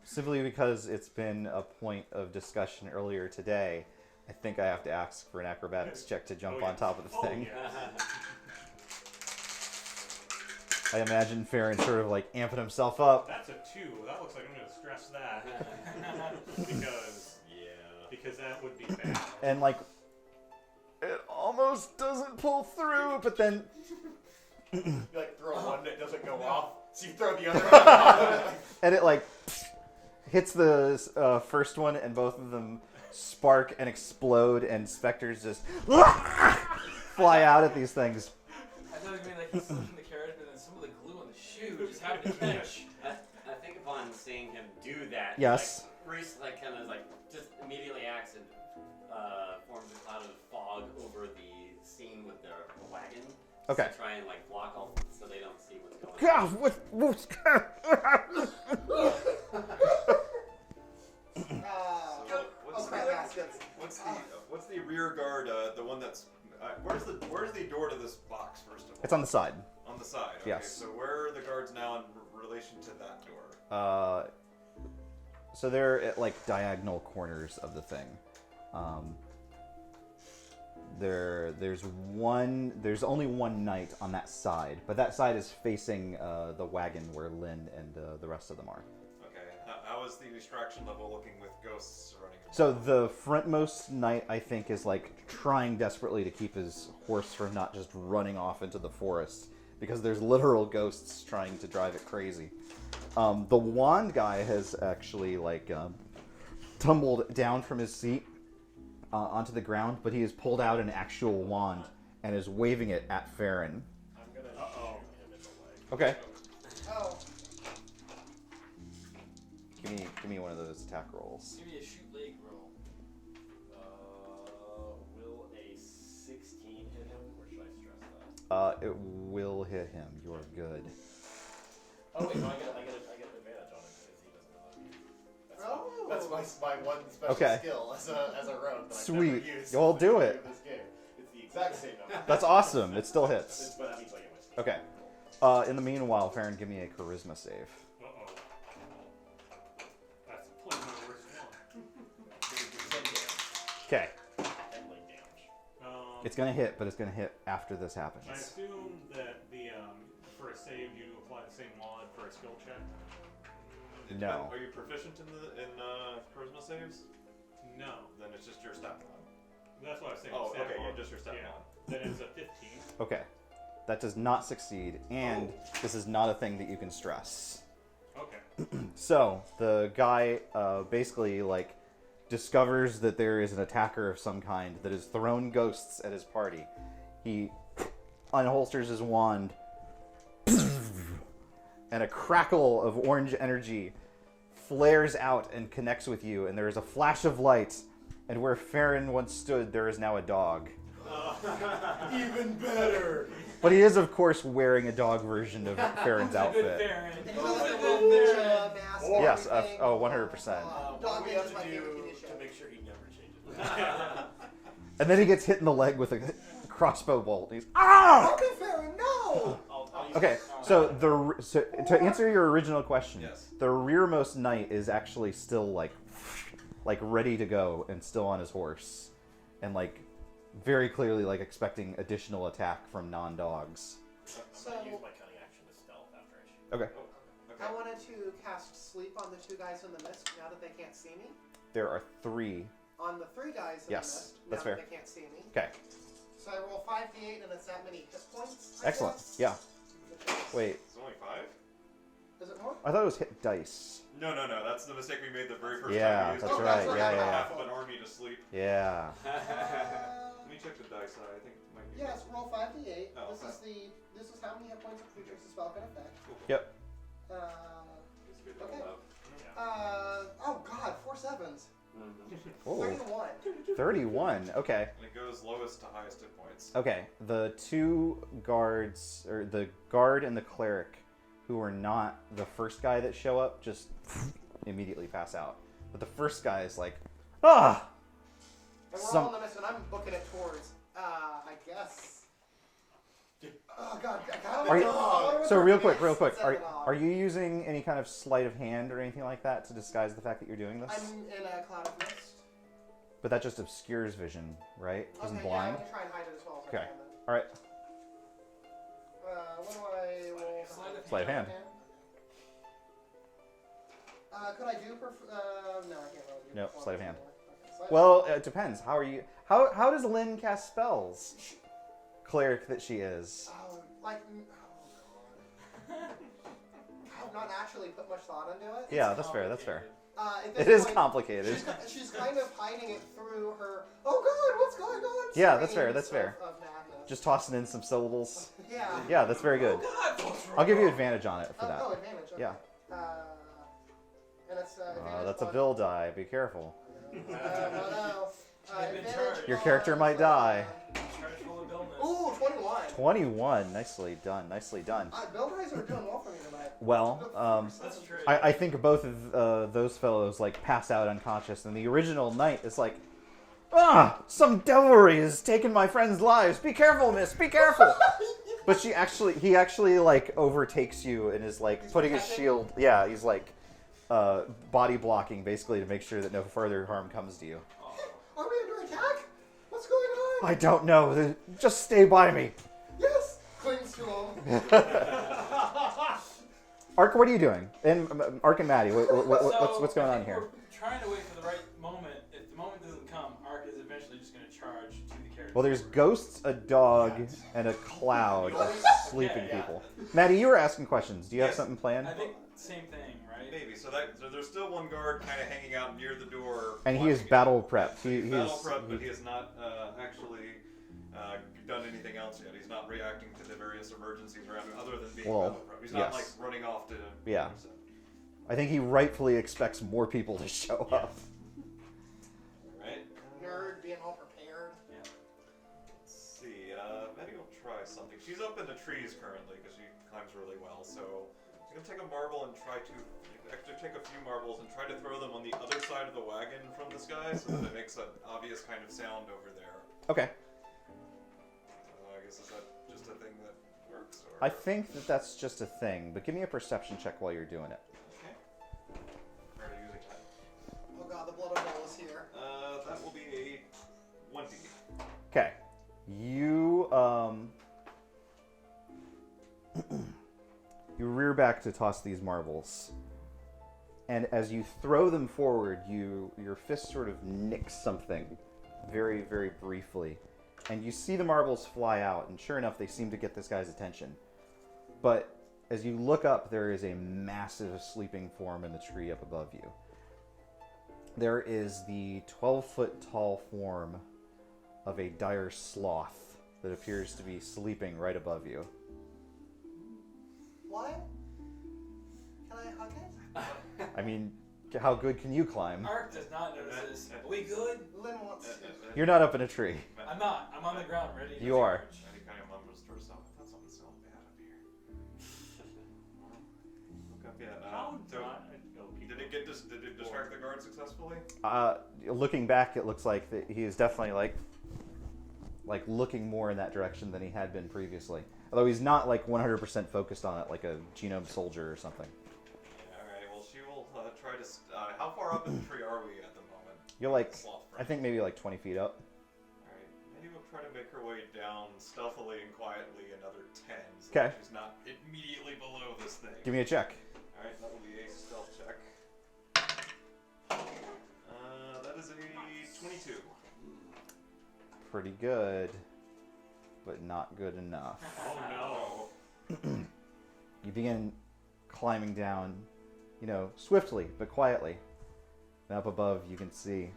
Simply because it's been a point of discussion earlier today, I think I have to ask for an acrobatics check to jump Oh, on yes. top of the Oh, thing. yes. I imagine Farran sort of like amping himself up. That's a 2. That looks like I'm going to stress that because that would be bad. And like, it almost doesn't pull through, but then You like throw one that doesn't go off, so you throw the other one on it. and it like hits the first one, and both of them spark and explode, and specters just fly out at these things. I thought you mean like he's in the carriage, but then some of the glue on the shoe just happened to catch. I think upon seeing him do that, Yes. like, Reese kind of just immediately acts and forms a cloud of fog over the scene with the wagon. Okay. To try and block all, so they don't see what's going on. God, what's Crap baskets. What's the rear guard? The one that's where's the door to this box first of all? It's on the side. On the side. Okay, Yes. So where are the guards now in relation to that door? So they're at like diagonal corners of the thing. There's only one knight on that side, but that side is facing the wagon where Lynn and the rest of them are. Okay. How is the distraction level looking with ghosts running? So the frontmost knight, I think, is like trying desperately to keep his horse from not just running off into the forest. because there's literal ghosts trying to drive it crazy. The wand guy has actually tumbled down from his seat onto the ground, but he has pulled out an actual wand and is waving it at Farran. I'm gonna shoot him in the leg. Okay. Oh. Give me one of those attack rolls. Give me a shoot leg roll. Will a 16 hit him, or should I stress that? It will hit him. You're good. Oh wait, no, I get advantage on it because he doesn't know me. Oh. That's my one special Okay. skill as a rogue that Sweet. I've never used. You'll do in it. This game. It's the exact same number. That's awesome. It still hits. But that means I get my sneak. Okay. In the meanwhile, Farran, give me a charisma save. Uh-oh. That's playing my worst one. 10 damage. Okay. And leg damage. It's gonna hit, but it's gonna hit after this happens. I assume that for a save you apply the same mod for a skill check. No. Are you proficient in charisma saves? No. Then it's just your stat mod. That's what I was saying. Oh, stat okay, mod. yeah, just your stat Yeah. mod. Then it's a 15. Okay. That does not succeed, and this is not a thing that you can stress. Okay. So, the guy basically, discovers that there is an attacker of some kind that has thrown ghosts at his party. He unholsters his wand, and a crackle of orange energy flares out and connects with you, and there is a flash of light, and where Farran once stood, there is now a dog. Even better. But he is, of course, wearing a dog version of Farran's outfit. Farran. And Oh, he's I the love ninja Farran. mask. Yes, everything. 100%. What Dog do we Ninja's have my to favorite do TV show. to make sure he never changes? And then he gets hit in the leg with a crossbow bolt. He's ah! Okay, Farran, no! I'll use Okay, so to answer your original question, Yes. the rearmost knight is actually still like ready to go and still on his horse, and very clearly expecting additional attack from non-dogs. I'm gonna use my cunning action to stealth after I shoot. Okay, I wanted to cast sleep on the two guys in the mist now that they can't see me. there are 3. On the 3 guys in Yes, the mist now that's that fair. they can't see me. Okay, So I roll 5d8 and it's that many hit points. I excellent. guess? Yeah. Which is- Wait, It's only 5? Is it more? I thought it was hit dice. No, that's the mistake we made the very first Yeah, time we used that's it. right. We put Yeah. half of an army to sleep. Yeah. Let me check the dice. I think it might be. Yes, roll 5d8. Oh, This is how many hit points a creature's spell can affect. Yep. Uh, It's good to Okay. hold up. oh god, 4 sevens. Oh, 31. 31. Okay. And it goes lowest to highest hit points. Okay, the 2 guards, or the guard and the cleric, who are not the first guy that show up, just immediately pass out. But the first guy is like, ah! And we're all in the mist and I'm booking it towards, I guess. Oh god, Are you- So real quick, It's are you using any kind of sleight of hand or anything like that to disguise the fact that you're doing this? I'm in a cloud of mist. But that just obscures vision, right? Isn't Okay, yeah, blind? I'm gonna try and hide it as well as Okay. I can then. All right. What do I roll? Sleight of hand. Could I do no, I can't really do Nope, performance sleight of hand. anymore. Okay, sleight of Well, it depends. How are you? How does Lynn cast spells? Cleric that she is. Oh, oh god. I've not actually put much thought into it. Yeah, that's fair. That's fair. At this It is point, complicated. She's kind of hiding it through her. Oh god, what's going on? Yeah, that's fair, screams that's fair. Of madness. Just tossing in some syllables. Yeah. Yeah, that's very good. Oh God, what's I'll give you wrong? advantage on it for that. Oh, advantage. Okay. Yeah. And it's advantage. That's a on- Vil die. Be careful. no. They've been Advantage charged. Your on, character might die. Charge full of illness. Ooh, 21. 21. Nicely done. Nicely done. Bill guys are doing well for me tonight. Well, That's true. I think both of those fellows pass out unconscious, and the original knight is like, ah, some devilry has taken my friends' lives. Be careful, miss. Be careful. But he actually overtakes you and is putting his shield. Yeah, he's body blocking basically to make sure that no further harm comes to you. Are we under attack? What's going on? I don't know. Just stay by me. Yes. Clings to him. Ark, what are you doing? And Ark and Maddie, what's going on here? We're trying to wait for the right moment. If the moment doesn't come, Ark is eventually just going to charge to the carriage. Well, there's ghosts, a dog, Cats. and a cloud of sleeping Yeah. people. Maddie, you were asking questions. Do you have Yes. something planned? I think same thing, right? Maybe. So there's still one guard kind of hanging out near the door. And he is watching battle it. prepped. He's He battle is. prepped, but he has not actually done anything else yet. He's not reacting to the various emergencies around him, other than being Well, battle prepped. He's not like yes. running off to. Yeah. intercept. I think he rightfully expects more people to show up. Right. Nerd being all prepared. Let's see. Maddie will try something. She's up in the trees currently because she climbs really well. So she's gonna take a marble and try to actually take a few marbles and try to throw them on the other side of the wagon from this guy, so that it makes an obvious kind of sound over there. Okay. I guess is that just a thing that works? Or? I think that that's just a thing, but give me a perception check while you're doing it. Okay. Where are you using that? Oh god, the blood of ball is here. That will be a 1D. Okay. You you rear back to toss these marbles. And as you throw them forward, your fist sort of nicks something very, very briefly. And you see the marbles fly out, and sure enough, they seem to get this guy's attention. But as you look up, there is a massive sleeping form in the tree up above you. There is the 12-foot tall form of a dire sloth that appears to be sleeping right above you. What? Can I hug it? I mean, how good can you climb? Ark does not notice this. Are we good? Lynn wants to. You're not up in a tree. I'm not. I'm on the ground, ready. to You are. charge. Maddie kind of mumbles to herself. I thought something smelled bad up here. Look up yet. So, did it distract the guard successfully? Looking back, it looks like that he is definitely like looking more in that direction than he had been previously. Although he's not like 100% focused on it like a genome soldier or something. Alright, well, she will try to. How far up in the tree are we at the moment? You're like, Sloth I think maybe like 20 feet up. Alright, Maddie will try to make her way down stealthily and quietly another 10. So Okay. She's not immediately below this thing. Give me a check. Alright, that will be a stealth check. That is a 22. Pretty good, but not good enough. Oh no. You begin climbing down, swiftly but quietly. And up above, you can see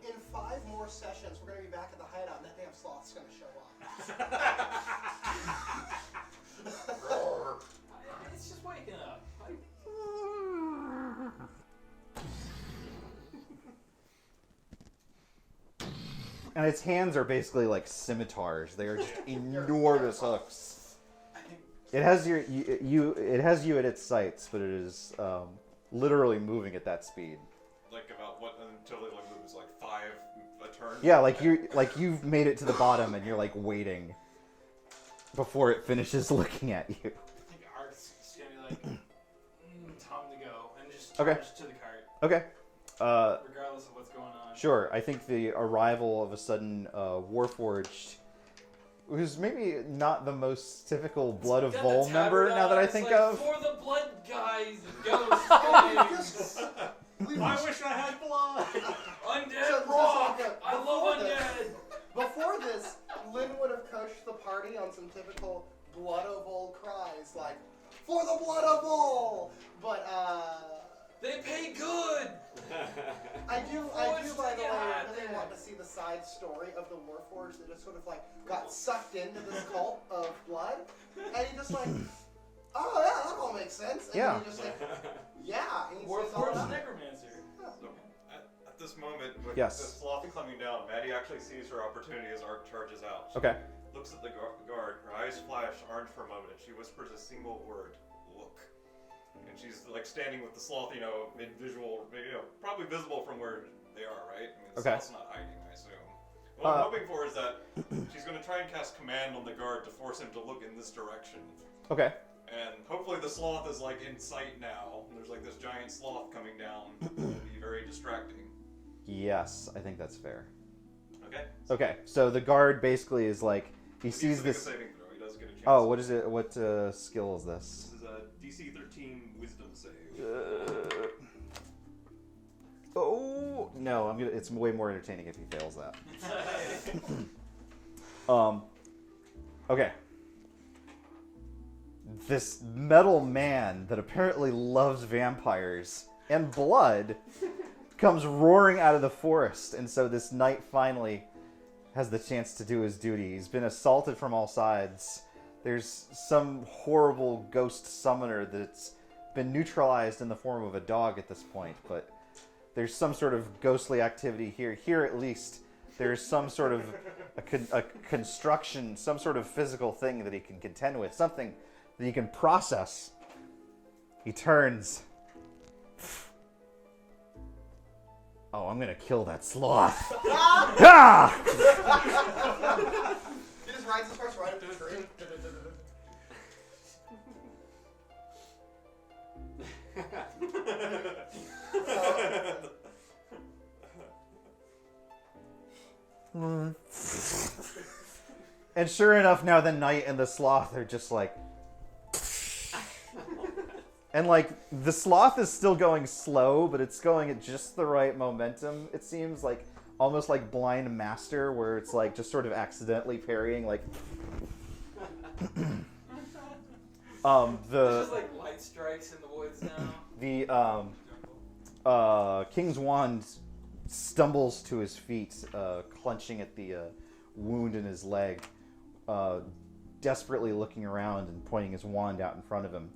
In 5 more sessions, we're gonna be back at the hideout, and that damn sloth's gonna show up. It's just waking up. and its hands are basically like scimitars. They are just enormous hooks. I think It has it has you at its sights, but it is literally moving at that speed. Like about what until it moves like 5 a turn? Yeah, you've made it to the bottom and you're like waiting before it finishes looking at you. I think Ark's just gonna be like, time to go, and just Okay. charge to the cart, Okay. regardless of what's going on. Sure. I think the arrival of a sudden Warforged, who's maybe not the most typical Blood of Got Vol the member tabard now that on, I it's think like, of. For the blood guys, ghosts, I wish I had blood. undead So, rock. okay, I before love this- undead. Before this, Lynn would have coached the party on some typical blood of all cries, like, for the blood of all! But, They pay good. I do, Forged by the way, God, really man. want to see the side story of the Warforged that just sort of, like, got sucked into this cult of blood, and he just, like, oh, yeah, that all makes sense. And Yeah. then he just, like, yeah, and he says all Warforged that. necromancer. So, at this moment, with Yes. the sloth coming down, Maddie actually sees her opportunity as Ark charges out. She Okay. looks at the guard, her eyes flash orange for a moment, and she whispers a single word, look. And she's like standing with the sloth, mid-visual, probably visible from where they are, right? I mean, the Okay. sloth's not hiding, I assume. What I'm hoping for is that she's going to try and cast command on the guard to force him to look in this direction. Okay. And hopefully the sloth is like in sight now. There's like this giant sloth coming down. It'll be very distracting. Yes, I think that's fair. Okay? Okay. So the guard basically is like he He needs sees to make this. a saving throw. He does get a Oh, what is it? What skill is this? This is a DC 13 Wisdom save. Oh no! It's way more entertaining if he fails that. Okay. This metal man that apparently loves vampires and blood comes roaring out of the forest, and so this knight finally has the chance to do his duty. He's been assaulted from all sides. There's some horrible ghost summoner that's been neutralized in the form of a dog at this point, but there's some sort of ghostly activity here. Here at least, there's some sort of a construction, some sort of physical thing that he can contend with, something that he can process. He turns. Oh, I'm gonna kill that sloth. Ah! He just rides the horse right up to the tree. And sure enough, now the knight and the sloth are just like... And like, the sloth is still going slow, but it's going at just the right momentum. It seems like almost like Blind Master, where it's like just sort of accidentally parrying, like... There's just like light strikes in the woods now. The King's Wand stumbles to his feet, clutching at the wound in his leg, desperately looking around and pointing his wand out in front of him.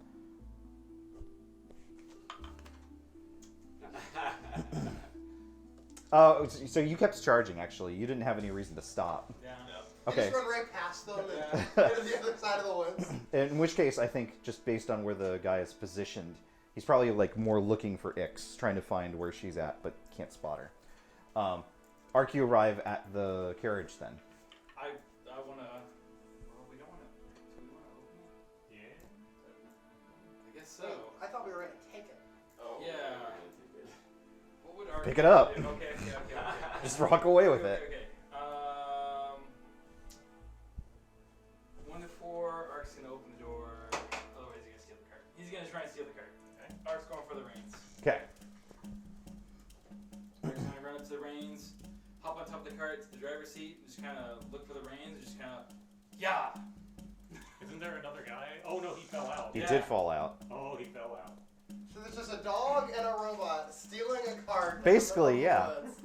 So you kept charging, actually. You didn't have any reason to stop. Yeah. Okay. They just run right past them and go to the other side of the woods. In which case, I think just based on where the guy is positioned, he's probably like more looking for Ix, trying to find where she's at, but can't spot her. Ark, you arrive at the carriage then. I wanna. Well, we don't wanna. Do we wanna open it? Yeah. I guess so. I thought we were ready to take it. Oh, Yeah. What would our Pick it up. Okay. Just rock away with it. Okay. 1 to 4. Ark's gonna open the door. Otherwise, he's gonna steal the cart. He's gonna try and steal the cart. Okay. Ark's going for the reins. Okay. Ark's gonna run up to the reins, hop on top of the cart to the driver's seat, and just kind of look for the reins, and just kind of, yeah. Isn't there another guy? Oh no, he fell out. He Yeah. did fall out. Oh, he fell out. So there's just a dog and a robot stealing a cart. Basically, yeah. in the woods.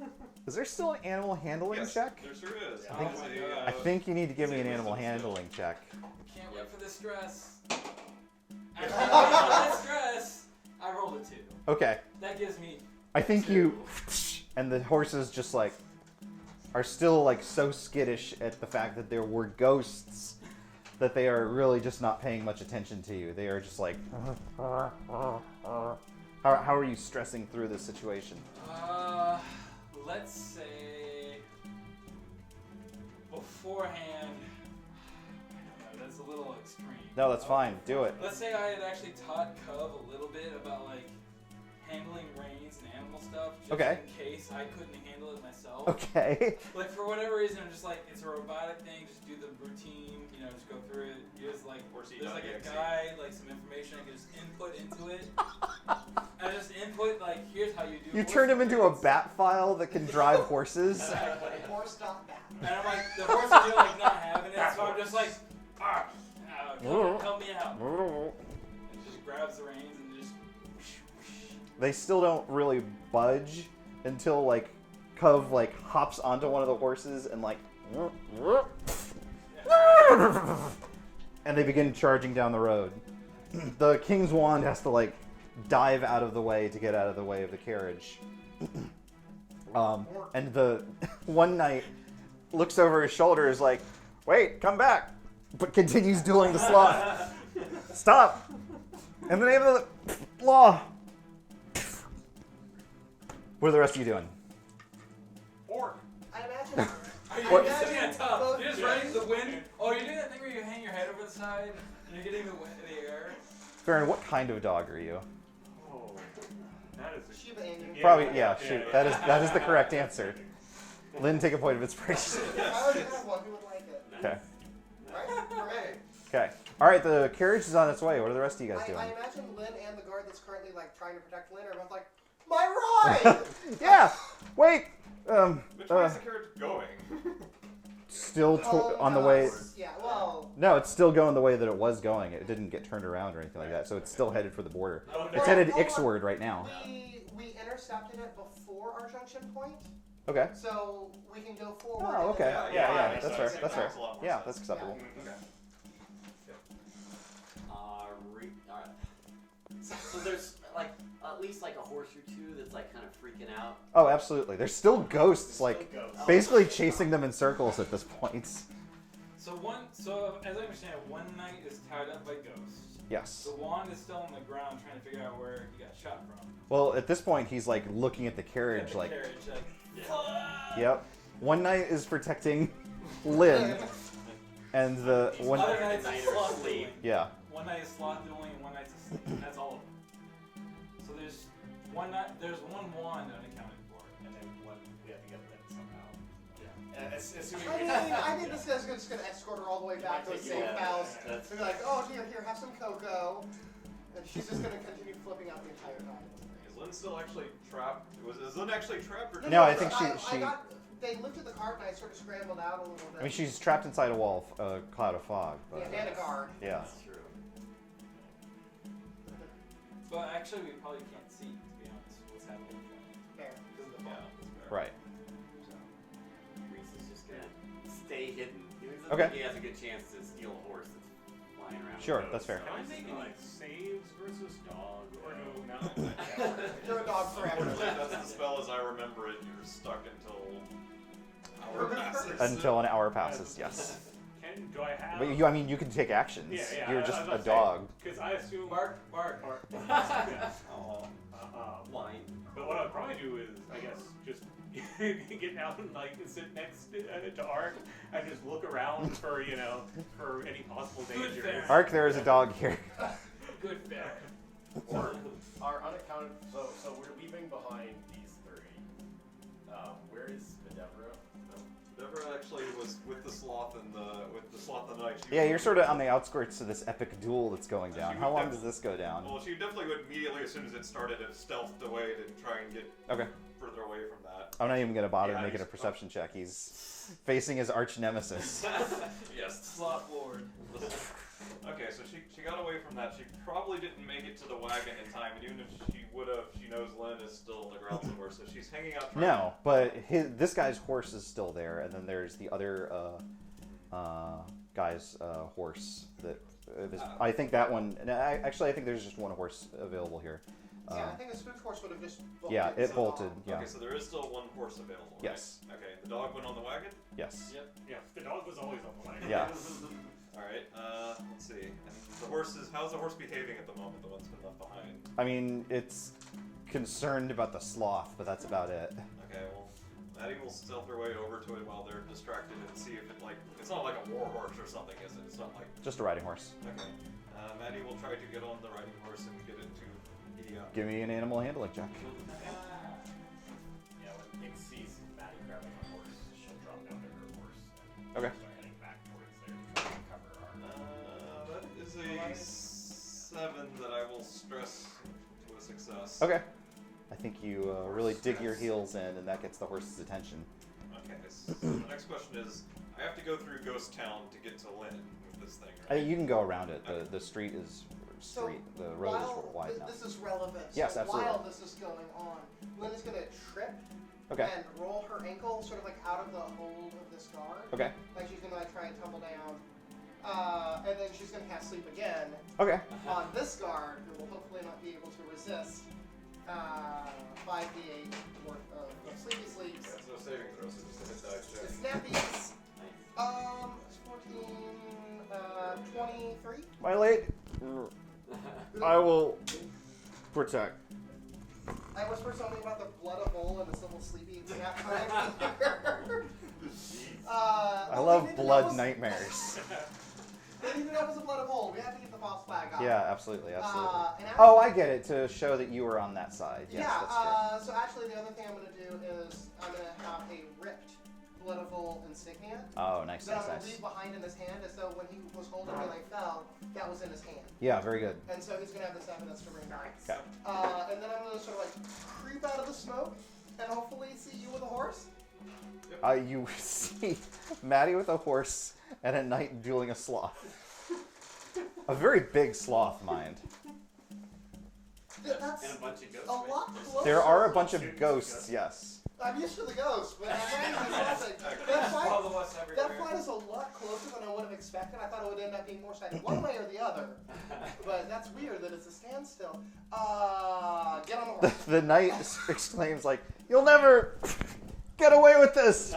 Is there still an animal handling Yes, check? there sure is. I think- It's Oh my a, God. I think you need to give me an Wisdom animal save. handling check. Can't wait for this stress. I can't wait for this stress. I rolled a 2. Okay. That gives me. I think you... And the horses just like... are still like so skittish at the fact that there were ghosts that they are really just not paying much attention to you. They are just like... How are you stressing through this situation? Let's say beforehand. I don't know, that's a little extreme. No, that's fine. Do it. Let's say I had actually taught Cub a little bit about like handling reins and animal stuff, just Okay. in case I couldn't handle it myself. Okay. Like for whatever reason, I'm just like it's a robotic thing. Just do the routine, just go through it. There's like a guide, like some information I can just input into it. I just input like here's how you do. You horse turn him into a reins. bat file that can drive horses. Exactly. Horse not back. And I'm like, the horses are like not having it, so I'm just like, help me out. And just grabs the reins and just. They still don't really budge until like Cove like hops onto one of the horses and like and they begin charging down the road. The King's Wand has to like dive out of the way to get out of the way of the carriage. And the one knight looks over his shoulder, is like, "Wait, come back!" but continues dueling the sloth. Stop! In the name of the law. What are the rest of you doing? Orc. I imagine. Are you What- sitting on top? Both- You're just running the wind. Oh, you're doing that thing where you hang your head over the side and you're getting the air. Farran, what kind of dog are you? Oh, that is. Shiba Inu. Probably, yeah, shoot. That is the correct answer. Lynn, take a point of inspiration. I already have one. Who would like it? Okay. Right? For me. Okay. All right, the carriage is on its way. What are the rest of you guys doing? I imagine Lynn and the guard that's currently like trying to protect Lynn are both like, my ride! Yeah. Wait. Which way is the carriage going? Still on the way. Yeah, well. No, it's still going the way that it was going. It didn't get turned around or anything like that, so it's still headed for the border. Okay. It's headed Ixward right now. We intercepted it before our junction point, Okay. so we can go forward. Oh, okay. Yeah, makes that's sense. fair. That's Makes fair. a lot more Yeah, sense. that's acceptable. Okay. Alright. So there's like at least like a horse or two that's like kind of freaking out. Oh, absolutely. There's still ghosts, Still like, ghosts. basically chasing them in circles at this point. So as I understand it, one knight is tied up by ghosts. Yes. The wand is still on the ground trying to figure out where he got shot from. Well, at this point, he's, like, looking at the carriage, The like, carriage, yep. One knight is protecting Lynn, and the one... Other knights Night is or sloth sleep. dueling. Yeah. One knight is sloth dueling and one knight's asleep. And that's all of them. So there's one wand unaccounted for. And then we have to get Lynn somehow. Yeah. And assuming I think this guy's just gonna escort her all the way back to a safe house. That's And be like, oh, here, have some cocoa. And she's just gonna continue flipping out the entire time. Is Lynn still actually trapped? Is Lynn actually trapped? Or No, I think They lifted the cart and I sort of scrambled out a little bit. I mean, she's trapped inside a wall, cloud of fog, but... Yeah, and a guard. Yeah. That's true. But actually, we probably can't see, to be honest, what's happening. Fair. Because of the Yeah, fog. that's fair. Right. So, Reese is just gonna stay hidden. He doesn't Okay. think he has a good chance to steal a horse that's flying around. Sure, that's fair. Can I make any saves versus dog? Or no, not. You're a dog forever. That's the spell as I remember it. You're stuck until hour passes. Until an hour passes, yes. Do I have? But I mean, you can take actions. Yeah, You're just I was a about to dog. Because I assume. bark. Yeah. Oh, wine. But what I'd probably do is, I guess, just get out and like sit next to Ark and just look around for for any possible Good danger. fair. Ark, there is a dog here. Good fair. Or our unaccounted. So we're leaving behind these three. Where is Endeavor? Deborah actually was with the sloth and the knight. Yeah, you're sort of on the outskirts of this epic duel that's going down. She How would long def- does this go down? Well, she definitely would immediately, as soon as it started, have stealthed away to try and get Okay. further away from that. I'm not even going to bother Yeah, making a he's- perception check. He's facing his arch nemesis. Yes. Sloth lord. Okay, so she got away from that. She probably didn't make it to the wagon in time, and even if she would have, she knows Lynn is still on the ground somewhere, so she's hanging out. trying No, but this guy's horse is still there, and then there's the other guy's horse that. I think that one. Actually, I think there's just one horse available here. Yeah, I think the spook horse would have just bolted. Yeah, it so bolted. long. Yeah. Okay, so there is still one horse available. Right? Yes. Okay, the dog went on the wagon. Yes. Yep. Yeah, the dog was always on the wagon. Yeah. All right. Let's see. And the horse is. How's the horse behaving at the moment? The one's been left behind. I mean, it's concerned about the sloth, but that's about it. Okay. Well, Maddie will stealth her way over to it while they're distracted and see if it It's not like a war horse or something, is it? It's not like. Just a riding horse. Okay. Maddie will try to get on the riding horse and get it to the. Give me an animal handling check. Yeah, when Nick sees Maddie grabbing a horse, she'll drop down to her horse and Okay. start heading back towards there to try and cover our. That is a 7 that I will stress to a success. Okay. I think you really dig your heels in, and that gets the horse's attention. Okay. So the next question is, I have to go through Ghost Town to get to Lynn with this thing, right? You can go around it. The street is the road is wide now. This is relevant. Yes, so absolutely. While this is going on, Lynn is gonna trip Okay. and roll her ankle sort of like out of the hold of this guard. Okay. Like she's gonna like try and tumble down. And then she's gonna cast sleep again Okay. on this guard, who will hopefully not be able to resist 5d8 worth of sleepy sleeps. Yeah, it's no saving throw, so just a hit dice check. The snappies. 14, 23. My late. I will protect. I whispered something about the blood of Bull and this little sleepy nap time here. I love blood nightmares. They need to know it was the blood of Bull. We have to get the false flag up. Yeah, absolutely, absolutely. And Oh, I get it, to show that you were on that side. Yes, yeah, that's true. so actually the other thing I'm going to do is I'm going to have a ripped political insignia. Oh, nice, That nice, I'm gonna nice. leave behind in his hand, and so when he was holding me like fell, that was in his hand. Yeah, very good. And so he's gonna have this evidence to bring back. Okay. And then I'm gonna sort of like creep out of the smoke and hopefully see you with a horse. You see Maddie with a horse and a knight dueling a sloth. A very big sloth, mind. That's And a bunch of ghosts. a lot closer. There are a bunch of ghosts, yes. I'm used to the ghosts, but I'm not even something. That fight, Follow us everywhere. that fight is a lot closer than I would have expected. I thought it would end up being more exciting one way or the other. But that's weird that it's a standstill. Get on the horse. The knight exclaims like, "You'll never get away with this!"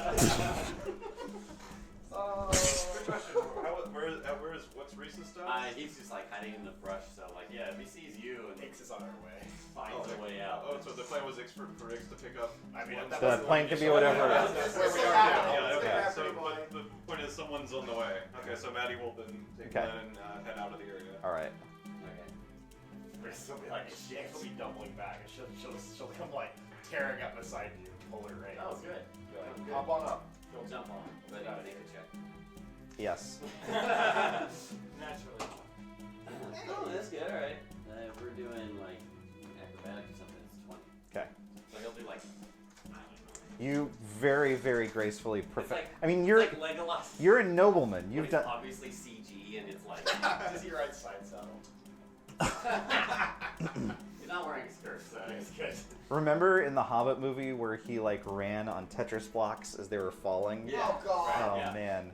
Good question. What's Reese's stuff? He's just like hiding in the brush, so like, yeah, if he sees you and X is on our way. finds a way out. Oh, so the plan was for X to pick up. I mean, one that The was plane could be whatever. That's Where we what's are happening. now. It's Yeah, gonna okay. happen, So boy. but the point is, someone's on the way. Okay, so Maddie will then take Okay. Glenn and head out of the area. All right. Okay. Reese will be like, she'll be doubling back, and she'll come like tearing up beside you, pull her reins. Oh, good. Be like, hop on up. We'll jump on. But you make a check. Yes. Naturally. Oh, that's good. All right. If we're doing like acrobatics or something, it's 20. Okay. So he'll do like, I don't know. You very, very gracefully It's like, I mean, you're it's like Legolas. you're a nobleman. When You've it's done. obviously CG and it's like Does he ride side saddle? he's not wearing a skirt, so it's good. Remember in the Hobbit movie where he like ran on Tetris blocks as they were falling? Yeah. Oh, God. Right, Oh yeah. man.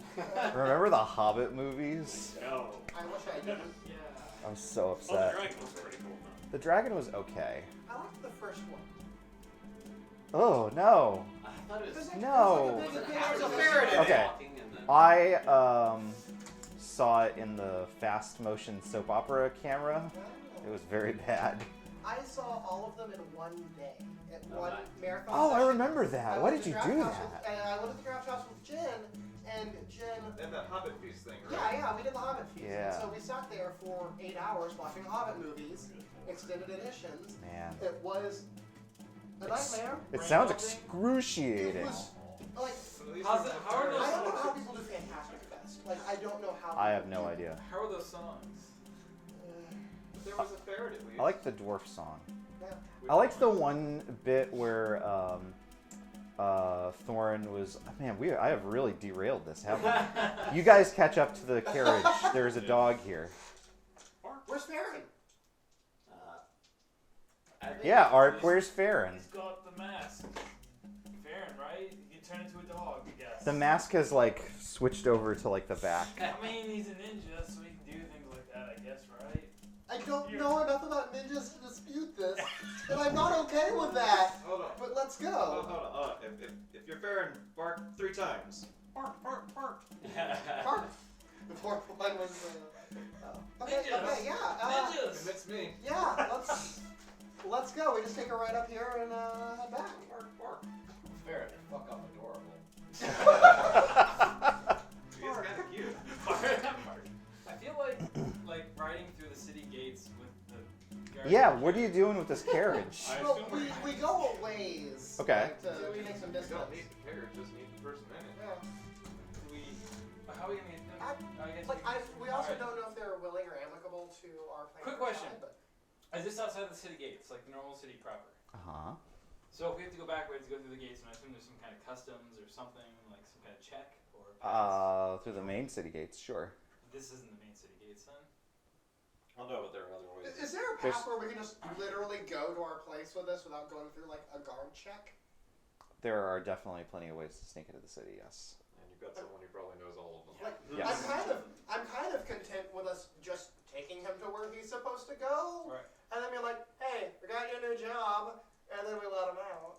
Remember the Hobbit movies? No. I wish I didn't. Yeah. I'm so Oh, the upset. dragon was pretty cool though. The dragon was okay. I liked the first one. Oh no. I thought it was. No. There's like a big Half there's of a the ferret in person it. Okay. walking and then- I saw it in the fast motion soap opera camera. It was very bad. I saw all of them in one day at Oh, one nice. marathon Oh, I session. remember that. I Why went did to you the do draft house that? with- And I went to the draft house with Jen, and Jen. And that Hobbit piece thing, right? Yeah, we did the Hobbit feast. Yeah. And so we sat there for 8 hours watching Hobbit movies, extended editions. Man. It was a nightmare. It sounds It excruciating. was like So at least How's there's it- a how are ferret. those- I don't know how people do Fantastic Fest. Like I don't know how. I have people no do idea. How are those songs? But there was a ferret at least. I like the dwarf song. Yeah. I liked the one bit where Thorin was. Man, I have really derailed this, haven't I? You guys catch up to the carriage. There's a dog here. Where's Farran? I think Yeah, Art. Where's Farran? He's got the mask. Farran, right? He turned into a dog, I guess. The mask has like switched over to like the back. I mean, he's a ninja, so he can do things like that, I guess, right? I don't know enough about ninjas to dispute this, and I'm not okay with that. Hold on. But let's Hold go. on. If you're Farron, bark 3 times. Bark, bark, bark. Park. The fourth one was. Okay, Ninjas. okay, yeah. Ninjas! It's me. Yeah, let's go. We just take her right up here and head back. Bark, bark. Fair, fuck up adorable. He's kind of cute. I feel like riding through the city gates with the guards. Yeah, what are you doing with this carriage? I Well, assume we go a ways. Okay. Like, to make some We distance. don't need the carriage, just need the person in it. Yeah. How are we gonna get I guess Like, we also Alright. don't know if they're willing or amicable to our plan. Quick question. Is this outside the city gates, like the normal city proper? Uh-huh. So if we have to go back, we have to go through the gates, and I assume there's some kind of customs or something, like some kind of check or pass. Through the main city gates, sure. This isn't the main city gates then? I'll know, but there are other ways. Is there a path where we can just literally go to our place with this without going through like a guard check? There are definitely plenty of ways to sneak into the city, yes. And you've got someone who probably knows all of them. Like, Yes. I'm kind of content with us just taking him to where he's supposed to go, Right. and then be like, hey, we got you a new job, and then we let him out.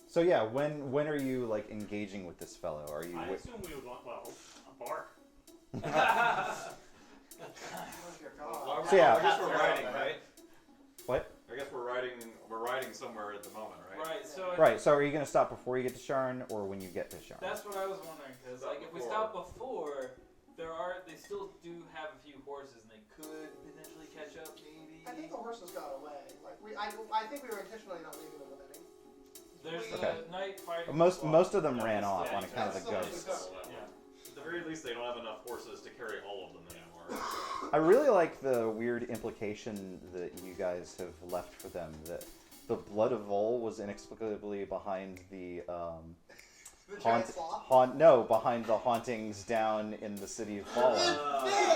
So yeah, when are you like engaging with this fellow? Are you? I assume we would want, well, a bark. Oh dear God. Well, So, yeah. I guess we're riding, right? What? I guess we're riding somewhere at the moment, right? Right. So Right. So are you gonna stop before you get to Sharn, or when you get to Sharn? that's what I was wondering, because Stop like if we before. stop before, they still do have a few horses, and they could potentially catch up, maybe. I think the horses got away. Like I think we were intentionally not leaving them with any. There's Okay. the night fighting. Most of them No, ran it's off dead. on account of the Yeah, ghosts. Yeah. At the very least, they don't have enough horses to carry all of them anymore. I really like the weird implication that you guys have left for them that the blood of Vol was inexplicably behind the The giant sloth. behind the hauntings down in the city of Fallen.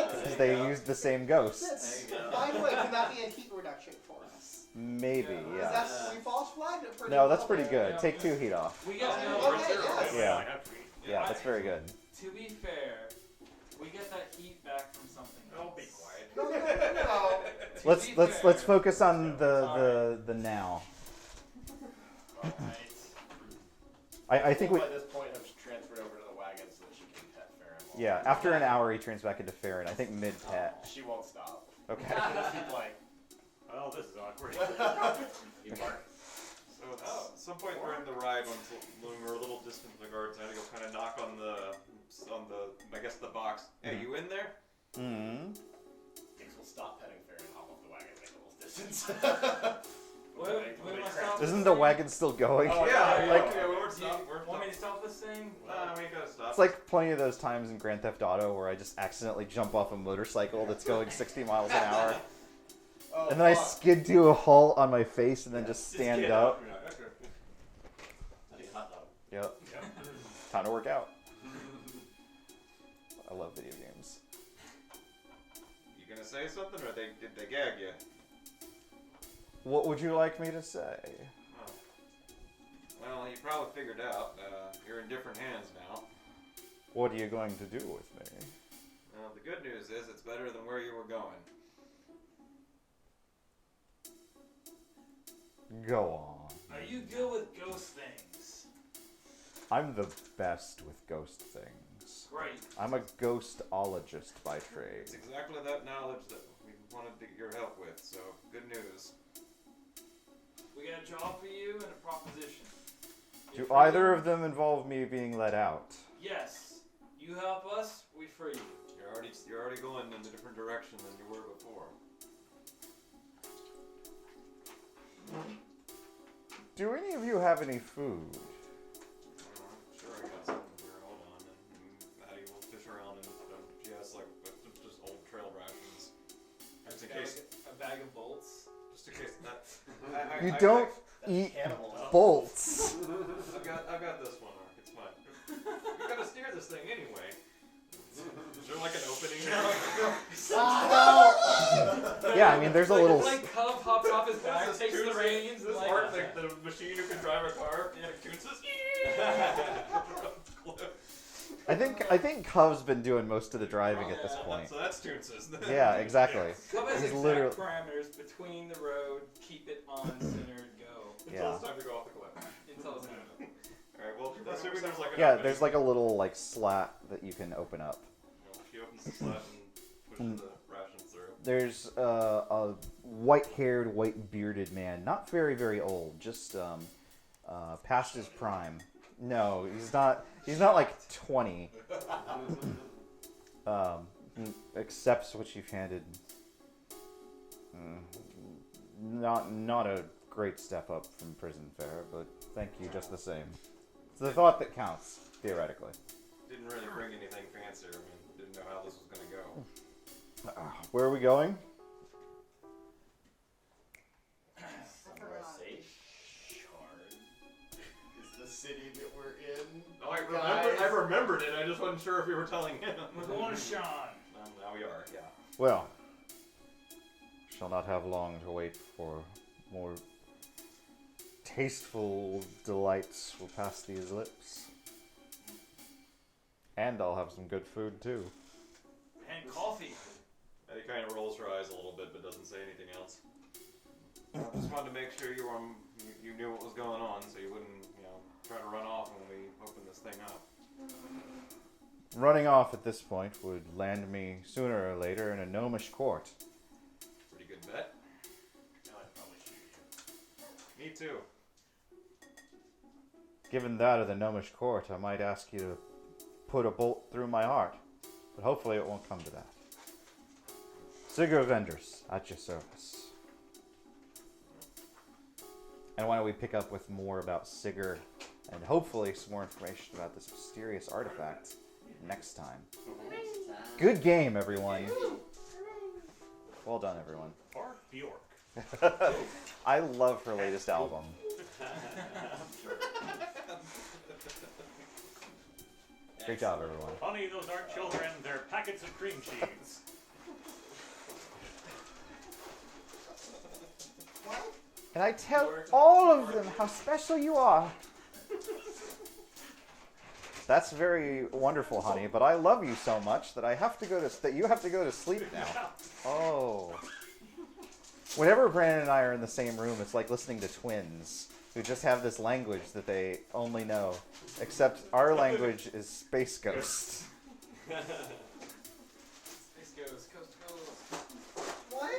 Because they used the same ghosts. Fits. There you go. By the way, could that be a heat reduction for us? Maybe, Yeah. Because yeah. that's, we false flagged it pretty No, well that's pretty there. good. Yeah. Take 2 heat off. We got Okay, yes. Yeah. Might have to be. Yeah, that's very good. To be fair, we get that heat back from something else. Oh, be quiet. No, no, no, no. To Let's be let's fair, let's focus on the Alright. the now. Alright. I think we by this point have transferred over to the wagon so that she can pet Farran. while- yeah. After an hour, he turns back into Farran. I think mid pet. She won't stop. Okay. She'll just keep like. Well, this is awkward. You bark. So at some point during the ride, when we were a little distant from the guards, I had to go kind of knock on the I guess the box. Hey, you in there? Hmm. Things will stop petting Farran, hop off the wagon, make a little distance. What am I stopping Isn't this the thing? wagon still going? Oh, yeah, like- yeah, we weren't Do you stopped. We're want me to stop this thing? Nah, we gotta stop. It's like plenty of those times in Grand Theft Auto where I just accidentally jump off a motorcycle that's going 60 miles an hour, Oh, and then I fuck. skid to a halt on my face and then just stand get up. I need a hot dog. Yep. Time to work out. I love video games. You gonna say something, or did they gag you? What would you like me to say? Oh. Well, you probably figured out. You're in different hands now. What are you going to do with me? Well, the good news is it's better than where you were going. Go on. Are you good with ghost things? I'm the best with ghost things. Great. I'm a ghostologist by trade. It's exactly that knowledge that we wanted to get your help with, so good news. We got a job for you and a proposition. Do either of them involve me being let out? Yes. You help us, we free you. You're already going in a different direction than you were before. Do any of you have any food? Sure, I got something here. Hold on. And Maddie will fish around and she has like just old trail rations. Just in case. A bag of bolts. Just in case that. You don't eat Cannibal. bolts. I've got this one, Ark. It's fine. You gotta steer this thing anyway. Is there like an opening now? Yeah, I mean, there's a Like, little. like Cub hops off his back, This takes the Toons- reins, and This like. Ark, like the machine who can drive a car. Yeah, Toons says. I think Cub's been doing most of the driving at this Yeah, point. So that's Toons. Yeah, exactly. Cub has He's exact literally- parameters between the road, keep it on centered, go. Until Yeah. it's time to go off the cliff. Until it's done. Alright, well, assuming there's like an Yeah, opening. there's like a little like slat that you can open up. Well, she opens the slat and pushes the rations through. There's a white-haired, white-bearded man, not very, very old, just past his prime. No, he's not. He's not like 20. He accepts what you've handed. Not a great step up from prison fare, but thank you just the same. It's the thought that counts, theoretically. Didn't really bring anything fancier. I mean, didn't know how this was gonna go. Where are we going? Somewhere safe. Shard is the city that we're in. Oh, I Guys. remembered it. I just wasn't sure if you were telling him. We're going to Sean. Now we are. Yeah. Well, shall not have long to wait for more tasteful delights will pass these lips. And I'll have some good food too. And coffee. He kind of rolls her eyes a little bit, but doesn't say anything else. I just wanted to make sure you knew what was going on, so you wouldn't, try to run off when we open this thing up. Running off at this point would land me sooner or later in a gnomish court. Pretty good bet. Now I'd probably shoot you. Me too. Given that of the gnomish court, I might ask you to put a bolt through my heart, but hopefully it won't come to that. Sigurd Vendors, at your service. And why don't we pick up with more about Sigurd and hopefully some more information about this mysterious artifact next time. Good game, everyone. Well done, everyone. Or Bjork. I love her latest album. Great job, everyone. Honey, those aren't children, they're packets of cream cheese. And I tell all of them how special you are. That's very wonderful, honey, but I love you so much that you have to go to sleep now. Oh. Whenever Brandon and I are in the same room, it's like listening to twins who just have this language that they only know. Except our language is Space Ghost. Space Ghost, Coast to Coast. What?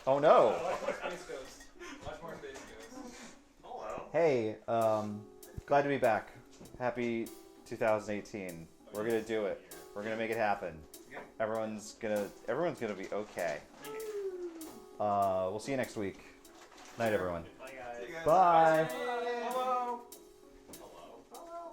Oh no. Watch more Space Ghost. Watch more Space Ghost. Hello. Hey, glad to be back. Happy 2018. We're gonna do it. We're gonna make it happen. Everyone's gonna be okay. We'll see you next week. Night, everyone. Bye, guys. Bye. Bye.